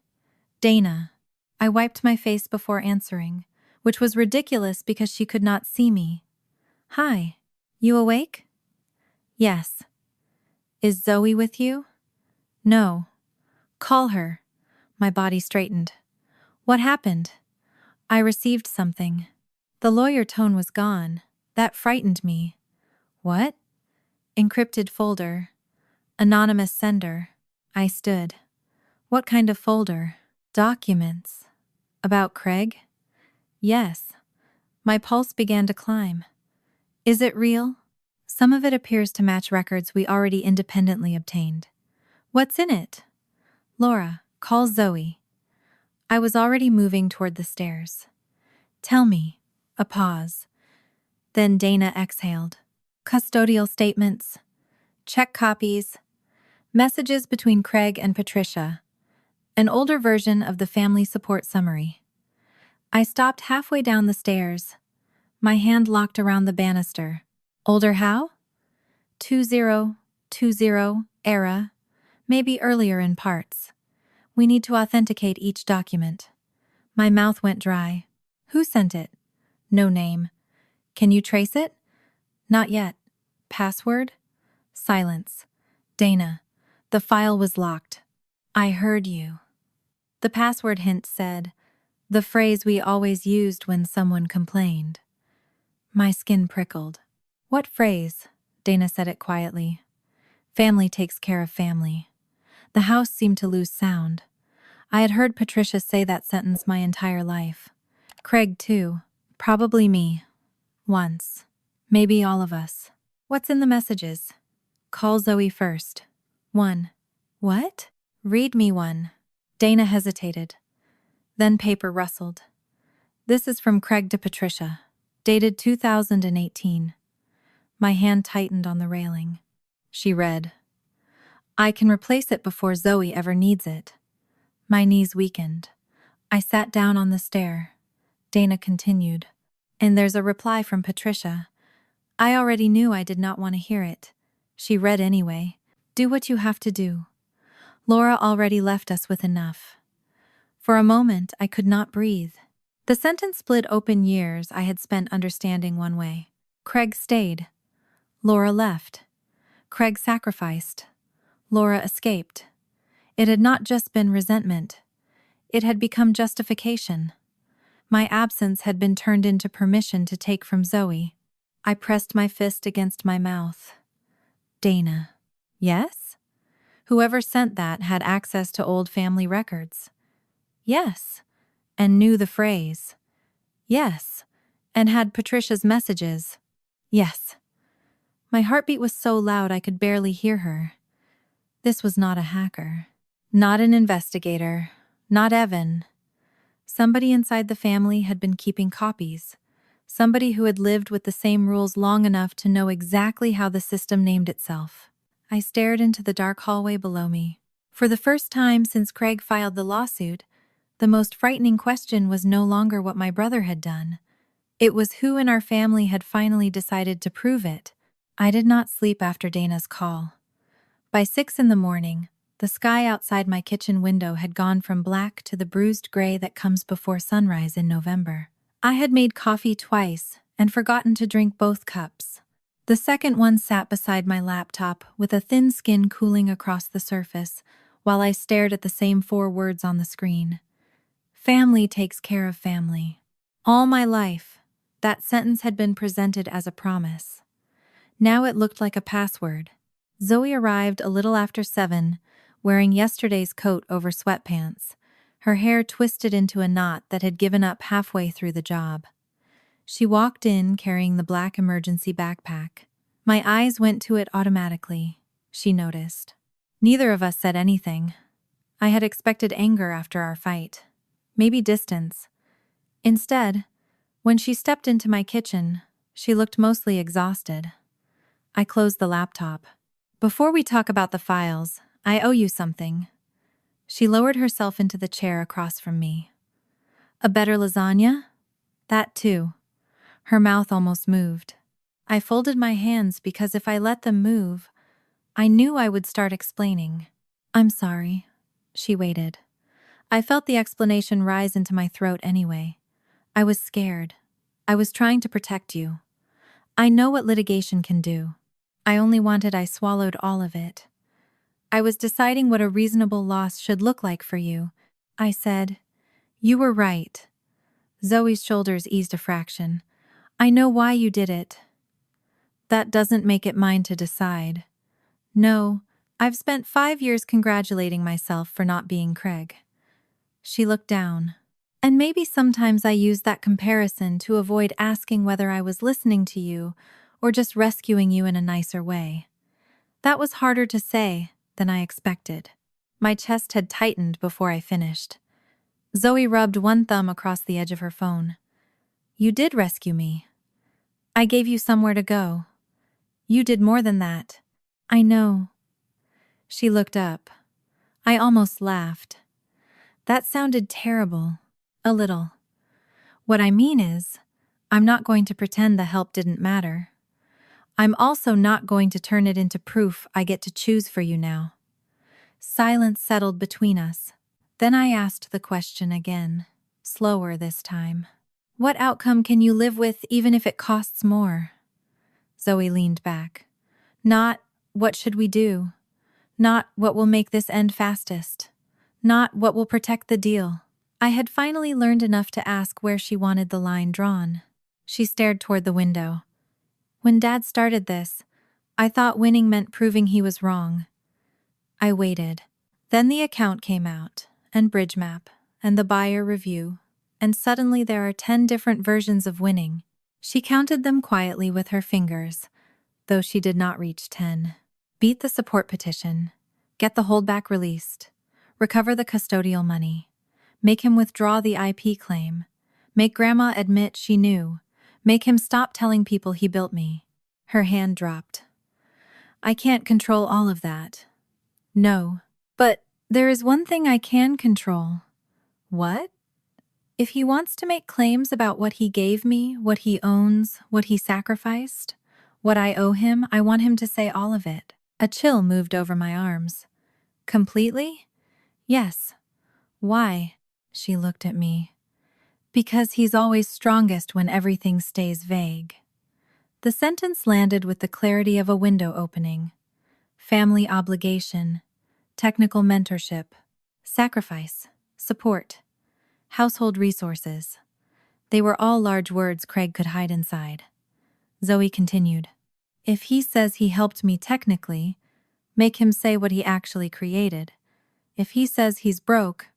Dana. I wiped my face before answering, which was ridiculous because she could not see me. Hi. You awake? Yes. Is Zoe with you? No. Call her. My body straightened. What happened? I received something. The lawyer tone was gone. That frightened me. What? Encrypted folder. Anonymous sender. I stood. What kind of folder? Documents. About Craig? Yes. My pulse began to climb. Is it real? Some of it appears to match records we already independently obtained. What's in it? Laura, call Zoe. I was already moving toward the stairs. Tell me. A pause. Then Dana exhaled. Custodial statements. Check copies. Messages between Craig and Patricia. An older version of the family support summary. I stopped halfway down the stairs. My hand locked around the banister. Older how? 2020 era. Maybe earlier in parts. We need to authenticate each document. My mouth went dry. Who sent it? No name. Can you trace it? Not yet. Password? Silence. Dana. The file was locked. I heard you. The password hint said, the phrase we always used when someone complained. My skin prickled. What phrase? Dana said it quietly. Family takes care of family. The house seemed to lose sound. I had heard Patricia say that sentence my entire life. Craig, too. Probably me. Once. Maybe all of us. What's in the messages? Call Zoe first. 1. What? Read me one. Dana hesitated. Then paper rustled. This is from Craig to Patricia. Dated 2018. My hand tightened on the railing. She read. I can replace it before Zoe ever needs it. My knees weakened. I sat down on the stair. Dana continued. And there's a reply from Patricia. I already knew I did not want to hear it. She read anyway. Do what you have to do. Laura already left us with enough. For a moment, I could not breathe. The sentence split open years I had spent understanding one way. Craig stayed. Laura left. Craig sacrificed. Laura escaped. It had not just been resentment. It had become justification. My absence had been turned into permission to take from Zoe. I pressed my fist against my mouth. Dana. Yes? Whoever sent that had access to old family records. Yes. And knew the phrase. Yes. And had Patricia's messages. Yes. My heartbeat was so loud I could barely hear her. This was not a hacker. Not an investigator. Not Evan. Somebody inside the family had been keeping copies. Somebody who had lived with the same rules long enough to know exactly how the system named itself. I stared into the dark hallway below me. For the first time since Craig filed the lawsuit, the most frightening question was no longer what my brother had done. It was who in our family had finally decided to prove it. I did not sleep after Dana's call. By 6 in the morning, the sky outside my kitchen window had gone from black to the bruised gray that comes before sunrise in November. I had made coffee twice and forgotten to drink both cups. The second one sat beside my laptop with a thin skin cooling across the surface while I stared at the same 4 words on the screen. Family takes care of family. All my life, that sentence had been presented as a promise. Now it looked like a password. Zoe arrived a little after 7, wearing yesterday's coat over sweatpants, her hair twisted into a knot that had given up halfway through the job. She walked in carrying the black emergency backpack. My eyes went to it automatically, she noticed. Neither of us said anything. I had expected anger after our fight, maybe distance. Instead, when she stepped into my kitchen, she looked mostly exhausted. I closed the laptop. Before we talk about the files, I owe you something. She lowered herself into the chair across from me. A better lasagna? That too. Her mouth almost moved. I folded my hands because if I let them move, I knew I would start explaining. I'm sorry. She waited. I felt the explanation rise into my throat anyway. I was scared. I was trying to protect you. I know what litigation can do. I swallowed all of it. I was deciding what a reasonable loss should look like for you. I said, you were right. Zoe's shoulders eased a fraction. I know why you did it. That doesn't make it mine to decide. No, I've spent 5 years congratulating myself for not being Craig. She looked down. And maybe sometimes I used that comparison to avoid asking whether I was listening to you or just rescuing you in a nicer way. That was harder to say than I expected. My chest had tightened before I finished. Zoe rubbed one thumb across the edge of her phone. You did rescue me. I gave you somewhere to go. You did more than that. I know. She looked up. I almost laughed. That sounded terrible. A little. What I mean is, I'm not going to pretend the help didn't matter. I'm also not going to turn it into proof I get to choose for you now. Silence settled between us. Then I asked the question again, slower this time. What outcome can you live with even if it costs more? Zoe leaned back. Not, what should we do? Not, what will make this end fastest? Not, what will protect the deal? I had finally learned enough to ask where she wanted the line drawn. She stared toward the window. When Dad started this, I thought winning meant proving he was wrong. I waited. Then the account came out, and bridge map, and the buyer review, and suddenly there are 10 different versions of winning. She counted them quietly with her fingers, though she did not reach 10. Beat the support petition. Get the holdback released. Recover the custodial money. Make him withdraw the IP claim. Make Grandma admit she knew. Make him stop telling people he built me. Her hand dropped. I can't control all of that. No. But there is one thing I can control. What? If he wants to make claims about what he gave me, what he owns, what he sacrificed, what I owe him, I want him to say all of it. A chill moved over my arms. Completely? Yes. Why? She looked at me. Because he's always strongest when everything stays vague. The sentence landed with the clarity of a window opening. Family obligation, technical mentorship, sacrifice, support, household resources. They were all large words Craig could hide inside. Zoe continued. If he says he helped me technically, make him say what he actually created. If he says he's broke,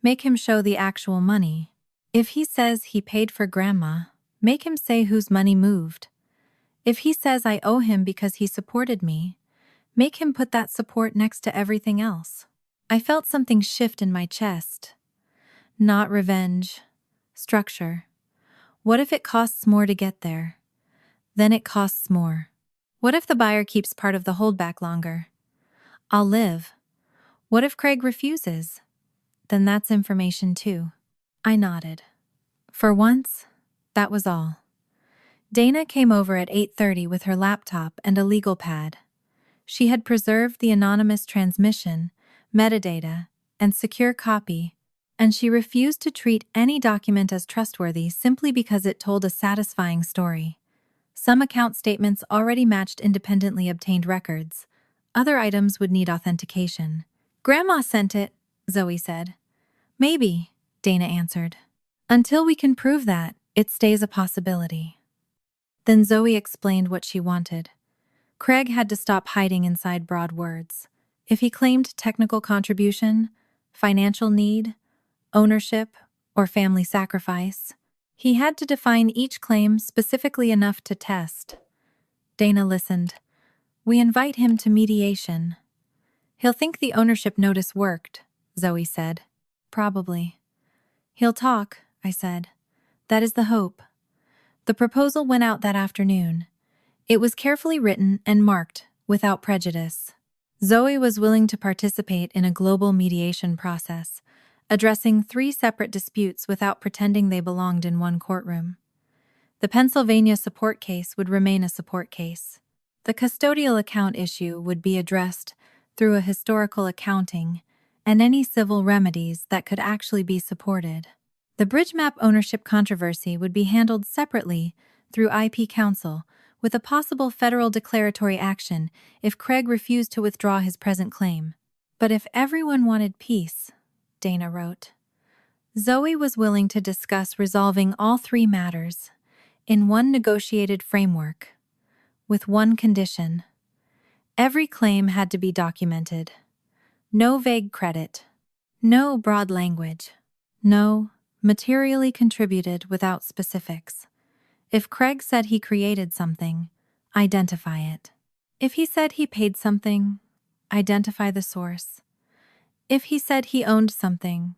make him show the actual money. If he says he paid for Grandma, make him say whose money moved. If he says I owe him because he supported me, make him put that support next to everything else. I felt something shift in my chest. Not revenge. Structure. What if it costs more to get there? Then it costs more. What if the buyer keeps part of the holdback longer? I'll live. What if Craig refuses? Then that's information too. I nodded. For once, that was all. Dana came over at 8:30 with her laptop and a legal pad. She had preserved the anonymous transmission, metadata, and secure copy, and she refused to treat any document as trustworthy simply because it told a satisfying story. Some account statements already matched independently obtained records. Other items would need authentication. Grandma sent it, Zoe said. Maybe, Dana answered. Until we can prove that, it stays a possibility. Then Zoe explained what she wanted. Craig had to stop hiding inside broad words. If he claimed technical contribution, financial need, ownership, or family sacrifice, he had to define each claim specifically enough to test. Dana listened. We invite him to mediation. He'll think the ownership notice worked, Zoe said. Probably. He'll talk, I said. That is the hope. The proposal went out that afternoon. It was carefully written and marked, without prejudice. Zoe was willing to participate in a global mediation process, addressing 3 separate disputes without pretending they belonged in one courtroom. The Pennsylvania support case would remain a support case. The custodial account issue would be addressed through a historical accounting and any civil remedies that could actually be supported. The bridge map ownership controversy would be handled separately through IP counsel, with a possible federal declaratory action if Craig refused to withdraw his present claim. But if everyone wanted peace, Dana wrote, Zoe was willing to discuss resolving all 3 matters in one negotiated framework, with one condition. Every claim had to be documented. No vague credit. No broad language. No materially contributed without specifics. If Craig said he created something, identify it. If he said he paid something, identify the source. If he said he owned something,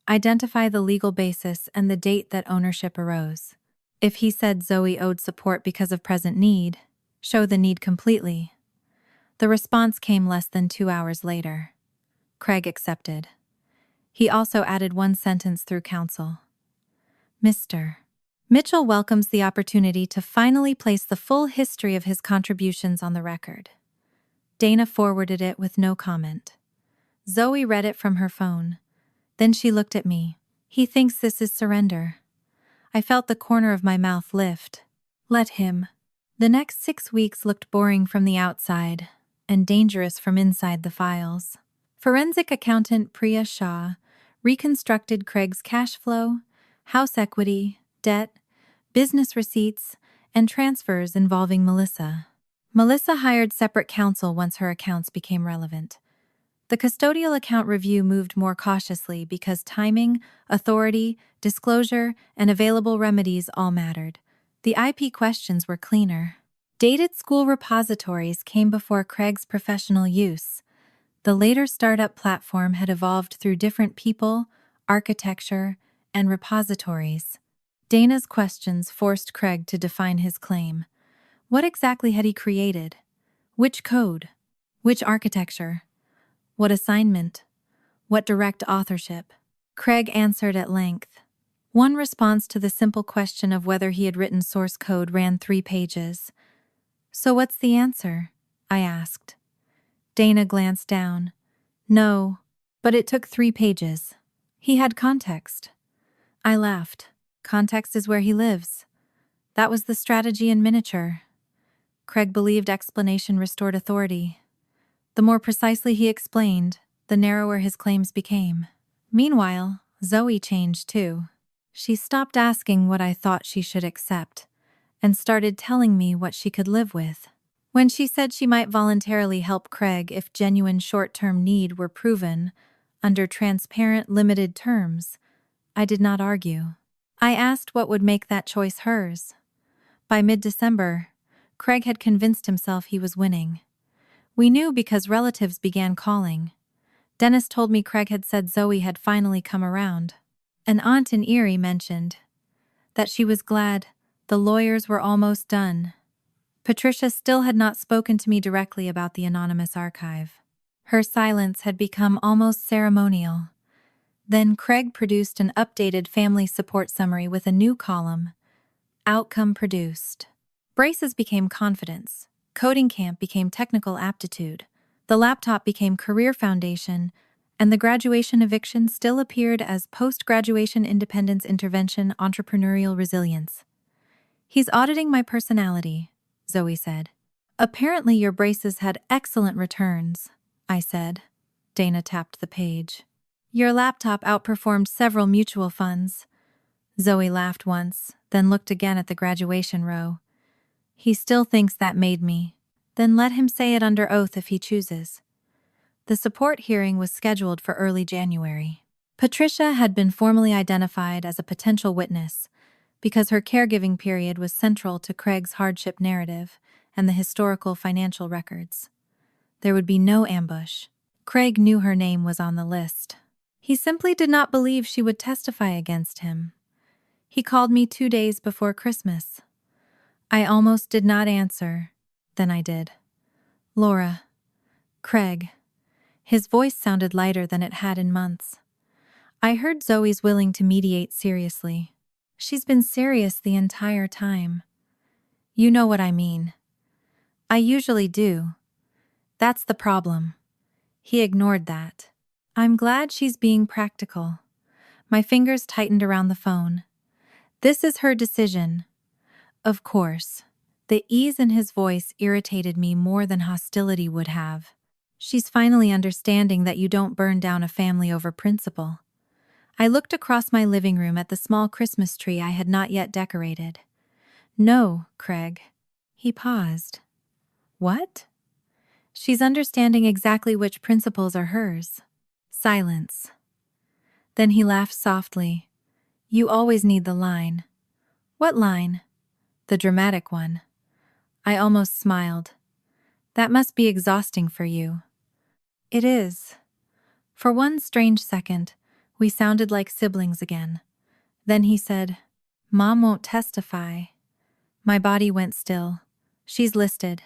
identify the legal basis and the date that ownership arose. If he said Zoe owed support because of present need, show the need completely. The response came less than 2 hours later. Craig accepted. He also added one sentence through counsel. Mr. Mitchell welcomes the opportunity to finally place the full history of his contributions on the record. Dana forwarded it with no comment. Zoe read it from her phone. Then she looked at me. He thinks this is surrender. I felt the corner of my mouth lift. Let him. The next 6 weeks looked boring from the outside and dangerous from inside the files. Forensic accountant Priya Shah reconstructed Craig's cash flow, house equity, debt, business receipts, and transfers involving Melissa. Melissa hired separate counsel once her accounts became relevant. The custodial account review moved more cautiously because timing, authority, disclosure, and available remedies all mattered. The IP questions were cleaner. Dated school repositories came before Craig's professional use. The later startup platform had evolved through different people, architecture, and repositories. Dana's questions forced Craig to define his claim. What exactly had he created? Which code? Which architecture? What assignment? What direct authorship? Craig answered at length. One response to the simple question of whether he had written source code ran 3 pages. So what's the answer? I asked. Dana glanced down. No, but it took 3 pages. He had context. I laughed. Context is where he lives. That was the strategy in miniature. Craig believed explanation restored authority. The more precisely he explained, the narrower his claims became. Meanwhile, Zoe changed too. She stopped asking what I thought she should accept, and started telling me what she could live with. When she said she might voluntarily help Craig if genuine short-term need were proven, under transparent, limited terms, I did not argue. I asked what would make that choice hers. By mid-December, Craig had convinced himself he was winning. We knew because relatives began calling. Dennis told me Craig had said Zoe had finally come around. An aunt in Erie mentioned that she was glad the lawyers were almost done. Patricia still had not spoken to me directly about the anonymous archive. Her silence had become almost ceremonial. Then Craig produced an updated family support summary with a new column. Outcome produced. Braces became confidence. Coding camp became technical aptitude. The laptop became career foundation, and the graduation eviction still appeared as post-graduation independence intervention entrepreneurial resilience. He's auditing my personality, Zoe said. Apparently your braces had excellent returns, I said. Dana tapped the page. Your laptop outperformed several mutual funds. Zoe laughed once, then looked again at the graduation row. He still thinks that made me. Then let him say it under oath if he chooses. The support hearing was scheduled for early January. Patricia had been formally identified as a potential witness because her caregiving period was central to Craig's hardship narrative and the historical financial records. There would be no ambush. Craig knew her name was on the list. He simply did not believe she would testify against him. He called me 2 days before Christmas. I almost did not answer. Then I did. Laura. Craig. His voice sounded lighter than it had in months. I heard Zoe's willing to mediate seriously. She's been serious the entire time. You know what I mean. I usually do. That's the problem. He ignored that. I'm glad she's being practical. My fingers tightened around the phone. This is her decision. Of course. The ease in his voice irritated me more than hostility would have. She's finally understanding that you don't burn down a family over principle. I looked across my living room at the small Christmas tree I had not yet decorated. No, Craig. He paused. What? She's understanding exactly which principles are hers. Silence. Then he laughed softly. You always need the line. What line? The dramatic one. I almost smiled. That must be exhausting for you. It is. For one strange second, we sounded like siblings again. Then he said, Mom won't testify. My body went still. She's listed.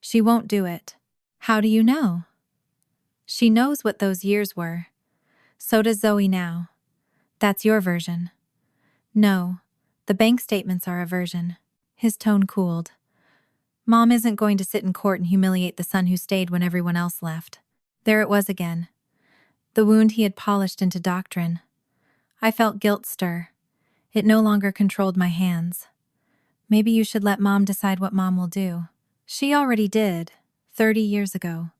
She won't do it. How do you know? She knows what those years were. So does Zoe now. That's your version. No, the bank statements are a version. His tone cooled. Mom isn't going to sit in court and humiliate the son who stayed when everyone else left. There it was again. The wound he had polished into doctrine. I felt guilt stir. It no longer controlled my hands. Maybe you should let Mom decide what Mom will do. She already did, 30 years ago.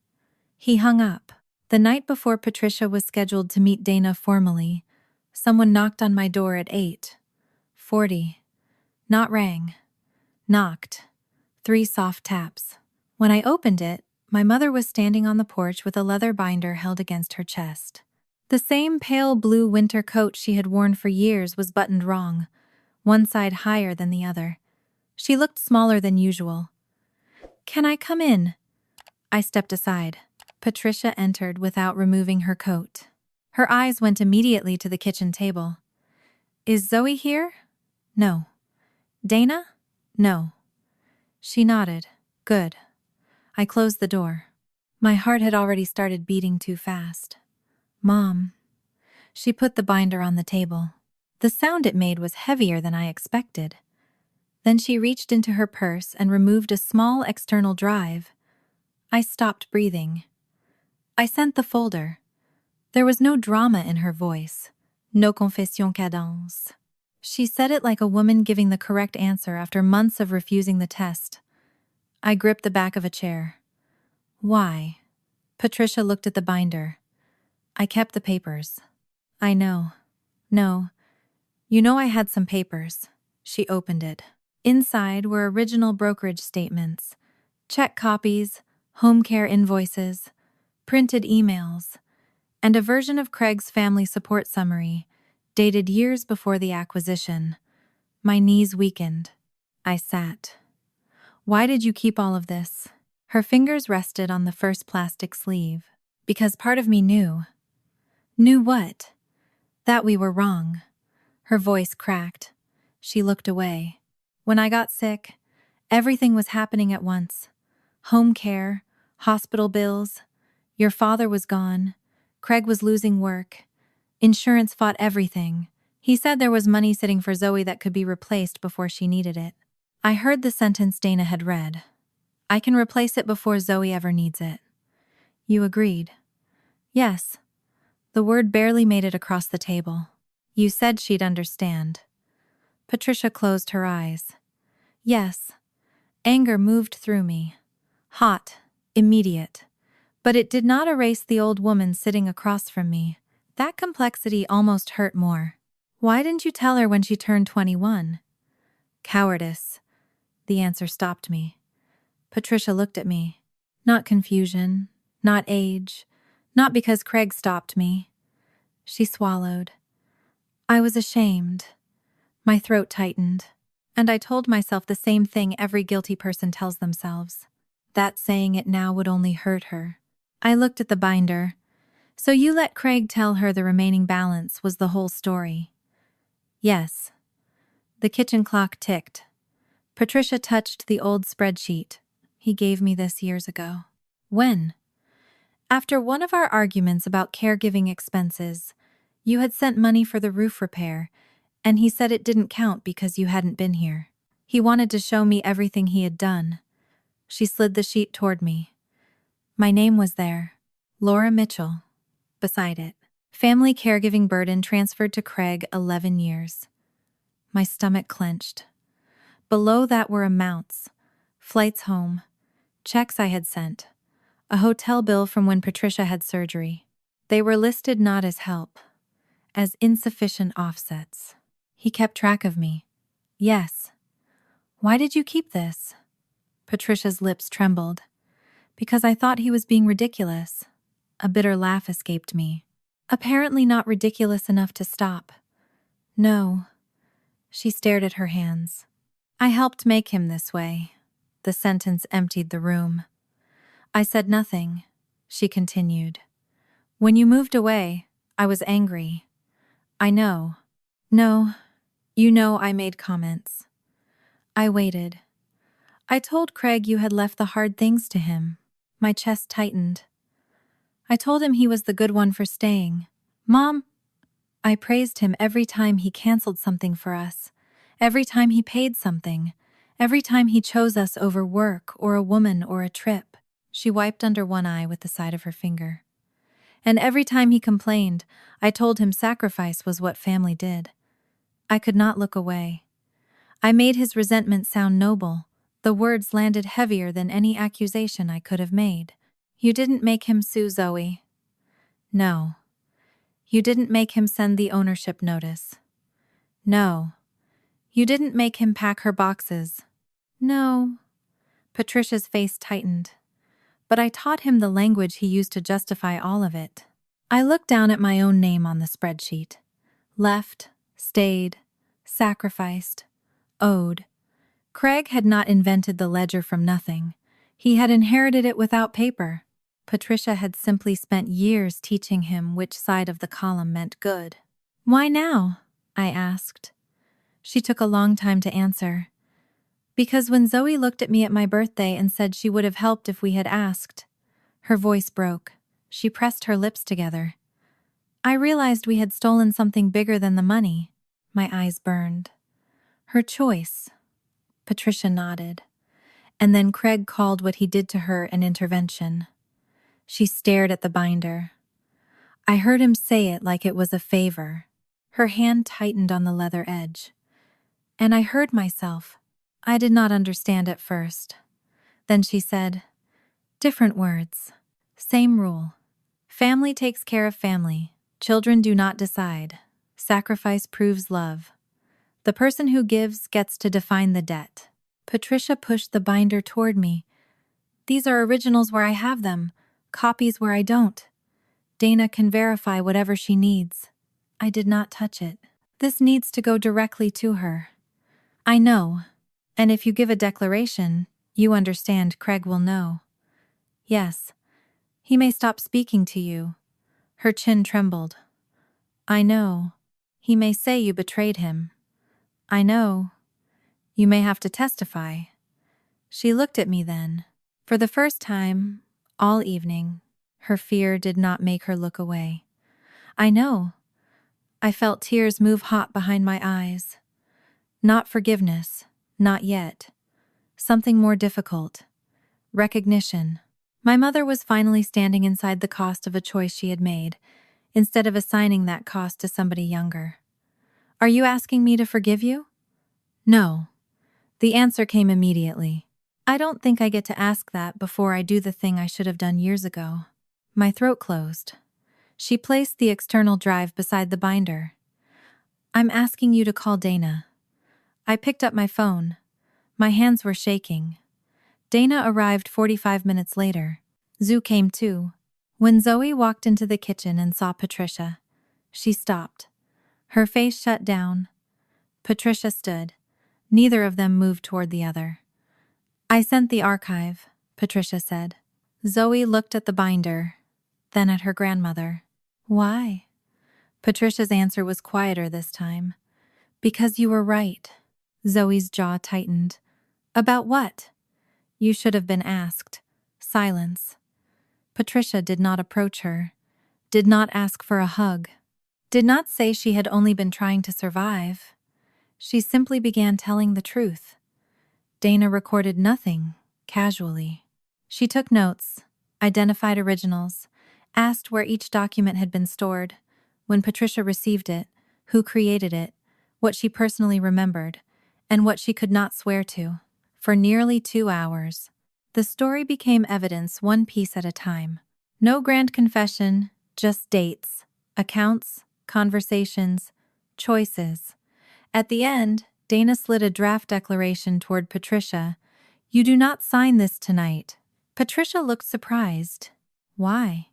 He hung up. The night before Patricia was scheduled to meet Dana formally, someone knocked on my door at 8:40. Not rang. Knocked. 3 soft taps. When I opened it, my mother was standing on the porch with a leather binder held against her chest. The same pale blue winter coat she had worn for years was buttoned wrong, one side higher than the other. She looked smaller than usual. Can I come in? I stepped aside. Patricia entered without removing her coat. Her eyes went immediately to the kitchen table. Is Zoe here? No. Dana? No. She nodded. Good. I closed the door. My heart had already started beating too fast. Mom. She put the binder on the table. The sound it made was heavier than I expected. Then she reached into her purse and removed a small external drive. I stopped breathing. I sent the folder. There was no drama in her voice. No confession cadence. She said it like a woman giving the correct answer after months of refusing the test. I gripped the back of a chair. Why? Patricia looked at the binder. I kept the papers. I know. No. You know I had some papers. She opened it. Inside were original brokerage statements, check copies, home care invoices, printed emails, and a version of Craig's family support summary, dated years before the acquisition. My knees weakened. I sat. Why did you keep all of this? Her fingers rested on the first plastic sleeve. Because part of me knew. Knew what? That we were wrong. Her voice cracked. She looked away. When I got sick, everything was happening at once. Home care, hospital bills. Your father was gone. Craig was losing work. Insurance fought everything. He said there was money sitting for Zoe that could be replaced before she needed it. I heard the sentence Dana had read. I can replace it before Zoe ever needs it. You agreed. Yes. The word barely made it across the table. You said she'd understand. Patricia closed her eyes. Yes. Anger moved through me. Hot, immediate. But it did not erase the old woman sitting across from me. That complexity almost hurt more. Why didn't you tell her when she turned 21? Cowardice. The answer stopped me. Patricia looked at me. Not confusion, not age, not because Craig stopped me. She swallowed. I was ashamed. My throat tightened. And I told myself the same thing every guilty person tells themselves. That saying it now would only hurt her. I looked at the binder. So you let Craig tell her the remaining balance was the whole story. Yes. The kitchen clock ticked. Patricia touched the old spreadsheet. He gave me this years ago. When? After one of our arguments about caregiving expenses, you had sent money for the roof repair, and he said it didn't count because you hadn't been here. He wanted to show me everything he had done. She slid the sheet toward me. My name was there. Laura Mitchell. Beside it. Family caregiving burden transferred to Craig 11 years. My stomach clenched. Below that were amounts. Flights home. Checks I had sent. A hotel bill from when Patricia had surgery. They were listed not as help. As insufficient offsets. He kept track of me. Yes. Why did you keep this? Patricia's lips trembled. Because I thought he was being ridiculous. A bitter laugh escaped me. Apparently not ridiculous enough to stop. No. She stared at her hands. I helped make him this way. The sentence emptied the room. I said nothing. She continued. When you moved away, I was angry. I know. No. You know I made comments. I waited. I told Craig you had left the hard things to him. My chest tightened. I told him he was the good one for staying. Mom, I praised him every time he canceled something for us, every time he paid something, every time he chose us over work or a woman or a trip. She wiped under one eye with the side of her finger. And every time he complained, I told him sacrifice was what family did. I could not look away. I made his resentment sound noble. The words landed heavier than any accusation I could have made. You didn't make him sue Zoe. No. You didn't make him send the ownership notice. No. You didn't make him pack her boxes. No. Patricia's face tightened. But I taught him the language he used to justify all of it. I looked down at my own name on the spreadsheet. Left, stayed, sacrificed, owed. Craig had not invented the ledger from nothing. He had inherited it without paper. Patricia had simply spent years teaching him which side of the column meant good. Why now? I asked. She took a long time to answer. Because when Zoe looked at me at my birthday and said she would have helped if we had asked, her voice broke. She pressed her lips together. I realized we had stolen something bigger than the money. My eyes burned. Her choice. Patricia nodded. And then Craig called what he did to her an intervention. She stared at the binder. I heard him say it like it was a favor. Her hand tightened on the leather edge. And I heard myself. I did not understand at first. Then she said, different words. Same rule. Family takes care of family. Children do not decide. Sacrifice proves love. The person who gives gets to define the debt. Patricia pushed the binder toward me. These are originals where I have them, copies where I don't. Dana can verify whatever she needs. I did not touch it. This needs to go directly to her. I know. And if you give a declaration, You understand Craig will know. Yes. He may stop speaking to you. Her chin trembled. I know. He may say you betrayed him. I know. You may have to testify. She looked at me then. For the first time, all evening, her fear did not make her look away. I know. I felt tears move hot behind my eyes. Not forgiveness, not yet. Something more difficult. Recognition. My mother was finally standing inside the cost of a choice she had made, instead of assigning that cost to somebody younger. Are you asking me to forgive you? No. The answer came immediately. I don't think I get to ask that before I do the thing I should have done years ago. My throat closed. She placed the external drive beside the binder. I'm asking you to call Dana. I picked up my phone. My hands were shaking. Dana arrived 45 minutes later. Zoo came too. When Zoe walked into the kitchen and saw Patricia, she stopped. Her face shut down. Patricia stood. Neither of them moved toward the other. I sent the archive, Patricia said. Zoe looked at the binder, then at her grandmother. Why? Patricia's answer was quieter this time. Because you were right. Zoe's jaw tightened. About what? You should have been asked. Silence. Patricia did not approach her, did not ask for a hug, did not say she had only been trying to survive. She simply began telling the truth. Dana recorded nothing, casually. She took notes, identified originals, asked where each document had been stored, when Patricia received it, who created it, what she personally remembered, and what she could not swear to. For nearly 2 hours. The story became evidence one piece at a time. No grand confession, just dates, accounts, conversations, choices. At the end, Dana slid a draft declaration toward Patricia. You do not sign this tonight. Patricia looked surprised. Why?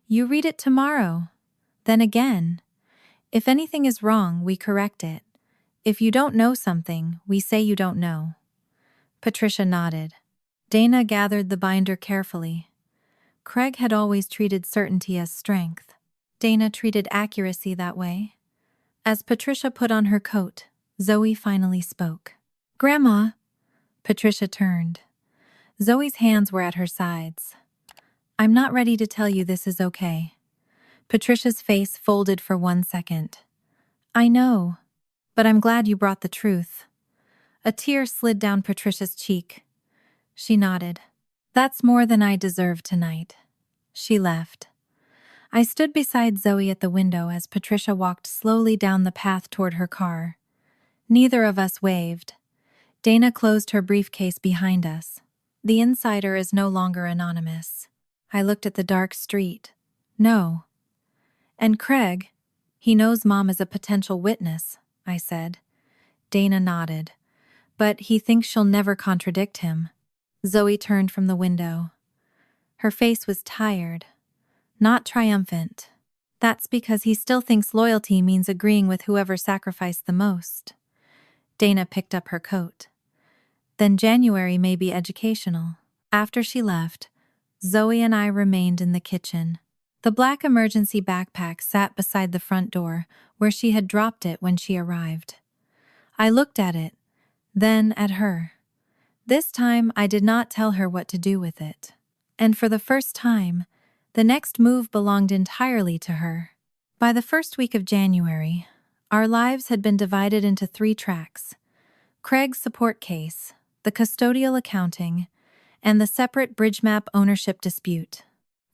You read it tomorrow. Then again. If anything is wrong, we correct it. If you don't know something, we say you don't know. Patricia nodded. Dana gathered the binder carefully. Craig had always treated certainty as strength. Dana treated accuracy that way. As Patricia put on her coat, Zoe finally spoke. Grandma. Patricia turned. Zoe's hands were at her sides. I'm not ready to tell you this is okay. Patricia's face folded for 1 second. I know, but I'm glad you brought the truth. A tear slid down Patricia's cheek. She nodded. That's more than I deserve tonight. She left. I stood beside Zoe at the window as Patricia walked slowly down the path toward her car. Neither of us waved. Dana closed her briefcase behind us. The insider is no longer anonymous. I looked at the dark street. No. And Craig, he knows Mom is a potential witness, I said. Dana nodded. But he thinks she'll never contradict him. Zoe turned from the window. Her face was tired, not triumphant. That's because he still thinks loyalty means agreeing with whoever sacrificed the most. Dana picked up her coat. Then January may be educational. After she left, Zoe and I remained in the kitchen. The black emergency backpack sat beside the front door, where she had dropped it when she arrived. I looked at it, then at her. This time, I did not tell her what to do with it. And for the first time, the next move belonged entirely to her. By the first week of January, our lives had been divided into 3 tracks: Craig's support case, the custodial accounting, and the separate bridge map ownership dispute.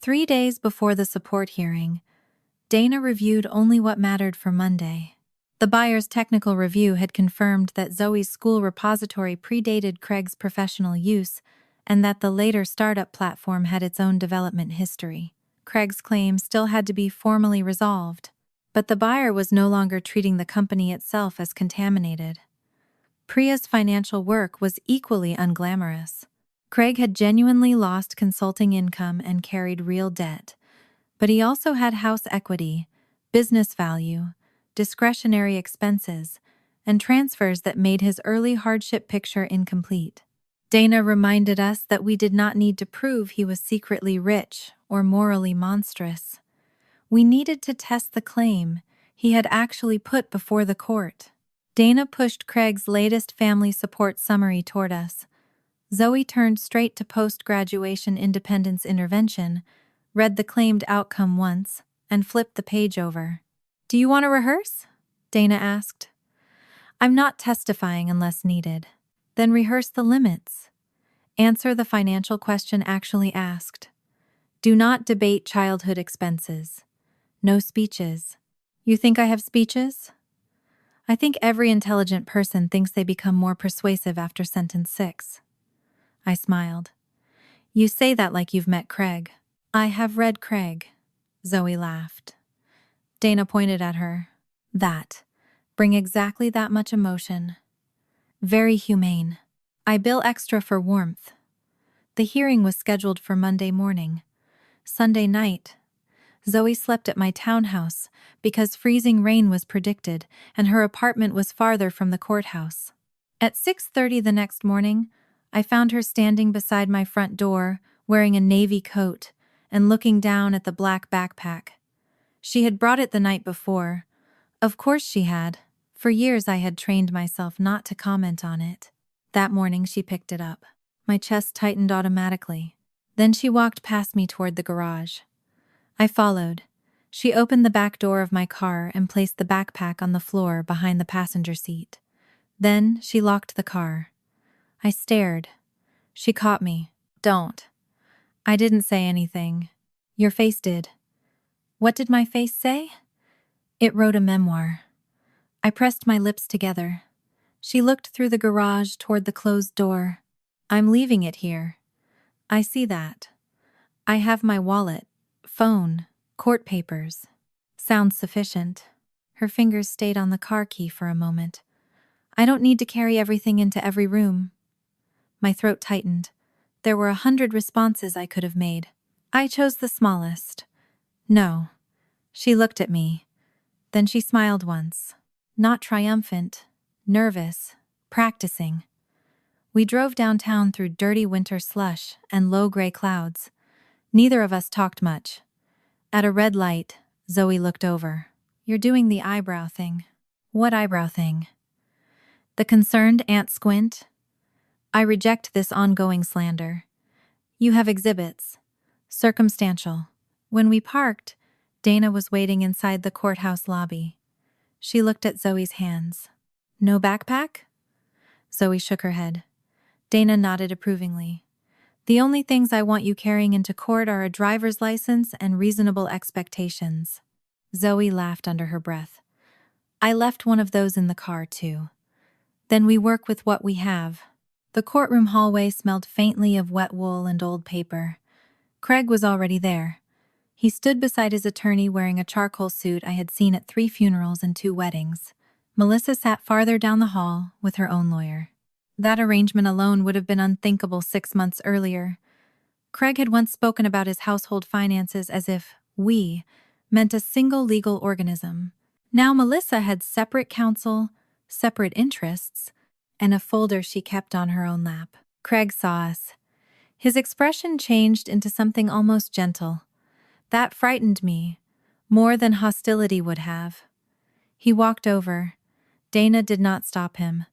3 days before the support hearing, Dana reviewed only what mattered for Monday. The buyer's technical review had confirmed that Zoe's school repository predated Craig's professional use and that the later startup platform had its own development history. Craig's claim still had to be formally resolved, but the buyer was no longer treating the company itself as contaminated. Priya's financial work was equally unglamorous. Craig had genuinely lost consulting income and carried real debt, but he also had house equity, business value, discretionary expenses, and transfers that made his early hardship picture incomplete. Dana reminded us that we did not need to prove he was secretly rich or morally monstrous. We needed to test the claim he had actually put before the court. Dana pushed Craig's latest family support summary toward us. Zoe turned straight to post-graduation independence intervention, read the claimed outcome once, and flipped the page over. "Do you want to rehearse?" Dana asked. "I'm not testifying unless needed." "Then rehearse the limits. Answer the financial question actually asked. Do not debate childhood expenses. No speeches." "You think I have speeches?" "I think every intelligent person thinks they become more persuasive after sentence 6. I smiled. "You say that like you've met Craig." "I have read Craig." Zoe laughed. Dana pointed at her. "That. Bring exactly that much emotion. Very humane. I bill extra for warmth." The hearing was scheduled for Monday morning. Sunday night, Zoe slept at my townhouse because freezing rain was predicted and her apartment was farther from the courthouse. At 6:30 the next morning, I found her standing beside my front door, wearing a navy coat and looking down at the black backpack. She had brought it the night before. Of course she had. For years I had trained myself not to comment on it. That morning she picked it up. My chest tightened automatically. Then she walked past me toward the garage. I followed. She opened the back door of my car and placed the backpack on the floor behind the passenger seat. Then she locked the car. I stared. She caught me. "Don't." I didn't say anything. "Your face did." "What did my face say?" "It wrote a memoir." I pressed my lips together. She looked through the garage toward the closed door. "I'm leaving it here." "I see that. I have my wallet, phone, court papers." "Sounds sufficient." Her fingers stayed on the car key for a moment. "I don't need to carry everything into every room." My throat tightened. There were 100 responses I could have made. I chose the smallest. "No." She looked at me. Then she smiled once. Not triumphant, nervous, practicing. We drove downtown through dirty winter slush and low gray clouds. Neither of us talked much. At a red light, Zoe looked over. "You're doing the eyebrow thing." "What eyebrow thing?" The concerned aunt squint. "I reject this ongoing slander. You have exhibits. Circumstantial." When we parked, Dana was waiting inside the courthouse lobby. She looked at Zoe's hands. "No backpack?" Zoe shook her head. Dana nodded approvingly. "The only things I want you carrying into court are a driver's license and reasonable expectations." Zoe laughed under her breath. "I left one of those in the car, too." "Then we work with what we have." The courtroom hallway smelled faintly of wet wool and old paper. Craig was already there. He stood beside his attorney wearing a charcoal suit I had seen at 3 funerals and 2 weddings. Melissa sat farther down the hall with her own lawyer. That arrangement alone would have been unthinkable 6 months earlier. Craig had once spoken about his household finances as if "we" meant a single legal organism. Now Melissa had separate counsel, separate interests, and a folder she kept on her own lap. Craig saw us. His expression changed into something almost gentle. That frightened me, more than hostility would have. He walked over. Dana did not stop him.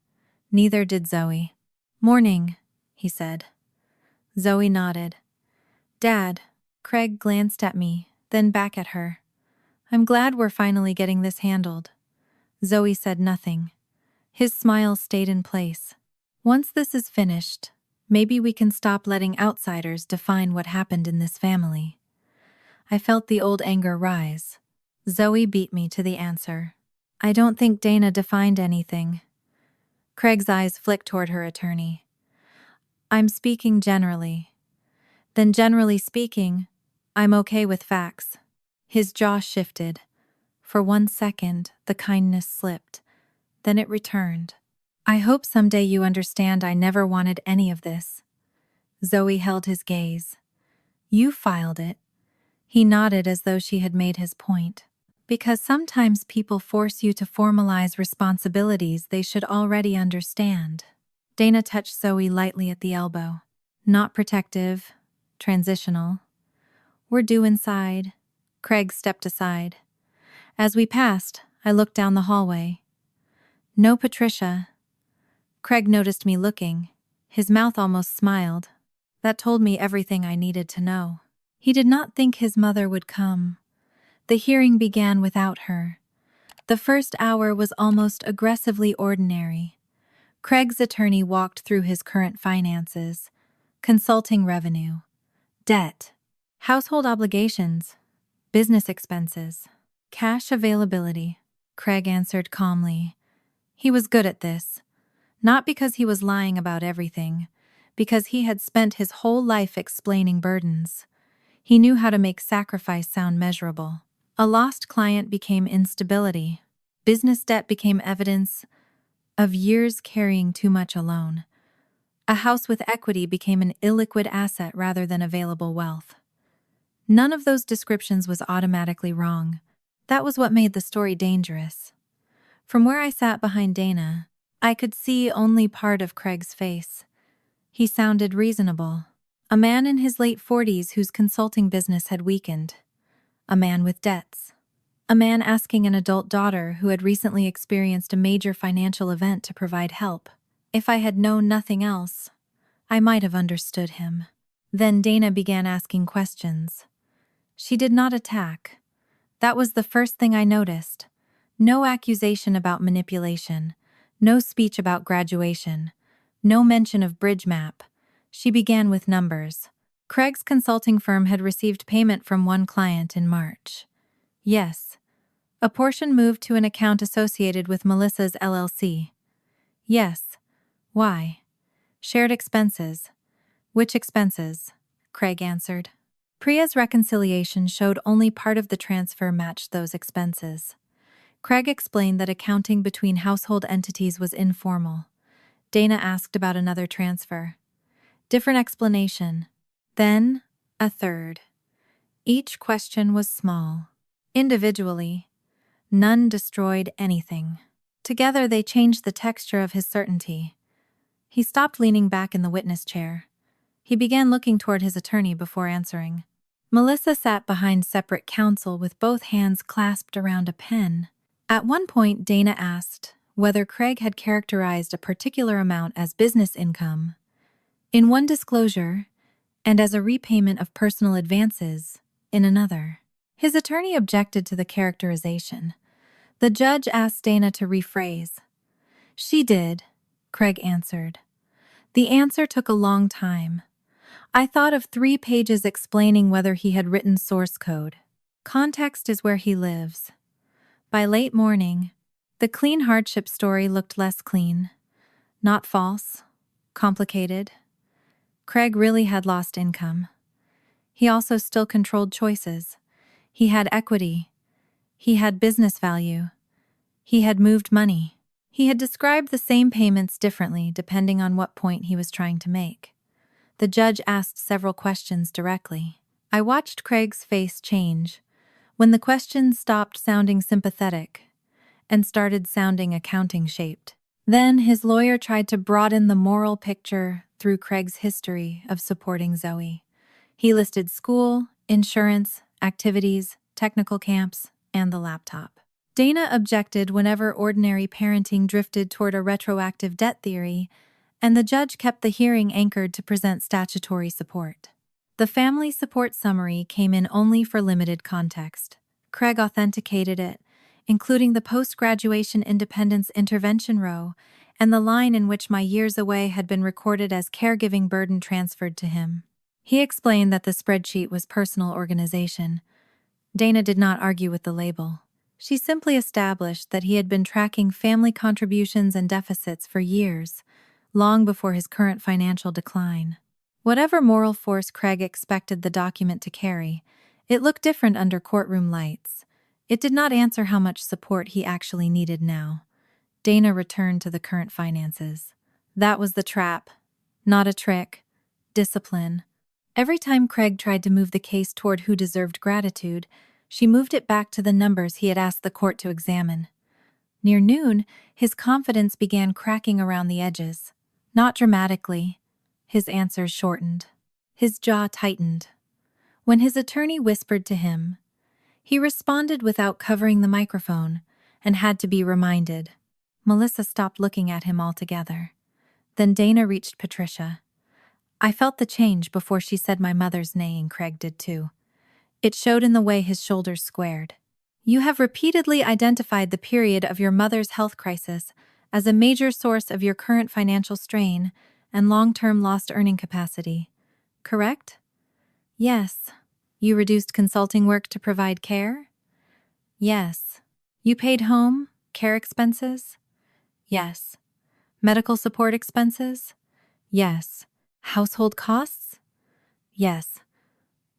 Neither did Zoe. "Morning," he said. Zoe nodded. "Dad." Craig glanced at me, then back at her. "I'm glad we're finally getting this handled." Zoe said nothing. His smile stayed in place. "Once this is finished, maybe we can stop letting outsiders define what happened in this family." I felt the old anger rise. Zoe beat me to the answer. "I don't think Dana defined anything." Craig's eyes flicked toward her attorney. "I'm speaking generally." "Then generally speaking, I'm okay with facts." His jaw shifted. For 1 second, the kindness slipped. Then it returned. "I hope someday you understand I never wanted any of this." Zoe held his gaze. "You filed it." He nodded as though she had made his point. "Because sometimes people force you to formalize responsibilities they should already understand." Dana touched Zoe lightly at the elbow. Not protective, transitional. We're due inside. Craig stepped aside. As we passed, I looked down the hallway. No Patricia. Craig noticed me looking. His mouth almost smiled. That told me everything I needed to know. He did not think his mother would come. The hearing began without her. The first hour was almost aggressively ordinary. Craig's attorney walked through his current finances, consulting revenue, debt, household obligations, business expenses, cash availability. Craig answered calmly. He was good at this. Not because he was lying about everything, because he had spent his whole life explaining burdens. He knew how to make sacrifice sound measurable. A lost client became instability. Business debt became evidence of years carrying too much alone. A house with equity became an illiquid asset rather than available wealth. None of those descriptions was automatically wrong. That was what made the story dangerous. From where I sat behind Dana, I could see only part of Craig's face. He sounded reasonable. A man in his late 40s whose consulting business had weakened. A man with debts. A man asking an adult daughter who had recently experienced a major financial event to provide help. If I had known nothing else, I might have understood him. Then Dana began asking questions. She did not attack. That was the first thing I noticed. No accusation about manipulation. No speech about graduation. No mention of bridge map. She began with numbers. Craig's consulting firm had received payment from one client in March. Yes. A portion moved to an account associated with Melissa's LLC. Yes. Why? Shared expenses. Which expenses? Craig answered. Priya's reconciliation showed only part of the transfer matched those expenses. Craig explained that accounting between household entities was informal. Dana asked about another transfer. Different explanation. Then, a third. Each question was small. Individually, none destroyed anything. Together they changed the texture of his certainty. He stopped leaning back in the witness chair. He began looking toward his attorney before answering. Melissa sat behind separate counsel with both hands clasped around a pen. At one point, Dana asked whether Craig had characterized a particular amount as business income in one disclosure, and as a repayment of personal advances in another. His attorney objected to the characterization. The judge asked Dana to rephrase. She did, Craig answered. The answer took a long time. I thought of 3 pages explaining whether he had written source code. Context is where he lives. By late morning, the clean hardship story looked less clean. Not false, complicated. Craig really had lost income. He also still controlled choices. He had equity. He had business value. He had moved money. He had described the same payments differently depending on what point he was trying to make. The judge asked several questions directly. I watched Craig's face change when the questions stopped sounding sympathetic and started sounding accounting-shaped. Then his lawyer tried to broaden the moral picture through Craig's history of supporting Zoe. He listed school, insurance, activities, technical camps, and the laptop. Dana objected whenever ordinary parenting drifted toward a retroactive debt theory, and the judge kept the hearing anchored to present statutory support. The family support summary came in only for limited context. Craig authenticated it, including the post-graduation independence intervention row and the line in which my years away had been recorded as caregiving burden transferred to him. He explained that the spreadsheet was personal organization. Dana did not argue with the label. She simply established that he had been tracking family contributions and deficits for years, long before his current financial decline. Whatever moral force Craig expected the document to carry, it looked different under courtroom lights. It did not answer how much support he actually needed now. Dana returned to the current finances. That was the trap. Not a trick. Discipline. Every time Craig tried to move the case toward who deserved gratitude, she moved it back to the numbers he had asked the court to examine. Near noon, his confidence began cracking around the edges. Not dramatically. His answers shortened. His jaw tightened. When his attorney whispered to him, he responded without covering the microphone and had to be reminded. Melissa stopped looking at him altogether. Then Dana reached Patricia. I felt the change before she said my mother's name. Craig did too. It showed in the way his shoulders squared. You have repeatedly identified the period of your mother's health crisis as a major source of your current financial strain and long-term lost earning capacity, correct? Yes. You reduced consulting work to provide care? Yes. You paid home, care expenses? Yes. Medical support expenses? Yes. Household costs? Yes.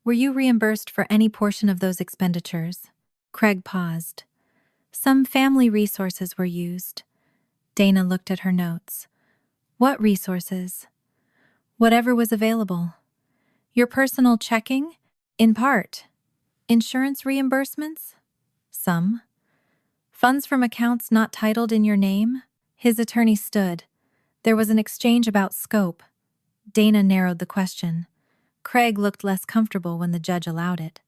Were you reimbursed for any portion of those expenditures? Craig paused. Some family resources were used. Dana looked at her notes. What resources? Whatever was available. Your personal checking? In part. Insurance reimbursements? Some. Funds from accounts not titled in your name? His attorney stood. There was an exchange about scope. Dana narrowed the question. Craig looked less comfortable when the judge allowed it.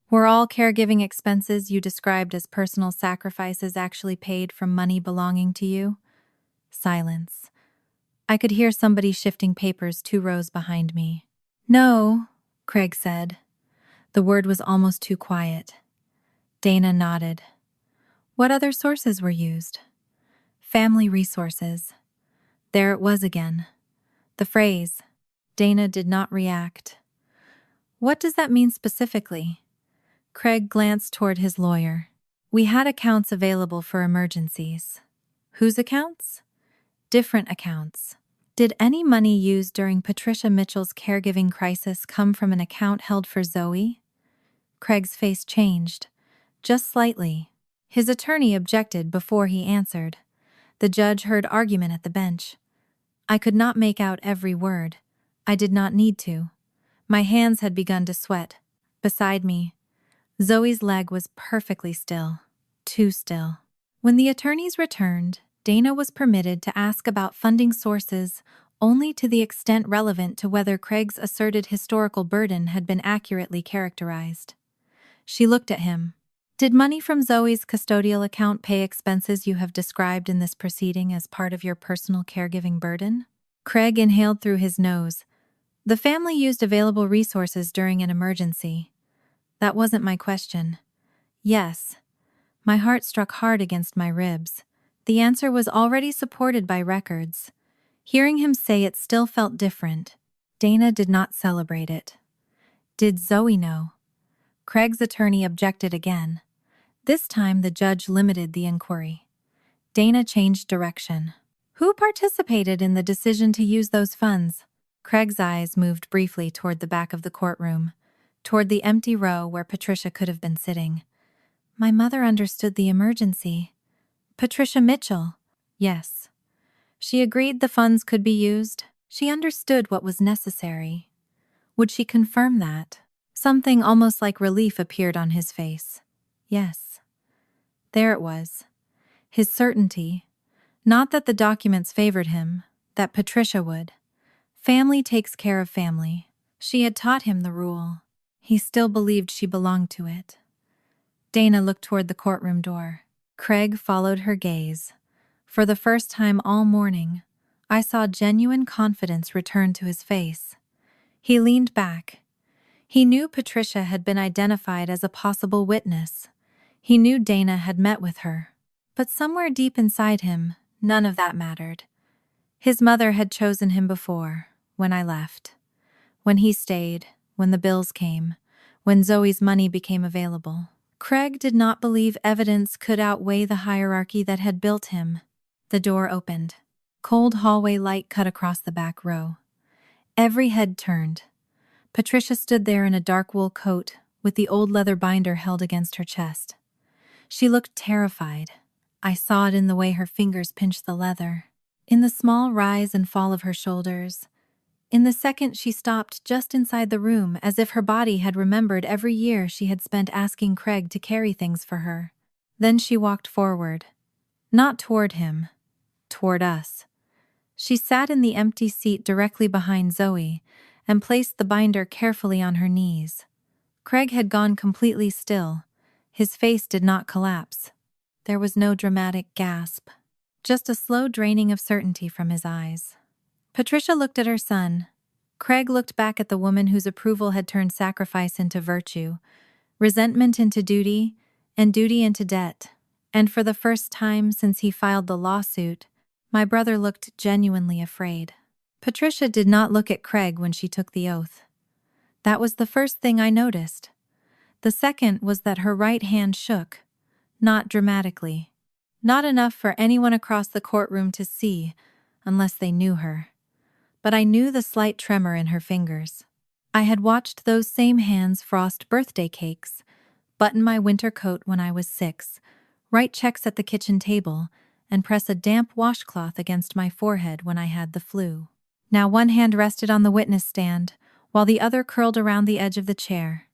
Were all caregiving expenses you described as personal sacrifices actually paid from money belonging to you? Silence. I could hear somebody shifting papers 2 rows behind me. No, Craig said. The word was almost too quiet. Dana nodded. What other sources were used? Family resources. There it was again. The phrase. Dana did not react. What does that mean specifically? Craig glanced toward his lawyer. We had accounts available for emergencies. Whose accounts? Different accounts. Did any money used during Patricia Mitchell's caregiving crisis come from an account held for Zoe? Craig's face changed, just slightly. His attorney objected before he answered. The judge heard argument at the bench. I could not make out every word. I did not need to. My hands had begun to sweat. Beside me, Zoe's leg was perfectly still. Too still. When the attorneys returned, Dana was permitted to ask about funding sources only to the extent relevant to whether Craig's asserted historical burden had been accurately characterized. She looked at him. Did money from Zoe's custodial account pay expenses you have described in this proceeding as part of your personal caregiving burden? Craig inhaled through his nose. The family used available resources during an emergency. That wasn't my question. Yes. My heart struck hard against my ribs. The answer was already supported by records. Hearing him say it still felt different. Dana did not celebrate it. Did Zoe know? Craig's attorney objected again. This time the judge limited the inquiry. Dana changed direction. Who participated in the decision to use those funds? Craig's eyes moved briefly toward the back of the courtroom, toward the empty row where Patricia could have been sitting. My mother understood the emergency. Patricia Mitchell. Yes. She agreed the funds could be used. She understood what was necessary. Would she confirm that? Something almost like relief appeared on his face. Yes. There it was. His certainty. Not that the documents favored him, that Patricia would. Family takes care of family. She had taught him the rule. He still believed she belonged to it. Dana looked toward the courtroom door. Craig followed her gaze. For the first time all morning, I saw genuine confidence return to his face. He leaned back. He knew Patricia had been identified as a possible witness. He knew Dana had met with her. But somewhere deep inside him, none of that mattered. His mother had chosen him before, when I left. When he stayed, when the bills came, when Zoe's money became available. Craig did not believe evidence could outweigh the hierarchy that had built him. The door opened. Cold hallway light cut across the back row. Every head turned. Patricia stood there in a dark wool coat, with the old leather binder held against her chest. She looked terrified. I saw it in the way her fingers pinched the leather, in the small rise and fall of her shoulders, in the second she stopped just inside the room as if her body had remembered every year she had spent asking Craig to carry things for her. Then she walked forward. Not toward him. Toward us. She sat in the empty seat directly behind Zoe and placed the binder carefully on her knees. Craig had gone completely still. His face did not collapse. There was no dramatic gasp, just a slow draining of certainty from his eyes. Patricia looked at her son. Craig looked back at the woman whose approval had turned sacrifice into virtue, resentment into duty, and duty into debt. And for the first time since he filed the lawsuit, my brother looked genuinely afraid. Patricia did not look at Craig when she took the oath. That was the first thing I noticed. The second was that her right hand shook, not dramatically. Not enough for anyone across the courtroom to see, unless they knew her. But I knew the slight tremor in her fingers. I had watched those same hands frost birthday cakes, button my winter coat when I was 6, write checks at the kitchen table, and press a damp washcloth against my forehead when I had the flu. Now one hand rested on the witness stand, while the other curled around the edge of the chair.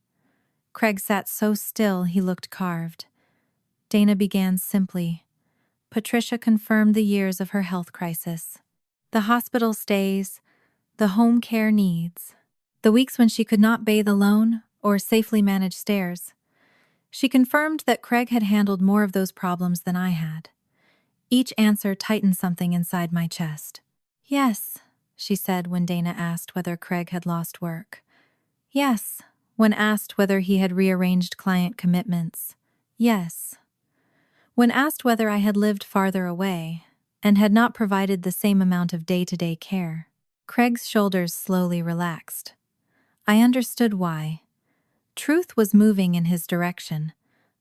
Craig sat so still he looked carved. Dana began simply. Patricia confirmed the years of her health crisis. The hospital stays, the home care needs, the weeks when she could not bathe alone or safely manage stairs. She confirmed that Craig had handled more of those problems than I had. Each answer tightened something inside my chest. Yes, she said when Dana asked whether Craig had lost work. Yes, when asked whether he had rearranged client commitments. Yes. When asked whether I had lived farther away and had not provided the same amount of day-to-day care. Craig's shoulders slowly relaxed. I understood why. Truth was moving in his direction.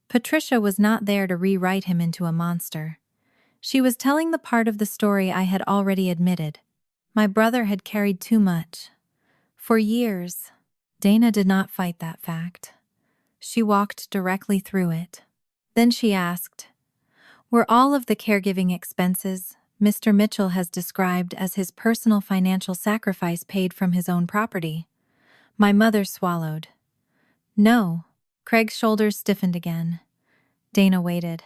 Patricia was not there to rewrite him into a monster. She was telling the part of the story I had already admitted. My brother had carried too much. For years. Dana did not fight that fact. She walked directly through it. Then she asked, "Were all of the caregiving expenses Mr. Mitchell has described as his personal financial sacrifice paid from his own property?" My mother swallowed. "No." Craig's shoulders stiffened again. Dana waited.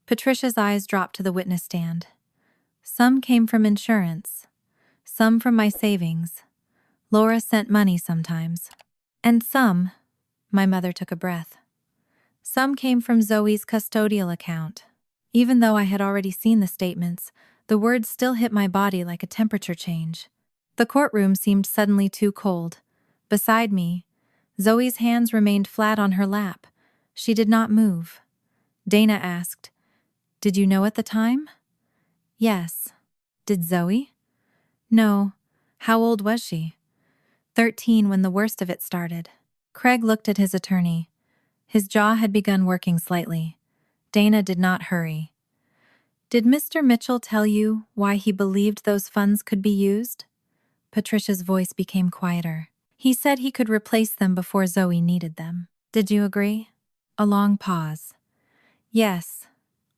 Patricia's eyes dropped to the witness stand. "Some came from insurance. Some from my savings. Laura sent money sometimes. And some," my mother took a breath, "some came from Zoe's custodial account." Even though I had already seen the statements, the words still hit my body like a temperature change. The courtroom seemed suddenly too cold. Beside me, Zoe's hands remained flat on her lap. She did not move. Dana asked, "Did you know at the time?" "Yes." "Did Zoe?" "No." "How old was she?" 13 when the worst of it started. Craig looked at his attorney. His jaw had begun working slightly. Dana did not hurry. "Did Mr. Mitchell tell you why he believed those funds could be used?" Patricia's voice became quieter. "He said he could replace them before Zoe needed them. Did you agree?" A long pause. "Yes."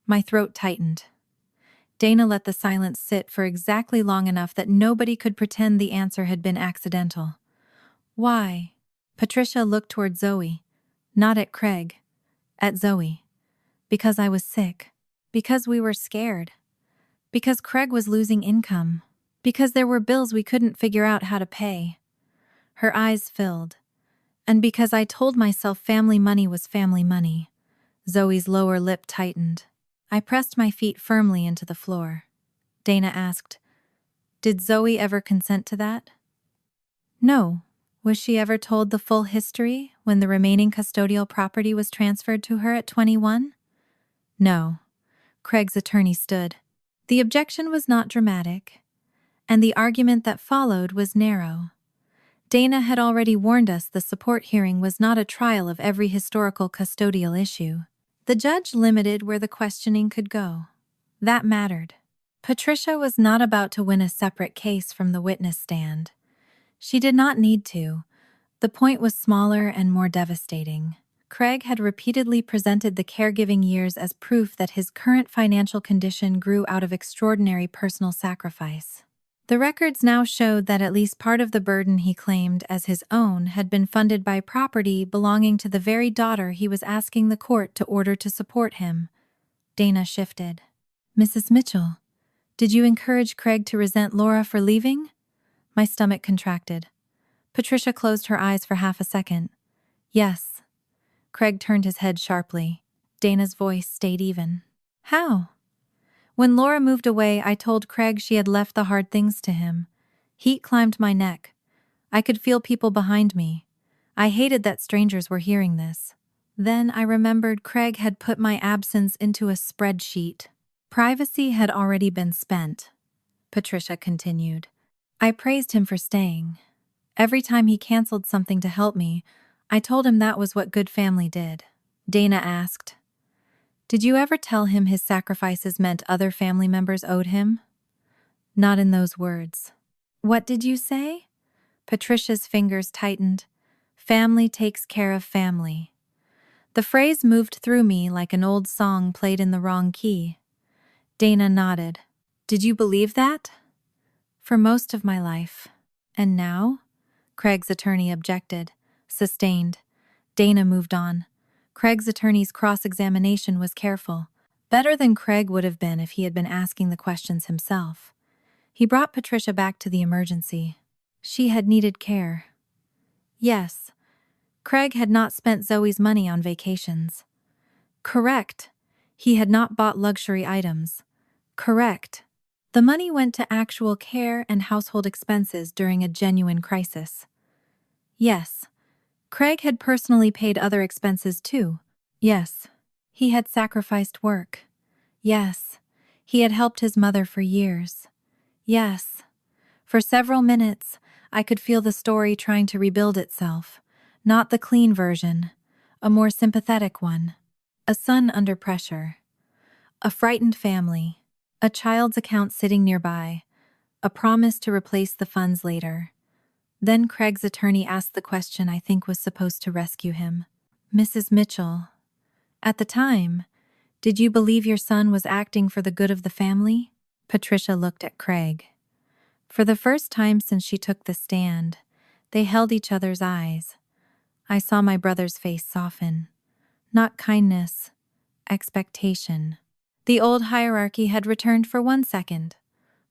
My throat tightened. Dana let the silence sit for exactly long enough that nobody could pretend the answer had been accidental. "Why?" Patricia looked toward Zoe. Not at Craig. At Zoe. "Because I was sick. Because we were scared. Because Craig was losing income. Because there were bills we couldn't figure out how to pay." Her eyes filled. "And because I told myself family money was family money." Zoe's lower lip tightened. I pressed my feet firmly into the floor. Dana asked, "Did Zoe ever consent to that?" "No." "Was she ever told the full history when the remaining custodial property was transferred to her at 21? "No." Craig's attorney stood. The objection was not dramatic, and the argument that followed was narrow. Dana had already warned us the support hearing was not a trial of every historical custodial issue. The judge limited where the questioning could go. That mattered. Patricia was not about to win a separate case from the witness stand. She did not need to. The point was smaller and more devastating. Craig had repeatedly presented the caregiving years as proof that his current financial condition grew out of extraordinary personal sacrifice. The records now showed that at least part of the burden he claimed as his own had been funded by property belonging to the very daughter he was asking the court to order to support him. Dana shifted. "Mrs. Mitchell, Did you encourage Craig to resent Laura for leaving? My stomach contracted. Patricia closed her eyes for half a second. Yes. Craig turned his head sharply. Dana's voice stayed even. How? When Laura moved away, I told Craig she had left the hard things to him. Heat climbed my neck. I could feel people behind me. I hated that strangers were hearing this. Then I remembered Craig had put my absence into a spreadsheet. Privacy had already been spent, Patricia continued. I praised him for staying. Every time he canceled something to help me, I told him that was what good family did. Dana asked, Did you ever tell him his sacrifices meant other family members owed him? Not in those words. What did you say? Patricia's fingers tightened. Family takes care of family. The phrase moved through me like an old song played in the wrong key. Dana nodded. Did you believe that? For most of my life. And now? Craig's attorney objected. Sustained. Dana moved on. Craig's attorney's cross-examination was careful. Better than Craig would have been if he had been asking the questions himself. He brought Patricia back to the emergency. She had needed care. Yes. Craig had not spent Zoe's money on vacations. Correct. He had not bought luxury items. Correct. The money went to actual care and household expenses during a genuine crisis. Yes. Craig had personally paid other expenses too. Yes. He had sacrificed work. Yes. He had helped his mother for years. Yes. For several minutes, I could feel the story trying to rebuild itself. Not the clean version, a more sympathetic one. A son under pressure. A frightened family. A child's account sitting nearby. A promise to replace the funds later. Then Craig's attorney asked the question I think was supposed to rescue him. Mrs. Mitchell, at the time, did you believe your son was acting for the good of the family? Patricia looked at Craig. For the first time since she took the stand, they held each other's eyes. I saw my brother's face soften. Not kindness, expectation. The old hierarchy had returned for 1 second.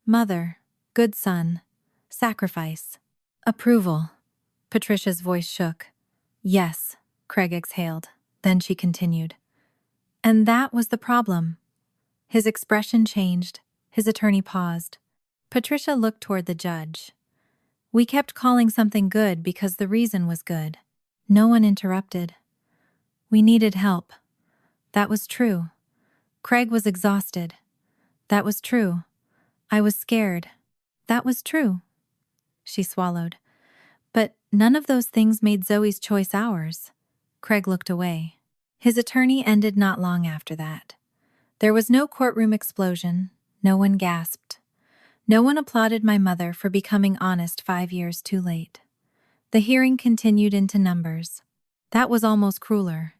Mother, good son, sacrifice, approval. Patricia's voice shook. Yes, Craig exhaled. Then she continued. And that was the problem. His expression changed. His attorney paused. Patricia looked toward the judge. We kept calling something good because the reason was good. No one interrupted. We needed help. That was true. Craig was exhausted. That was true. I was scared. That was true. She swallowed. But none of those things made Zoe's choice ours. Craig looked away. His attorney ended not long after that. There was no courtroom explosion. No one gasped. No one applauded my mother for becoming honest 5 years too late. The hearing continued into numbers. That was almost crueler.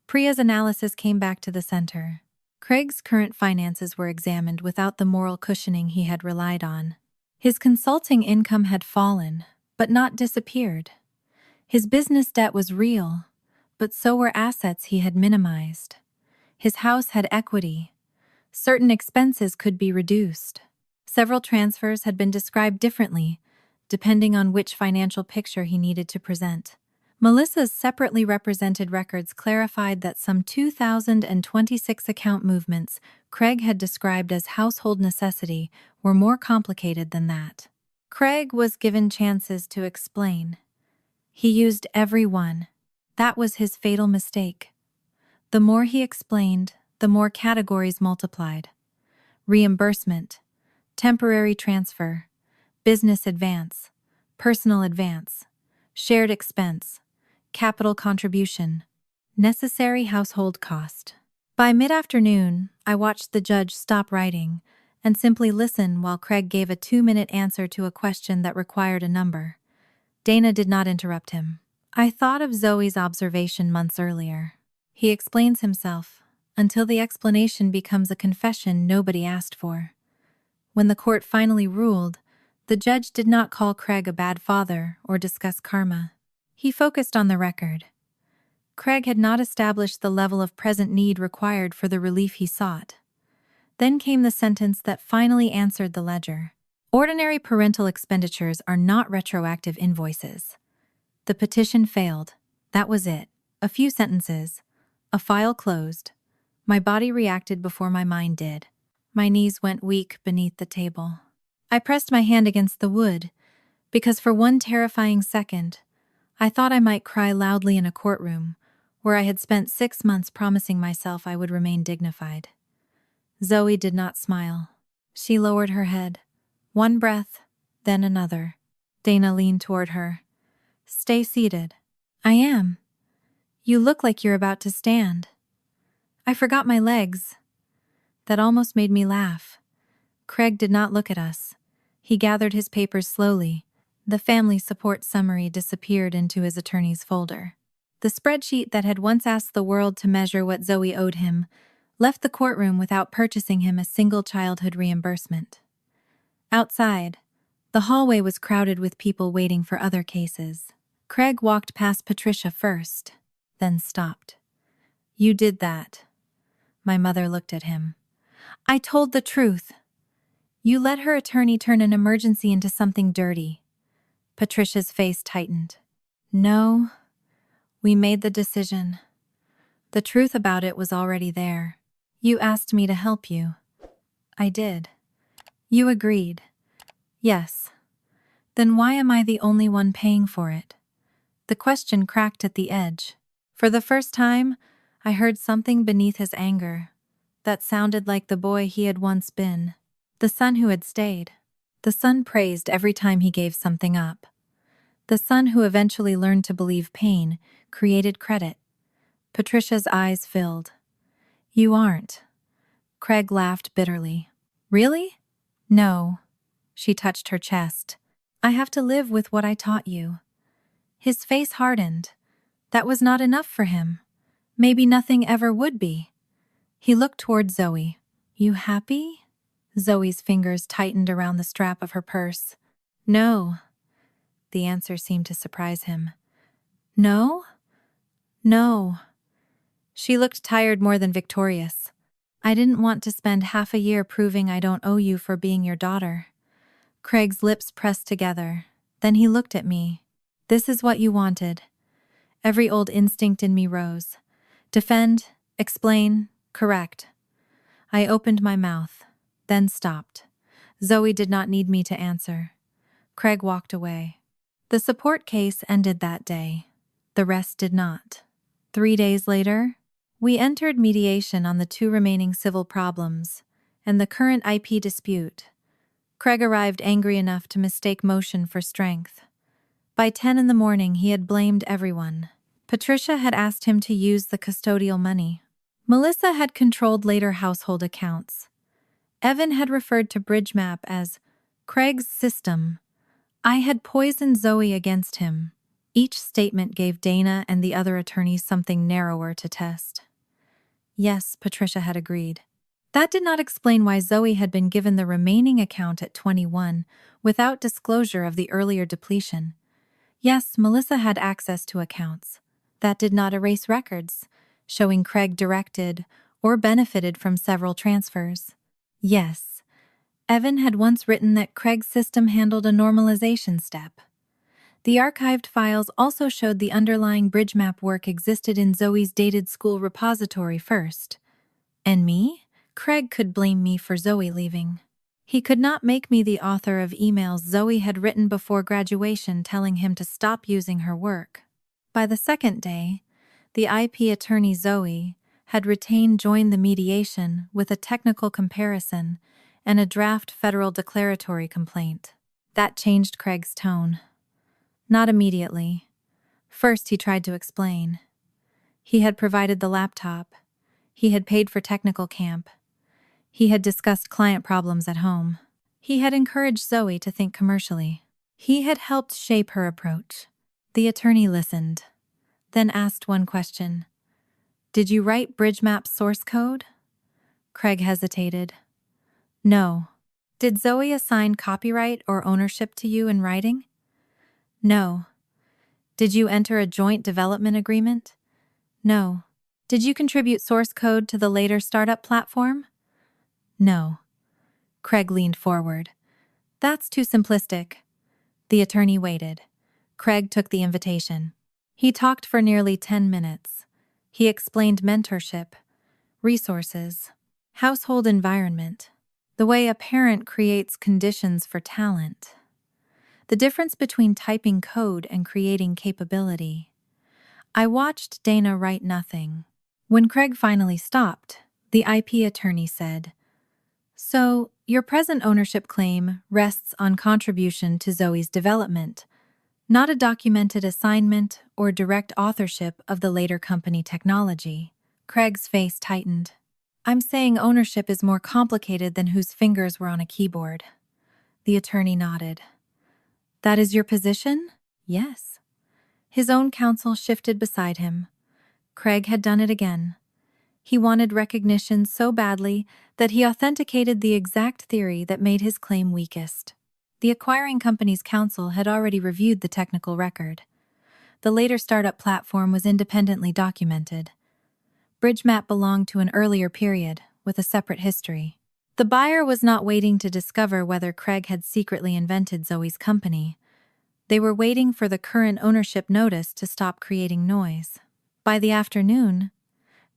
Priya's analysis came back to the center. Craig's current finances were examined without the moral cushioning he had relied on. His consulting income had fallen, but not disappeared. His business debt was real, but so were assets he had minimized. His house had equity. Certain expenses could be reduced. Several transfers had been described differently, depending on which financial picture he needed to present. Melissa's separately represented records clarified that some 2,026 account movements Craig had described as household necessity were more complicated than that. Craig was given chances to explain. He used every one. That was his fatal mistake. The more he explained, the more categories multiplied. Reimbursement, temporary transfer, business advance, personal advance, shared expense, capital contribution, necessary household cost. By mid-afternoon, I watched the judge stop writing and simply listen while Craig gave a 2-minute answer to a question that required a number. Dana did not interrupt him. I thought of Zoe's observation months earlier. He explains himself, until the explanation becomes a confession nobody asked for. When the court finally ruled, the judge did not call Craig a bad father or discuss karma. He focused on the record. Craig had not established the level of present need required for the relief he sought. Then came the sentence that finally answered the ledger. Ordinary parental expenditures are not retroactive invoices. The petition failed. That was it. A few sentences. A file closed. My body reacted before my mind did. My knees went weak beneath the table. I pressed my hand against the wood, because for one terrifying second, I thought I might cry loudly in a courtroom where I had spent 6 months promising myself I would remain dignified. Zoe did not smile. She lowered her head. One breath, then another. Dana leaned toward her. Stay seated. I am. You look like you're about to stand. I forgot my legs. That almost made me laugh. Craig did not look at us. He gathered his papers slowly. The family support summary disappeared into his attorney's folder. The spreadsheet that had once asked the world to measure what Zoe owed him left the courtroom without purchasing him a single childhood reimbursement. Outside, the hallway was crowded with people waiting for other cases. Craig walked past Patricia first, then stopped. You did that. My mother looked at him. I told the truth. You let her attorney turn an emergency into something dirty. Patricia's face tightened. No, we made the decision. The truth about it was already there. You asked me to help you. I did. You agreed. Yes. Then why am I the only one paying for it? The question cracked at the edge. For the first time, I heard something beneath his anger that sounded like the boy he had once been, the son who had stayed. The son praised every time he gave something up. The son who eventually learned to believe pain created credit. Patricia's eyes filled. You aren't. Craig laughed bitterly. Really? No. She touched her chest. I have to live with what I taught you. His face hardened. That was not enough for him. Maybe nothing ever would be. He looked toward Zoe. You happy? Zoe's fingers tightened around the strap of her purse. No. The answer seemed to surprise him. No? No. She looked tired more than victorious. I didn't want to spend half a year proving I don't owe you for being your daughter. Craig's lips pressed together. Then he looked at me. This is what you wanted. Every old instinct in me rose. Defend, explain, correct. I opened my mouth, then stopped. Zoe did not need me to answer. Craig walked away. The support case ended that day. The rest did not. 3 days later, we entered mediation on the 2 remaining civil problems and the current IP dispute. Craig arrived angry enough to mistake motion for strength. By 10 in the morning, he had blamed everyone. Patricia had asked him to use the custodial money. Melissa had controlled later household accounts. Evan had referred to Bridgemap as Craig's system. I had poisoned Zoe against him. Each statement gave Dana and the other attorneys something narrower to test. Yes, Patricia had agreed. That did not explain why Zoe had been given the remaining account at 21 without disclosure of the earlier depletion. Yes, Melissa had access to accounts. That did not erase records, showing Craig directed or benefited from several transfers. Yes, Evan had once written that Craig's system handled a normalization step. The archived files also showed the underlying Bridgemap work existed in Zoe's dated school repository first. And me? Craig could blame me for Zoe leaving. He could not make me the author of emails Zoe had written before graduation telling him to stop using her work. By the second day, the IP attorney Zoe had retained joined the mediation with a technical comparison and a draft federal declaratory complaint. That changed Craig's tone. Not immediately. First, he tried to explain. He had provided the laptop. He had paid for technical camp. He had discussed client problems at home. He had encouraged Zoe to think commercially. He had helped shape her approach. The attorney listened, then asked one question. Did you write Bridgemap's source code? Craig hesitated. No. Did Zoe assign copyright or ownership to you in writing? No. Did you enter a joint development agreement? No. Did you contribute source code to the later startup platform? No. Craig leaned forward. That's too simplistic. The attorney waited. Craig took the invitation. He talked for nearly 10 minutes. He explained mentorship, resources, household environment, the way a parent creates conditions for talent, the difference between typing code and creating capability. I watched Dana write nothing. When Craig finally stopped, the IP attorney said, "So, your present ownership claim rests on contribution to Zoe's development, not a documented assignment or direct authorship of the later company technology." Craig's face tightened. "I'm saying ownership is more complicated than whose fingers were on a keyboard." The attorney nodded. "That is your position?" "Yes." His own counsel shifted beside him. Craig had done it again. He wanted recognition so badly that he authenticated the exact theory that made his claim weakest. The acquiring company's counsel had already reviewed the technical record. The later startup platform was independently documented. BridgeMap belonged to an earlier period, with a separate history. The buyer was not waiting to discover whether Craig had secretly invented Zoe's company. They were waiting for the current ownership notice to stop creating noise. By the afternoon,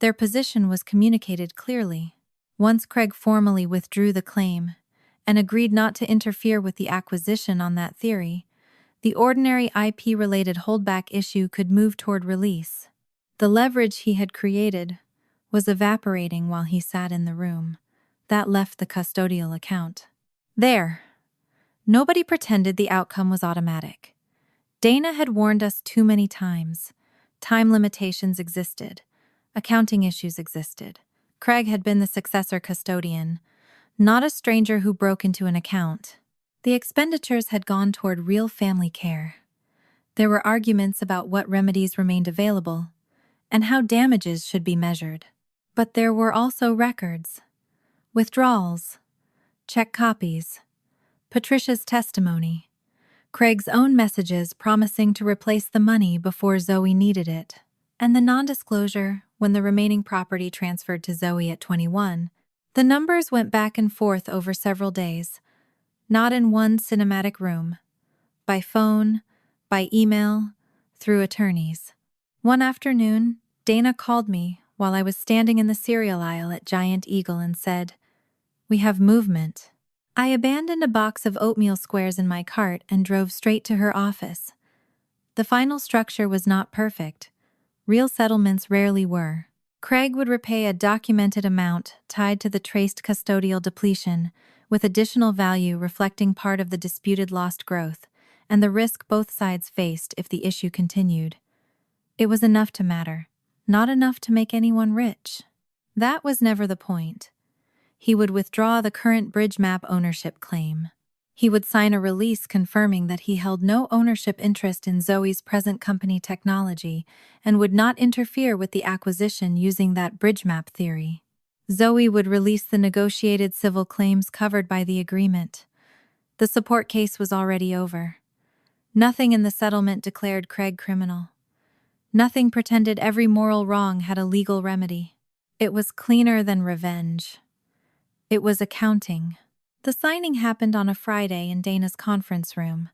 their position was communicated clearly. Once Craig formally withdrew the claim and agreed not to interfere with the acquisition on that theory, the ordinary IP-related holdback issue could move toward release. The leverage he had created was evaporating while he sat in the room. That left the custodial account. There. Nobody pretended the outcome was automatic. Dana had warned us too many times. Time limitations existed. Accounting issues existed. Craig had been the successor custodian, not a stranger who broke into an account. The expenditures had gone toward real family care. There were arguments about what remedies remained available and how damages should be measured. But there were also records, withdrawals, check copies, Patricia's testimony, Craig's own messages promising to replace the money before Zoe needed it, and the non-disclosure when the remaining property transferred to Zoe at 21. The numbers went back and forth over several days, not in one cinematic room, by phone, by email, through attorneys. One afternoon, Dana called me while I was standing in the cereal aisle at Giant Eagle and said, "We have movement." I abandoned a box of oatmeal squares in my cart and drove straight to her office. The final structure was not perfect. Real settlements rarely were. Craig would repay a documented amount tied to the traced custodial depletion, with additional value reflecting part of the disputed lost growth, and the risk both sides faced if the issue continued. It was enough to matter, not enough to make anyone rich. That was never the point. He would withdraw the current BridgeMap ownership claim. He would sign a release confirming that he held no ownership interest in Zoe's present company technology and would not interfere with the acquisition using that BridgeMap theory. Zoe would release the negotiated civil claims covered by the agreement. The support case was already over. Nothing in the settlement declared Craig criminal. Nothing pretended every moral wrong had a legal remedy. It was cleaner than revenge. It was accounting. The signing happened on a Friday in Dana's conference room.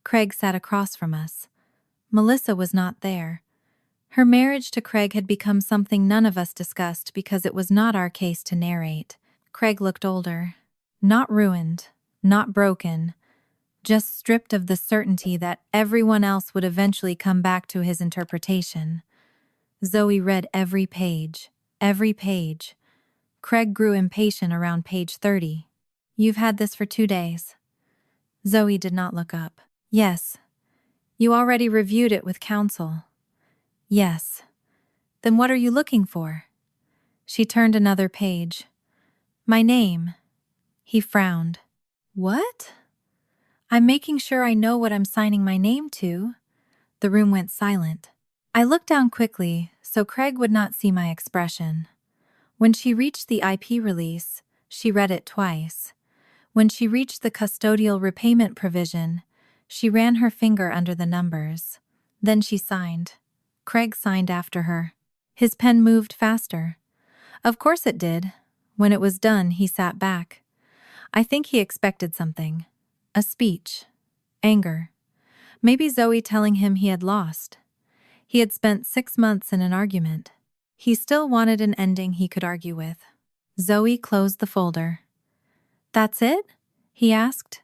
Craig sat across from us. Melissa was not there. Her marriage to Craig had become something none of us discussed because it was not our case to narrate. Craig looked older. Not ruined, not broken, just stripped of the certainty that everyone else would eventually come back to his interpretation. Zoe read every page. Craig grew impatient around page 30. "You've had this for 2 days." Zoe did not look up. "Yes." "You already reviewed it with counsel." "Yes." "Then what are you looking for?" She turned another page. "My name." He frowned. "What?" "I'm making sure I know what I'm signing my name to." The room went silent. I looked down quickly so Craig would not see my expression. When she reached the IP release, she read it twice. When she reached the custodial repayment provision, she ran her finger under the numbers. Then she signed. Craig signed after her. His pen moved faster. Of course it did. When it was done, he sat back. I think he expected something. A speech. Anger. Maybe Zoe telling him he had lost. He had spent 6 months in an argument. He still wanted an ending he could argue with. Zoe closed the folder. "That's it?" he asked.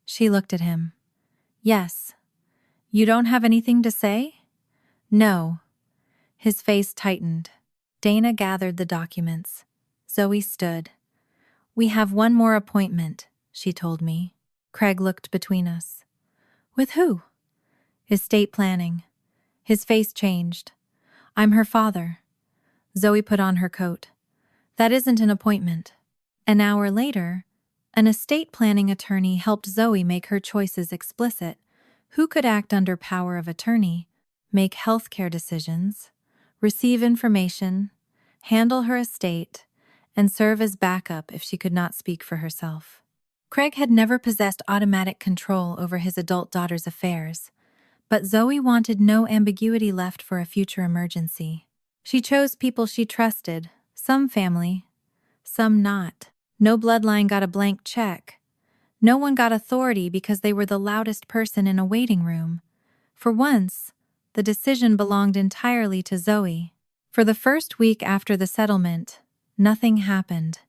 She looked at him. "Yes. You don't have anything to say?" "No." His face tightened. Dana gathered the documents. Zoe stood. "We have one more appointment," she told me. Craig looked between us. "With who?" "Estate planning." His face changed. "I'm her father." Zoe put on her coat. "That isn't an appointment." An hour later, an estate planning attorney helped Zoe make her choices explicit. Who could act under power of attorney, make healthcare decisions, receive information, handle her estate, and serve as backup if she could not speak for herself. Craig had never possessed automatic control over his adult daughter's affairs, but Zoe wanted no ambiguity left for a future emergency. She chose people she trusted, some family, some not. No bloodline got a blank check. No one got authority because they were the loudest person in a waiting room. For once, the decision belonged entirely to Zoe. For the first week after the settlement, nothing happened.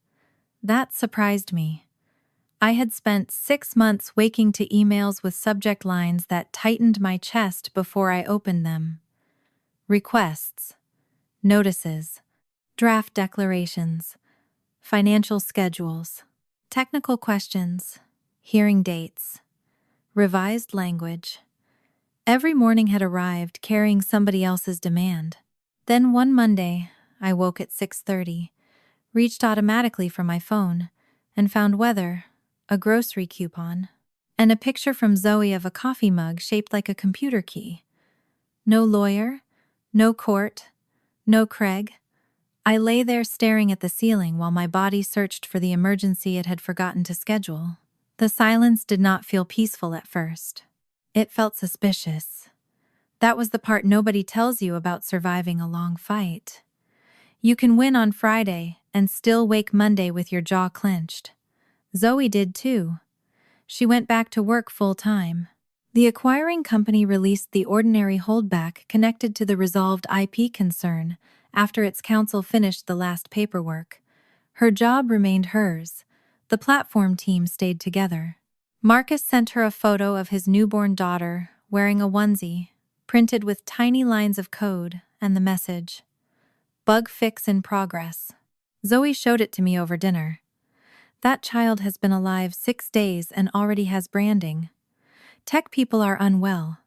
That surprised me. I had spent 6 months waking to emails with subject lines that tightened my chest before I opened them. Requests, notices, draft declarations, financial schedules, technical questions, hearing dates, revised language. Every morning had arrived carrying somebody else's demand. Then one Monday, I woke at 6:30, reached automatically for my phone, and found weather, a grocery coupon, and a picture from Zoe of a coffee mug shaped like a computer key. No lawyer, no court, no Craig. I lay there staring at the ceiling while my body searched for the emergency it had forgotten to schedule. The silence did not feel peaceful at first. It felt suspicious. That was the part nobody tells you about surviving a long fight. You can win on Friday and still wake Monday with your jaw clenched. Zoe did too. She went back to work full-time. The acquiring company released the ordinary holdback connected to the resolved IP concern after its counsel finished the last paperwork. Her job remained hers. The platform team stayed together. Marcus sent her a photo of his newborn daughter wearing a onesie, printed with tiny lines of code and the message, "Bug fix in progress." Zoe showed it to me over dinner. "That child has been alive 6 days and already has branding. Tech people are unwell."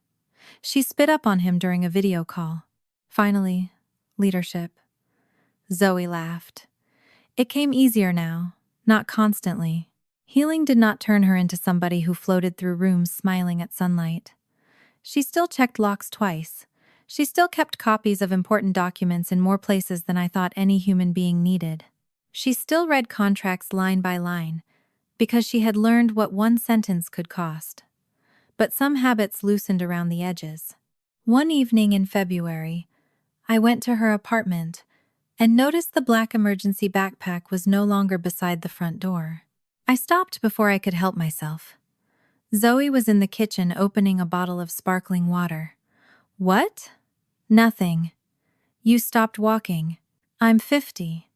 She spit up on him during a video call. "Finally, leadership." Zoe laughed. It came easier now, not constantly. Healing did not turn her into somebody who floated through rooms smiling at sunlight. She still checked locks twice. She still kept copies of important documents in more places than I thought any human being needed. She still read contracts line by line, because she had learned what one sentence could cost. But some habits loosened around the edges. One evening in February, I went to her apartment and noticed the black emergency backpack was no longer beside the front door. I stopped before I could help myself. Zoe was in the kitchen opening a bottle of sparkling water. "What?" "Nothing. You stopped walking. I'm 50.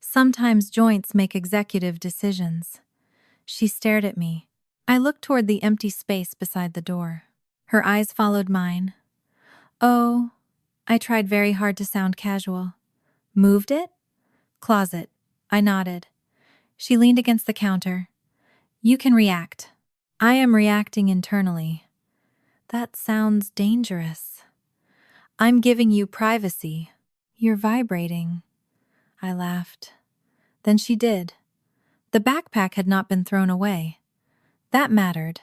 Sometimes joints make executive decisions." She stared at me. I looked toward the empty space beside the door. Her eyes followed mine. "Oh," I tried very hard to sound casual. "Moved it?" "Closet." I nodded. She leaned against the counter. "You can react." "I am reacting internally." "That sounds dangerous." "I'm giving you privacy." "You're vibrating." I laughed. Then she did. The backpack had not been thrown away. That mattered.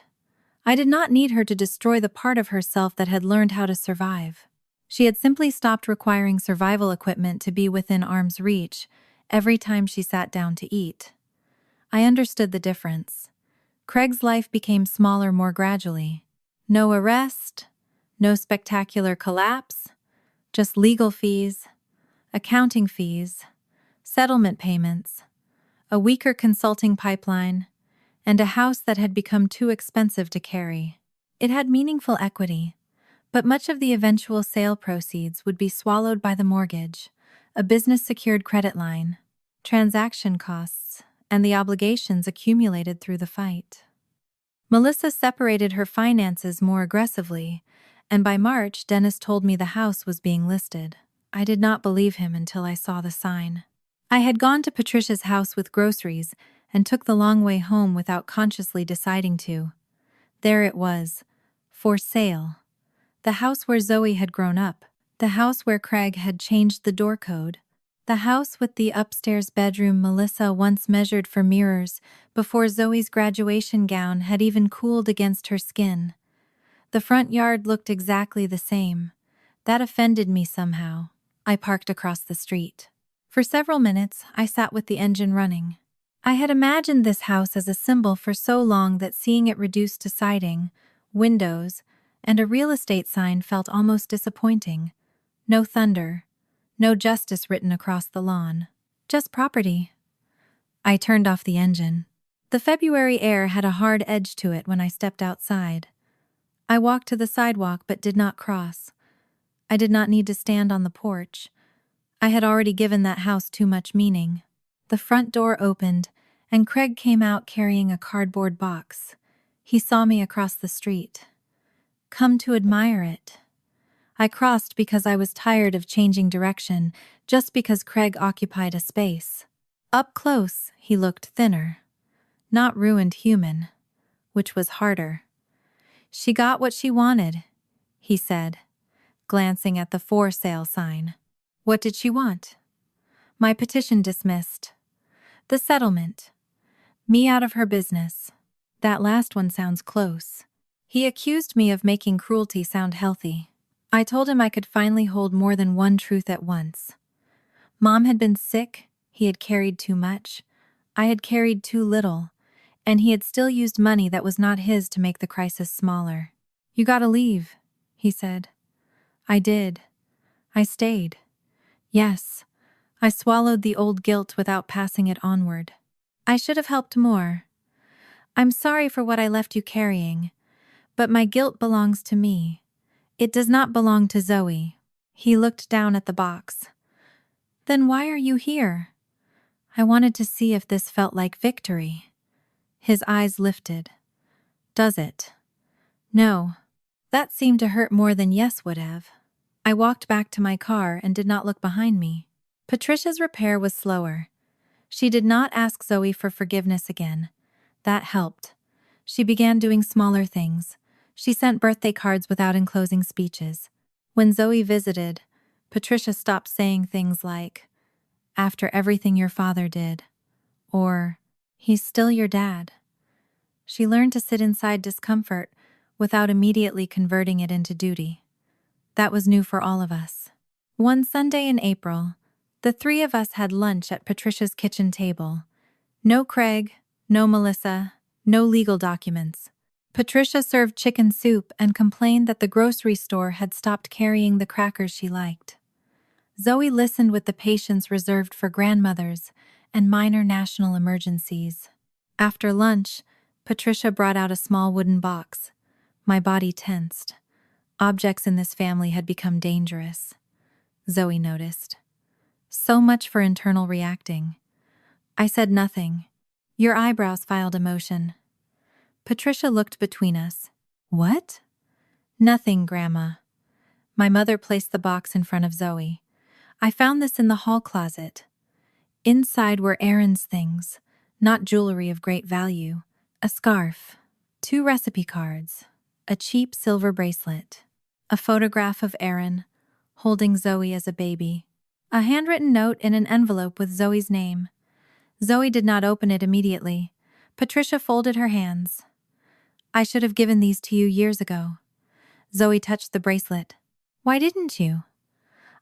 I did not need her to destroy the part of herself that had learned how to survive. She had simply stopped requiring survival equipment to be within arm's reach every time she sat down to eat. I understood the difference. Craig's life became smaller more gradually. No arrest, no spectacular collapse, just legal fees, accounting fees, settlement payments, a weaker consulting pipeline, and a house that had become too expensive to carry. It had meaningful equity, but much of the eventual sale proceeds would be swallowed by the mortgage, a business-secured credit line, transaction costs, and the obligations accumulated through the fight. Melissa separated her finances more aggressively, and by March, Dennis told me the house was being listed. I did not believe him until I saw the sign. I had gone to Patricia's house with groceries and took the long way home without consciously deciding to. There it was, for sale. The house where Zoe had grown up, the house where Craig had changed the door code, the house with the upstairs bedroom Melissa once measured for mirrors before Zoe's graduation gown had even cooled against her skin. The front yard looked exactly the same. That offended me somehow. I parked across the street. For several minutes, I sat with the engine running. I had imagined this house as a symbol for so long that seeing it reduced to siding, windows, and a real estate sign felt almost disappointing. No thunder, no justice written across the lawn. Just property. I turned off the engine. The February air had a hard edge to it when I stepped outside. I walked to the sidewalk but did not cross. I did not need to stand on the porch. I had already given that house too much meaning. The front door opened, and Craig came out carrying a cardboard box. He saw me across the street. Come to admire it. I crossed because I was tired of changing direction, just because Craig occupied a space. Up close, he looked thinner. Not ruined human, which was harder. She got what she wanted, he said, glancing at the for sale sign. What did she want? My petition dismissed. The settlement. Me out of her business. That last one sounds close. He accused me of making cruelty sound healthy. I told him I could finally hold more than one truth at once. Mom had been sick, he had carried too much, I had carried too little, and he had still used money that was not his to make the crisis smaller. You gotta leave, he said. I did. I stayed. Yes, I swallowed the old guilt without passing it onward. I should have helped more. I'm sorry for what I left you carrying, but my guilt belongs to me. It does not belong to Zoe. He looked down at the box. Then why are you here? I wanted to see if this felt like victory. His eyes lifted. Does it? No. That seemed to hurt more than yes would have. I walked back to my car and did not look behind me. Patricia's repair was slower. She did not ask Zoe for forgiveness again. That helped. She began doing smaller things. She sent birthday cards without enclosing speeches. When Zoe visited, Patricia stopped saying things like, "After everything your father did," or, "He's still your dad." She learned to sit inside discomfort without immediately converting it into duty. That was new for all of us. One Sunday in April, the three of us had lunch at Patricia's kitchen table. No Craig, no Melissa, no legal documents. Patricia served chicken soup and complained that the grocery store had stopped carrying the crackers she liked. Zoe listened with the patience reserved for grandmothers and minor national emergencies. After lunch, Patricia brought out a small wooden box. My body tensed. Objects in this family had become dangerous. Zoe noticed. So much for internal reacting. I said nothing. Your eyebrows filed emotion. Patricia looked between us. What? Nothing, Grandma. My mother placed the box in front of Zoe. I found this in the hall closet. Inside were Aaron's things, not jewelry of great value. A scarf, 2 recipe cards, a cheap silver bracelet, a photograph of Aaron, holding Zoe as a baby, a handwritten note in an envelope with Zoe's name. Zoe did not open it immediately. Patricia folded her hands. I should have given these to you years ago. Zoe touched the bracelet. Why didn't you?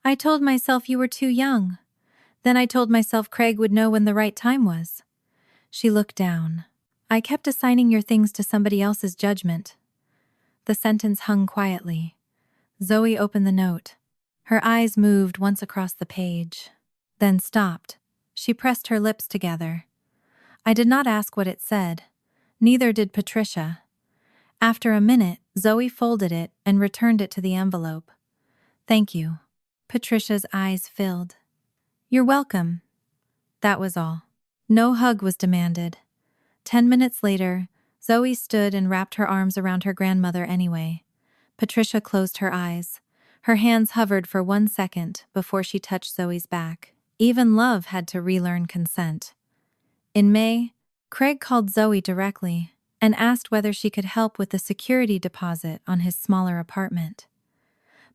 I told myself you were too young. Then I told myself Craig would know when the right time was. She looked down. I kept assigning your things to somebody else's judgment. The sentence hung quietly. Zoe opened the note. Her eyes moved once across the page, then stopped. She pressed her lips together. I did not ask what it said. Neither did Patricia. After a minute, Zoe folded it and returned it to the envelope. Thank you. Patricia's eyes filled. You're welcome. That was all. No hug was demanded. 10 minutes later, Zoe stood and wrapped her arms around her grandmother anyway. Patricia closed her eyes. Her hands hovered for 1 second before she touched Zoe's back. Even love had to relearn consent. In May, Craig called Zoe directly and asked whether she could help with the security deposit on his smaller apartment.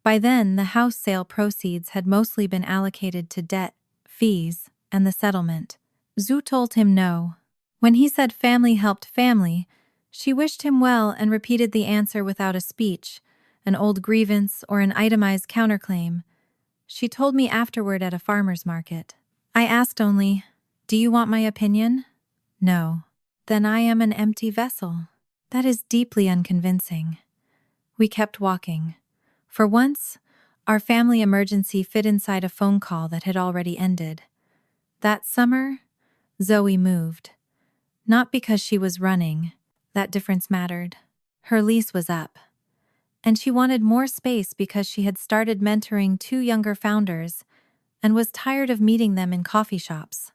By then, the house sale proceeds had mostly been allocated to debt, fees, and the settlement. Zoe told him no. When he said family helped family, she wished him well and repeated the answer without a speech, an old grievance or an itemized counterclaim. She told me afterward at a farmer's market. I asked only, "Do you want my opinion?" "No." "Then I am an empty vessel." That is deeply unconvincing. We kept walking. For once, our family emergency fit inside a phone call that had already ended. That summer, Zoe moved. Not because she was running. That difference mattered. Her lease was up. And she wanted more space because she had started mentoring 2 younger founders and was tired of meeting them in coffee shops.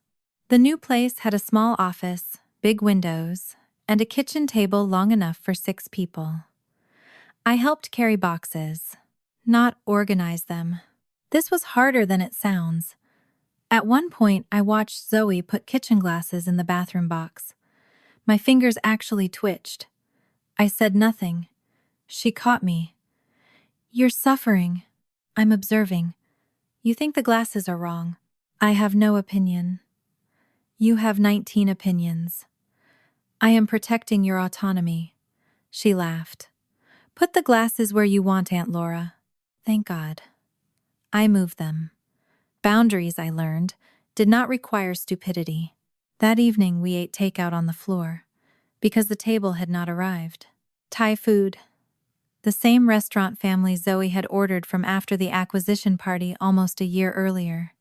The new place had a small office, big windows, and a kitchen table long enough for 6 people. I helped carry boxes, not organize them. This was harder than it sounds. At one point, I watched Zoe put kitchen glasses in the bathroom box. My fingers actually twitched. I said nothing. She caught me. "You're suffering." "I'm observing. You think the glasses are wrong." "I have no opinion." "You have 19 opinions." "I am protecting your autonomy." She laughed. "Put the glasses where you want, Aunt Laura." Thank God. I moved them. Boundaries, I learned, did not require stupidity. That evening we ate takeout on the floor, because the table had not arrived. Thai food. The same restaurant family Zoe had ordered from after the acquisition party almost a year earlier.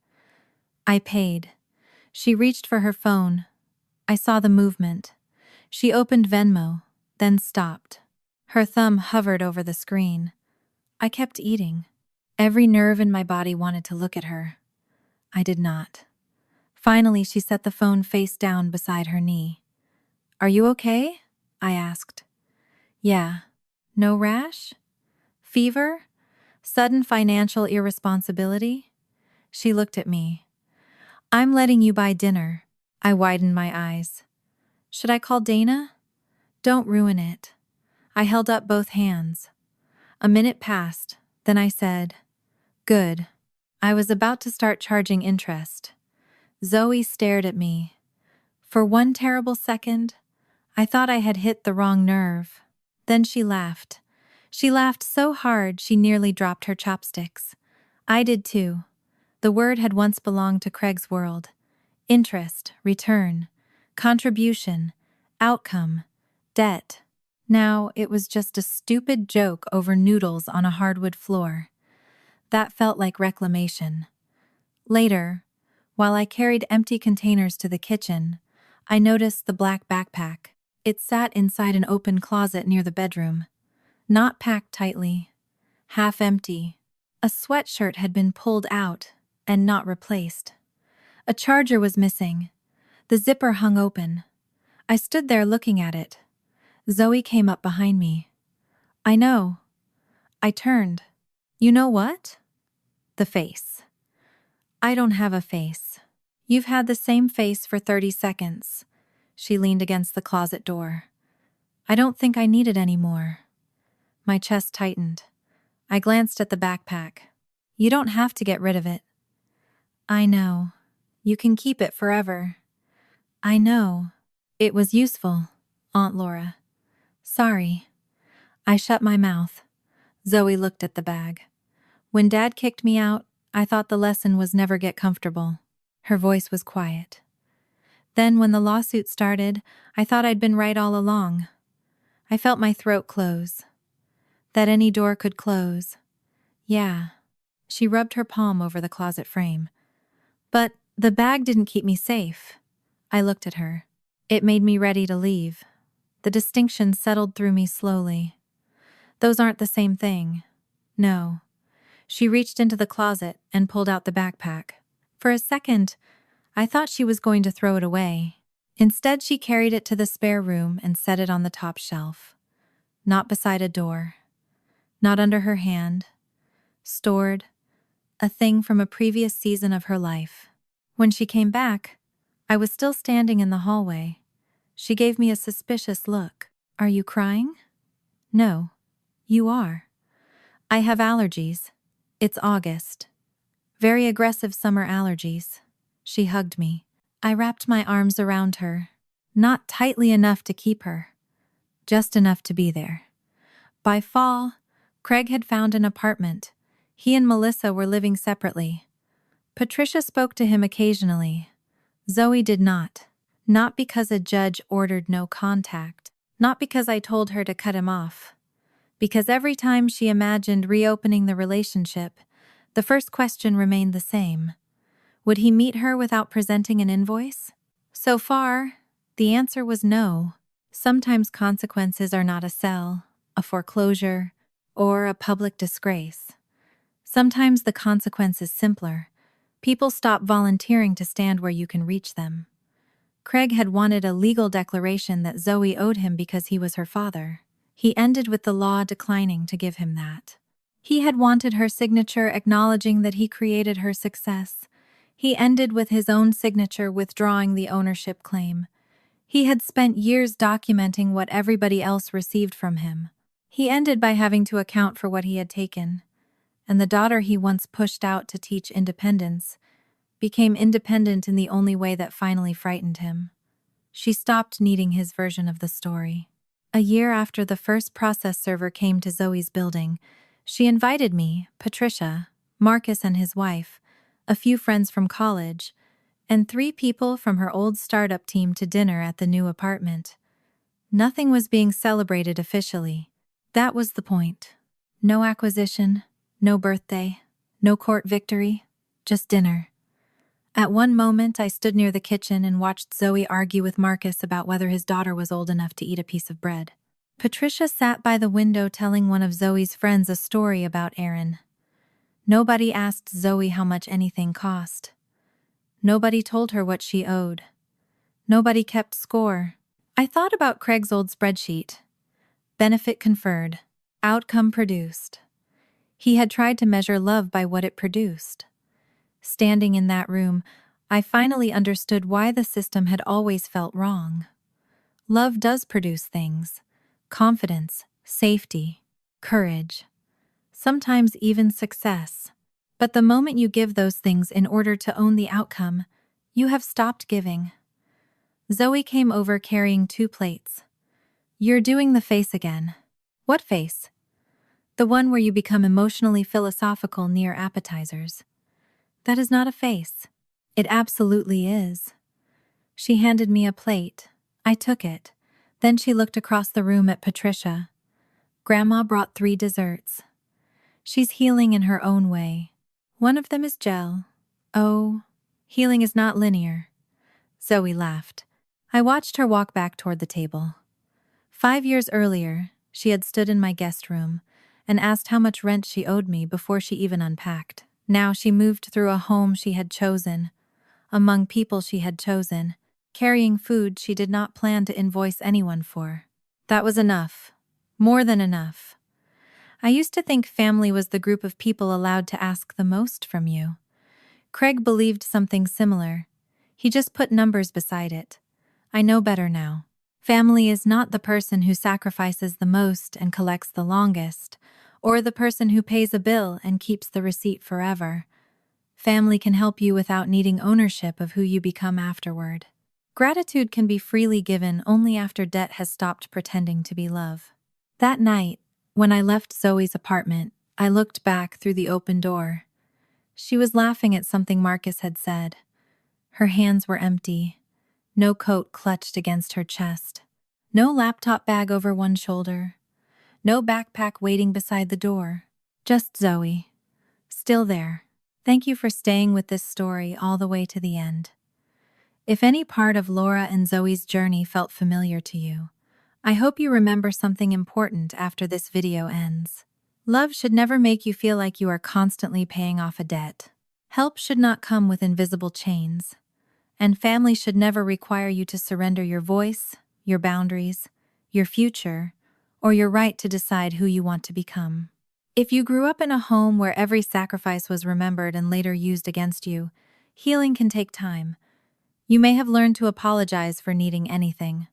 I paid. She reached for her phone. I saw the movement. She opened Venmo, then stopped. Her thumb hovered over the screen. I kept eating. Every nerve in my body wanted to look at her. I did not. Finally, she set the phone face down beside her knee. "Are you okay?" I asked. "Yeah." "No rash? Fever? Sudden financial irresponsibility?" She looked at me. "I'm letting you buy dinner." I widened my eyes. "Should I call Dana?" "Don't ruin it." I held up both hands. A minute passed, then I said, "Good." I was about to start charging interest. Zoe stared at me. For one terrible second, I thought I had hit the wrong nerve. Then she laughed. She laughed so hard she nearly dropped her chopsticks. I did too. The word had once belonged to Craig's world. Interest, return, contribution, outcome, debt. Now it was just a stupid joke over noodles on a hardwood floor. That felt like reclamation. Later, while I carried empty containers to the kitchen, I noticed the black backpack. It sat inside an open closet near the bedroom. Not packed tightly. Half empty. A sweatshirt had been pulled out and not replaced. A charger was missing. The zipper hung open. I stood there looking at it. Zoe came up behind me. "I know." I turned. "You know what?" "The face." "I don't have a face." "You've had the same face for 30 seconds. She leaned against the closet door. "I don't think I need it anymore." My chest tightened. I glanced at the backpack. "You don't have to get rid of it." "I know. You can keep it forever." "I know. It was useful, Aunt Laura." "Sorry." I shut my mouth. Zoe looked at the bag. "When Dad kicked me out, I thought the lesson was never get comfortable." Her voice was quiet. "Then when the lawsuit started, I thought I'd been right all along." I felt my throat close. That any door could close. "Yeah." She rubbed her palm over the closet frame. "But the bag didn't keep me safe." I looked at her. It made me ready to leave. The distinction settled through me slowly. Those aren't the same thing. No. She reached into the closet and pulled out the backpack. For a second, I thought she was going to throw it away. Instead, she carried it to the spare room and set it on the top shelf. Not beside a door. Not under her hand. Stored. A thing from a previous season of her life. When she came back, I was still standing in the hallway. She gave me a suspicious look. Are you crying? No. You are. I have allergies. It's August. Very aggressive summer allergies. She hugged me. I wrapped my arms around her. Not tightly enough to keep her. Just enough to be there. By fall, Craig had found an apartment. He and Melissa were living separately. Patricia spoke to him occasionally. Zoe did not. Not because a judge ordered no contact. Not because I told her to cut him off. Because every time she imagined reopening the relationship, the first question remained the same. Would he meet her without presenting an invoice? So far, the answer was no. Sometimes consequences are not a sell, a foreclosure, or a public disgrace. Sometimes the consequence is simpler. People stop volunteering to stand where you can reach them. Craig had wanted a legal declaration that Zoe owed him because he was her father. He ended with the law declining to give him that. He had wanted her signature acknowledging that he created her success. He ended with his own signature withdrawing the ownership claim. He had spent years documenting what everybody else received from him. He ended by having to account for what he had taken. And the daughter he once pushed out to teach independence became independent in the only way that finally frightened him. She stopped needing his version of the story. A year after the first process server came to Zoe's building, she invited me, Patricia, Marcus and his wife, a few friends from college, and 3 people from her old startup team to dinner at the new apartment. Nothing was being celebrated officially. That was the point. No acquisition, no birthday, no court victory, just dinner. At one moment, I stood near the kitchen and watched Zoe argue with Marcus about whether his daughter was old enough to eat a piece of bread. Patricia sat by the window telling one of Zoe's friends a story about Aaron. Nobody asked Zoe how much anything cost. Nobody told her what she owed. Nobody kept score. I thought about Craig's old spreadsheet. Benefit conferred. Outcome produced. He had tried to measure love by what it produced. Standing in that room, I finally understood why the system had always felt wrong. Love does produce things. Confidence, safety, courage. Sometimes even success. But the moment you give those things in order to own the outcome, you have stopped giving. Zoe came over carrying 2 plates. You're doing the face again. What face? The one where you become emotionally philosophical near appetizers. That is not a face. It absolutely is. She handed me a plate. I took it. Then she looked across the room at Patricia. Grandma brought 3 desserts. She's healing in her own way. One of them is gel. Oh, healing is not linear. Zoe laughed. I watched her walk back toward the table. 5 years earlier, she had stood in my guest room and asked how much rent she owed me before she even unpacked. Now she moved through a home she had chosen, among people she had chosen, carrying food she did not plan to invoice anyone for. That was enough. More than enough. I used to think family was the group of people allowed to ask the most from you. Craig believed something similar. He just put numbers beside it. I know better now. Family is not the person who sacrifices the most and collects the longest, or the person who pays a bill and keeps the receipt forever. Family can help you without needing ownership of who you become afterward. Gratitude can be freely given only after debt has stopped pretending to be love. That night, when I left Zoe's apartment, I looked back through the open door. She was laughing at something Marcus had said. Her hands were empty. No coat clutched against her chest. No laptop bag over one shoulder. No backpack waiting beside the door. Just Zoe. Still there. Thank you for staying with this story all the way to the end. If any part of Laura and Zoe's journey felt familiar to you, I hope you remember something important after this video ends. Love should never make you feel like you are constantly paying off a debt. Help should not come with invisible chains. And family should never require you to surrender your voice, your boundaries, your future, or your right to decide who you want to become. If you grew up in a home where every sacrifice was remembered and later used against you, healing can take time. You may have learned to apologize for needing anything.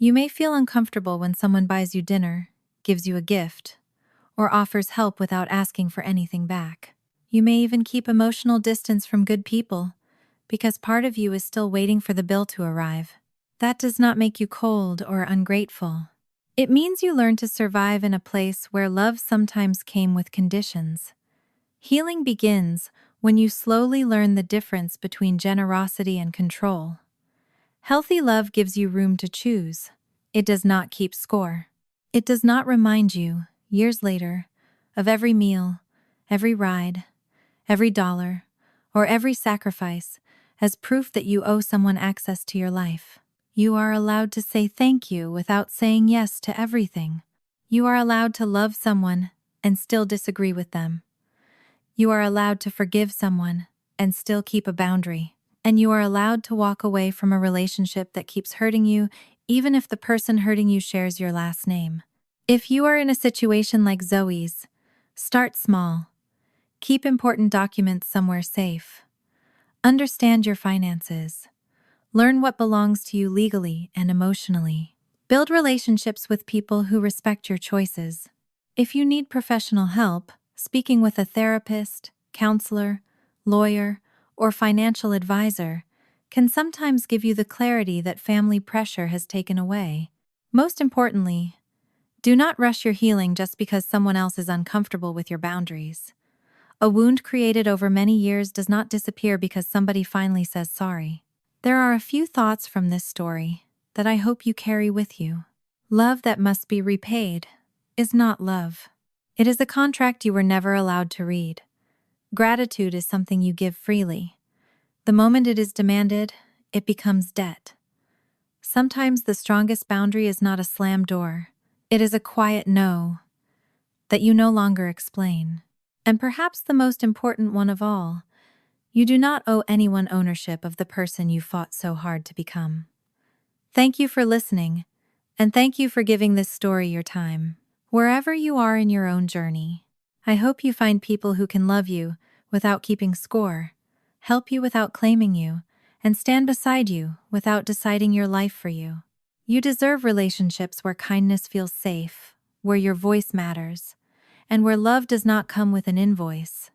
You may feel uncomfortable when someone buys you dinner, gives you a gift, or offers help without asking for anything back. You may even keep emotional distance from good people because part of you is still waiting for the bill to arrive. That does not make you cold or ungrateful. It means you learn to survive in a place where love sometimes came with conditions. Healing begins when you slowly learn the difference between generosity and control. Healthy love gives you room to choose. It does not keep score. It does not remind you, years later, of every meal, every ride, every dollar, or every sacrifice as proof that you owe someone access to your life. You are allowed to say thank you without saying yes to everything. You are allowed to love someone and still disagree with them. You are allowed to forgive someone and still keep a boundary. And you are allowed to walk away from a relationship that keeps hurting you, even if the person hurting you shares your last name. If you are in a situation like Zoe's, start small. Keep important documents somewhere safe. Understand your finances. Learn what belongs to you legally and emotionally. Build relationships with people who respect your choices. If you need professional help, speaking with a therapist, counselor, lawyer, or financial advisor can sometimes give you the clarity that family pressure has taken away. Most importantly, do not rush your healing just because someone else is uncomfortable with your boundaries. A wound created over many years does not disappear because somebody finally says sorry. There are a few thoughts from this story that I hope you carry with you. Love that must be repaid is not love. It is a contract you were never allowed to read. Gratitude is something you give freely. The moment it is demanded, it becomes debt. Sometimes the strongest boundary is not a slam door. It is a quiet no that you no longer explain. And perhaps the most important one of all, you do not owe anyone ownership of the person you fought so hard to become. Thank you for listening, and thank you for giving this story your time. Wherever you are in your own journey, I hope you find people who can love you without keeping score, help you without claiming you, and stand beside you without deciding your life for you. You deserve relationships where kindness feels safe, where your voice matters, and where love does not come with an invoice.